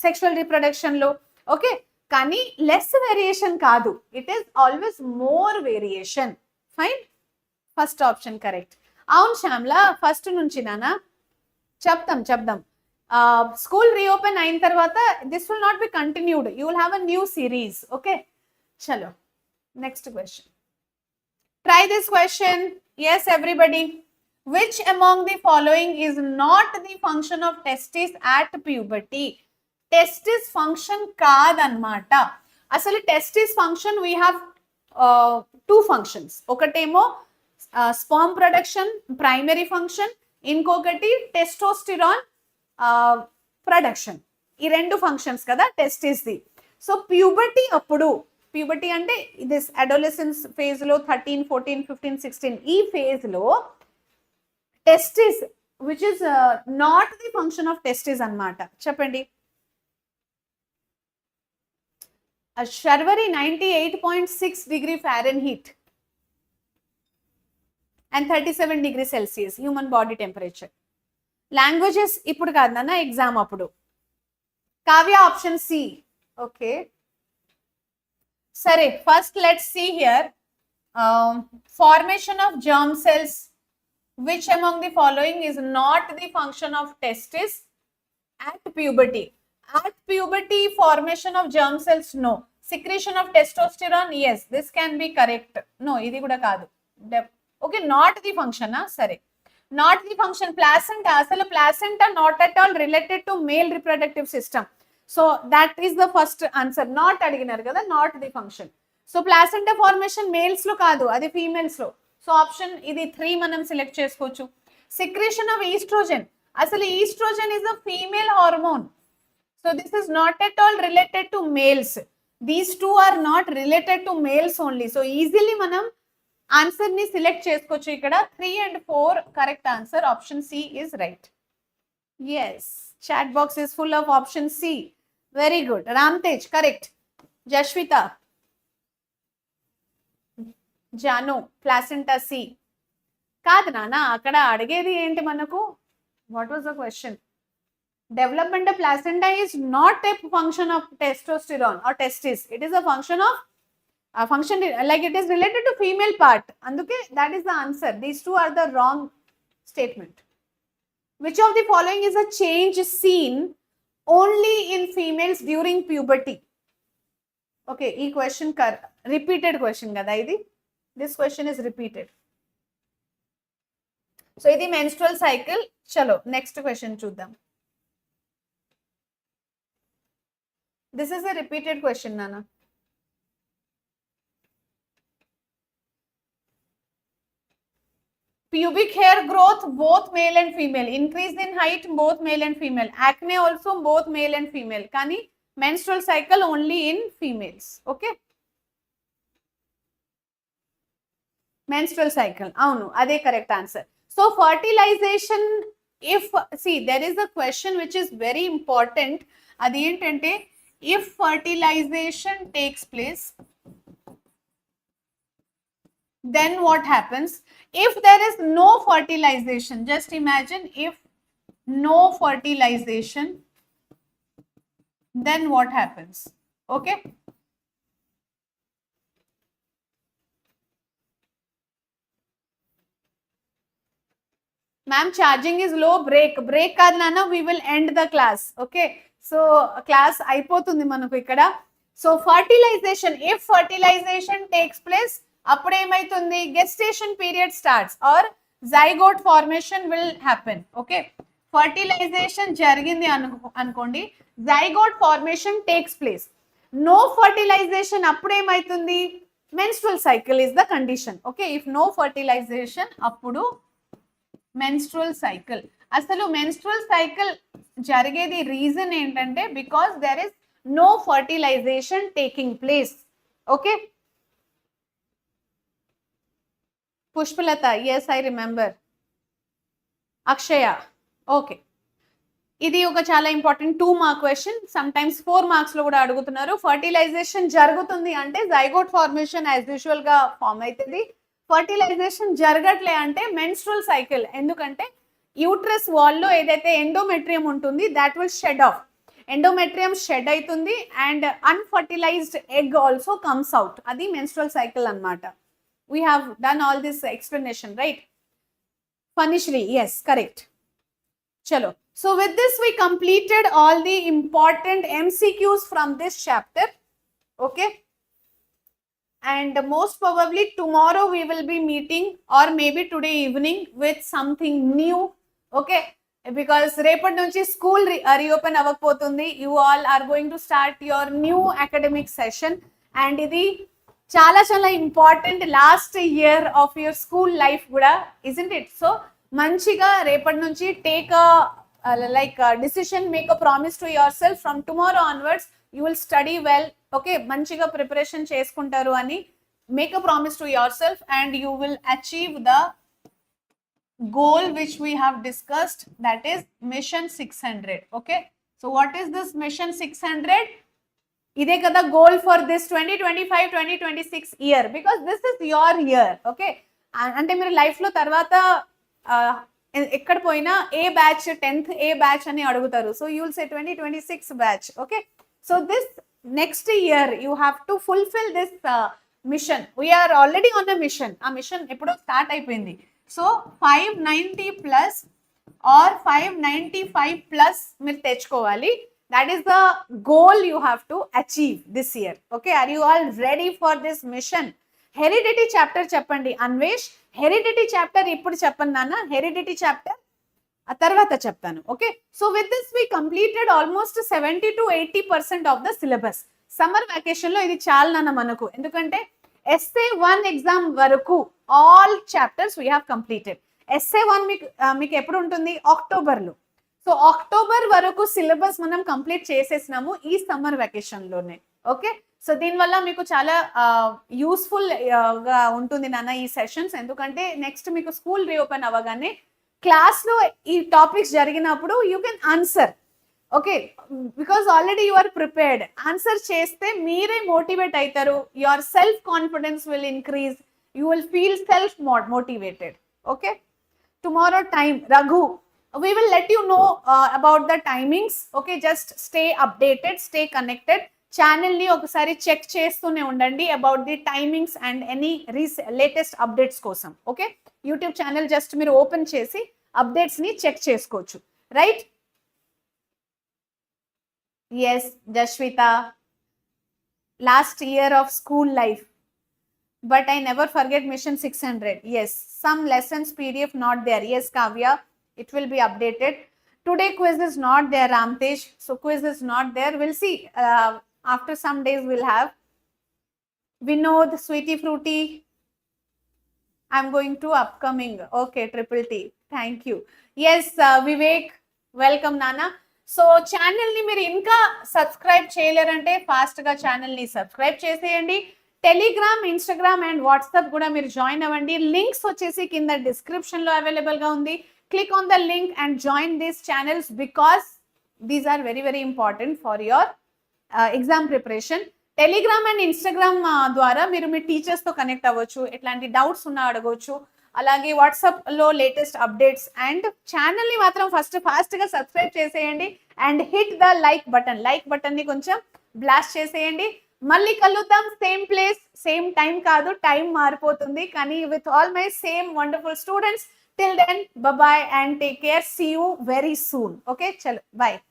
సెక్షువల్ రిప్రొడక్షన్ లో. ఓకే, కానీ లెస్ వేరియేషన్ కాదు, it is always more variation. Fine, first option correct. అవును శ్యామ్ల, ఫస్ట్ నుంచి నానా చెప్దాం. స్కూల్ రీఓపెన్ అయిన తర్వాత this will not be continued, you will have a new series. Okay, చలో next question. Try this question. Yes everybody, which among the following is not the function of testis at puberty? Testis function కాదన్నమాట. అసలు testis function we have two functions. ఒకటేమో sperm production primary function, ఇంకొకటి testosterone production. ఈ రెండు functions కదా testis the. So puberty అప్పుడు, puberty అంటే this అడోలెసెన్స్ phase లో 13, 14, 15, 16 ఈ ఫేజ్ లో testis which is not the function of testis అన్నమాట. చెప్పండి. Sharvari 98.6 degree Fahrenheit and 37 degree Celsius human body temperature. Languages ఇప్పుడు కాదు నాన్న, ఎగ్జామ్ అప్పుడు. Kavya option C. ఓకే సరే, first let's see here. Formation of germ cells, which among the following is not the function of testis at puberty? At puberty, formation of germ cells, no. Secretion of testosterone, yes, this can be correct. No, ఇది కూడా కాదు. Okay, not the function. సరే, not the function. Placenta, అసలు placenta not at all related to male reproductive system. So that is the first answer. Not అడిగినారు కదా, not the function. So placenta formation males లో కాదు, అది females లో. So option ఇది 3 మనం సెలెక్ట్ చేసుకోవచ్చు. Secretion of estrogen, అసలు estrogen is a female hormone. So this is not at all related to males. These two are not related to males only. So easily manam answer ni select chesukochu. Ikkada 3 and 4 correct answer. Option C is right. Yes, chat box is full of option C. Very good. Ramtej correct. Jashwita, Janu, placenta C. కాదు నాన్న, అక్కడ అడిగేది ఏంటి మనకు? What was the question? Development of placenta is not a function of testosterone or testis. It is a function of like it is related to female part. Anduke that is the answer. These two are the wrong statement. Which of the following is a change seen only in females during puberty? Okay, ee question repeated question kada idi. This question is repeated. So idi menstrual cycle. Chalo next question chuddam. This is a repeated question, Nana. Pubic hair growth, both male and female. Increase in height, both male and female. Acne also, both male and female. Kani menstrual cycle only in females. Okay? Menstrual cycle. Avunu, ade correct answer. So fertilization, if, see, there is a question which is very important. Adi entante, if fertilization takes place, then what happens? If there is no fertilization, just imagine if no fertilization, then what happens? Okay, ma'am charging is low, break కాదు నాన్న, we will end the class. Okay, so class అయిపోతుంది మనకు ఇక్కడ. So fertilization, if fertilization takes place అప్పుడు ఏమైతుంది, gestation period starts or zygote formation will happen. Okay, fertilization జరిగింది అనుకోండి, zygote formation takes place. No fertilization అప్పుడు ఏమైతుంది, menstrual cycle is the condition. Okay, if no fertilization appudu menstrual cycle. అసలు menstrual cycle జరిగేది reason ఏంటంటే because there is no fertilization taking place. Okay, Pushpalata, yes I remember. Akshaya, okay. ఇది ఒక చాలా important 2 mark question, sometimes 4 marks లో కూడా అడుగుతున్నారు. Fertilisation జరుగుతుంది అంటే జైగోట్ ఫార్మేషన్ యాజ్ యూజువల్ గా ఫామ్ అవుతుంది. ఫర్టిలైజేషన్ జరగట్లే అంటే మెన్స్ట్రువల్ సైకిల్, ఎందుకంటే యూట్రస్ వాల్ లో ఏదైతే ఎండోమెట్రియం ఉంటుంది that will shed off, endometrium shed అవుతుంది and unfertilised egg also comes out. అది మెన్స్ట్రువల్ సైకిల్ అన్నమాట. We have done all this explanation, right? Phanishri, yes correct. చలో, so with this we completed all the important MCQs from this chapter. Okay, and most probably tomorrow we will be meeting or maybe today evening with something new. Okay, because రేపటి నుంచి school reopen అవ్వకపోతుంది. You all are going to start your new academic session and ఇది చాలా చాలా important last year of your school life కూడా, isn't it? So మంచిగా రేపటి నుంచి take decision, make a promise to yourself from tomorrow onwards you will study well. Okay, manchiga preparation cheskuntaru ani make a promise to yourself and you will achieve the goal which we have discussed, that is mission 600. Okay, so what is this mission 600? Ide kada goal for this 2025-2026 year, because this is your year. Okay, ante meer life lo tarvata ఎక్కడ పోయినా ఏ batch 10th ఏ batch అని అడుగుతారు. So you will say 2026 batch. Okay, so this next year you have to fulfil this mission. We're already on a mission. ఆ mission ఎప్పుడో start అయిపోయింది. So 590 plus or 595 plus మీరు తెచ్చుకోవాలి. That is the goal you have to achieve this year. Okay, are you all ready for this mission? Heredity chapter చెప్పండి Anvesh. Heredity chapter ఇప్పుడు చెప్పండి నాన్న, heredity chapter ఆ తర్వాత చెప్తాను. Okay, so with this we completed almost 70 to 80% of the syllabus. Summer vacation లో ఇది చాలా నాన్న మనకు, ఎందుకంటే SA1 ఎగ్జామ్ వరకు all chapters we have completed. SA1 మీకు ఎప్పుడు ఉంటుంది, అక్టోబర్లో. సో అక్టోబర్ వరకు సిలబస్ మనం కంప్లీట్ చేసేసినాము ఈ సమ్మర్ వెకేషన్ లోనే. ఓకే, సో దీనివల్ల మీకు చాలా యూస్ఫుల్ గా ఉంటుంది నాన్న ఈ సెషన్స్, ఎందుకంటే నెక్స్ట్ మీకు స్కూల్ రీఓపెన్ అవ్వగానే క్లాస్లో ఈ టాపిక్స్ జరిగినప్పుడు you can answer. Okay, because already you are prepared. Answer చేస్తే మీరే మోటివేట్ అవుతారు, your self confidence will increase, you will feel self motivated. Okay, tomorrow time Raghu, we will let you know about the timings. Okay, just stay updated, stay connected. Channel ని ఒకసారి check చేస్తూనే ఉండండి about the timings and any latest updates కోసం. Okay, YouTube channel just మీరు open చేసి updates ని check చేసుకోవచ్చు, right? Yes Jashvita, last year of school life, but I never forget mission 600. Yes, some lessons PDF not there. Yes Kavya, it will be updated. Today quiz is not there Ramtesh, so quiz is not there. We'll see, after some days we'll have. Vinod, Sweetie Fruity, I'm going to upcoming. Okay, Triple T, thank you. Yes, Vivek, welcome Nana. So ఛానల్ని మీరు ఇంకా subscribe చేయలేరంటే ఫాస్ట్గా ఛానల్ని subscribe చేసేయండి. Telegram, Instagram and WhatsApp కూడా మీరు join అవ్వండి. Links వచ్చేసి కింద డిస్క్రిప్షన్లో అవైలబుల్గా ఉంది. Click on the link and join these channels because these are very very important for your exam preparation. Telegram and Instagram ద్వారా మీరు మీ టీచర్స్తో కనెక్ట్ అవ్వచ్చు, ఎట్లాంటి డౌట్స్ ఉన్నా అడగవచ్చు. అలాగే వాట్సాప్లో లేటెస్ట్ అప్డేట్స్. అండ్ ఛానల్ని మాత్రం ఫాస్ట్గా సబ్స్క్రైబ్ చేసేయండి అండ్ హిట్ ద లైక్ బటన్ని కొంచెం బ్లాస్ట్ చేసేయండి. మళ్ళీ కలుద్దాం, సేమ్ ప్లేస్ సేమ్ టైం కాదు, టైం మారిపోతుంది, కానీ with all my same wonderful students Till then, bye bye and take care. See you very soon. Okay, chalo, bye.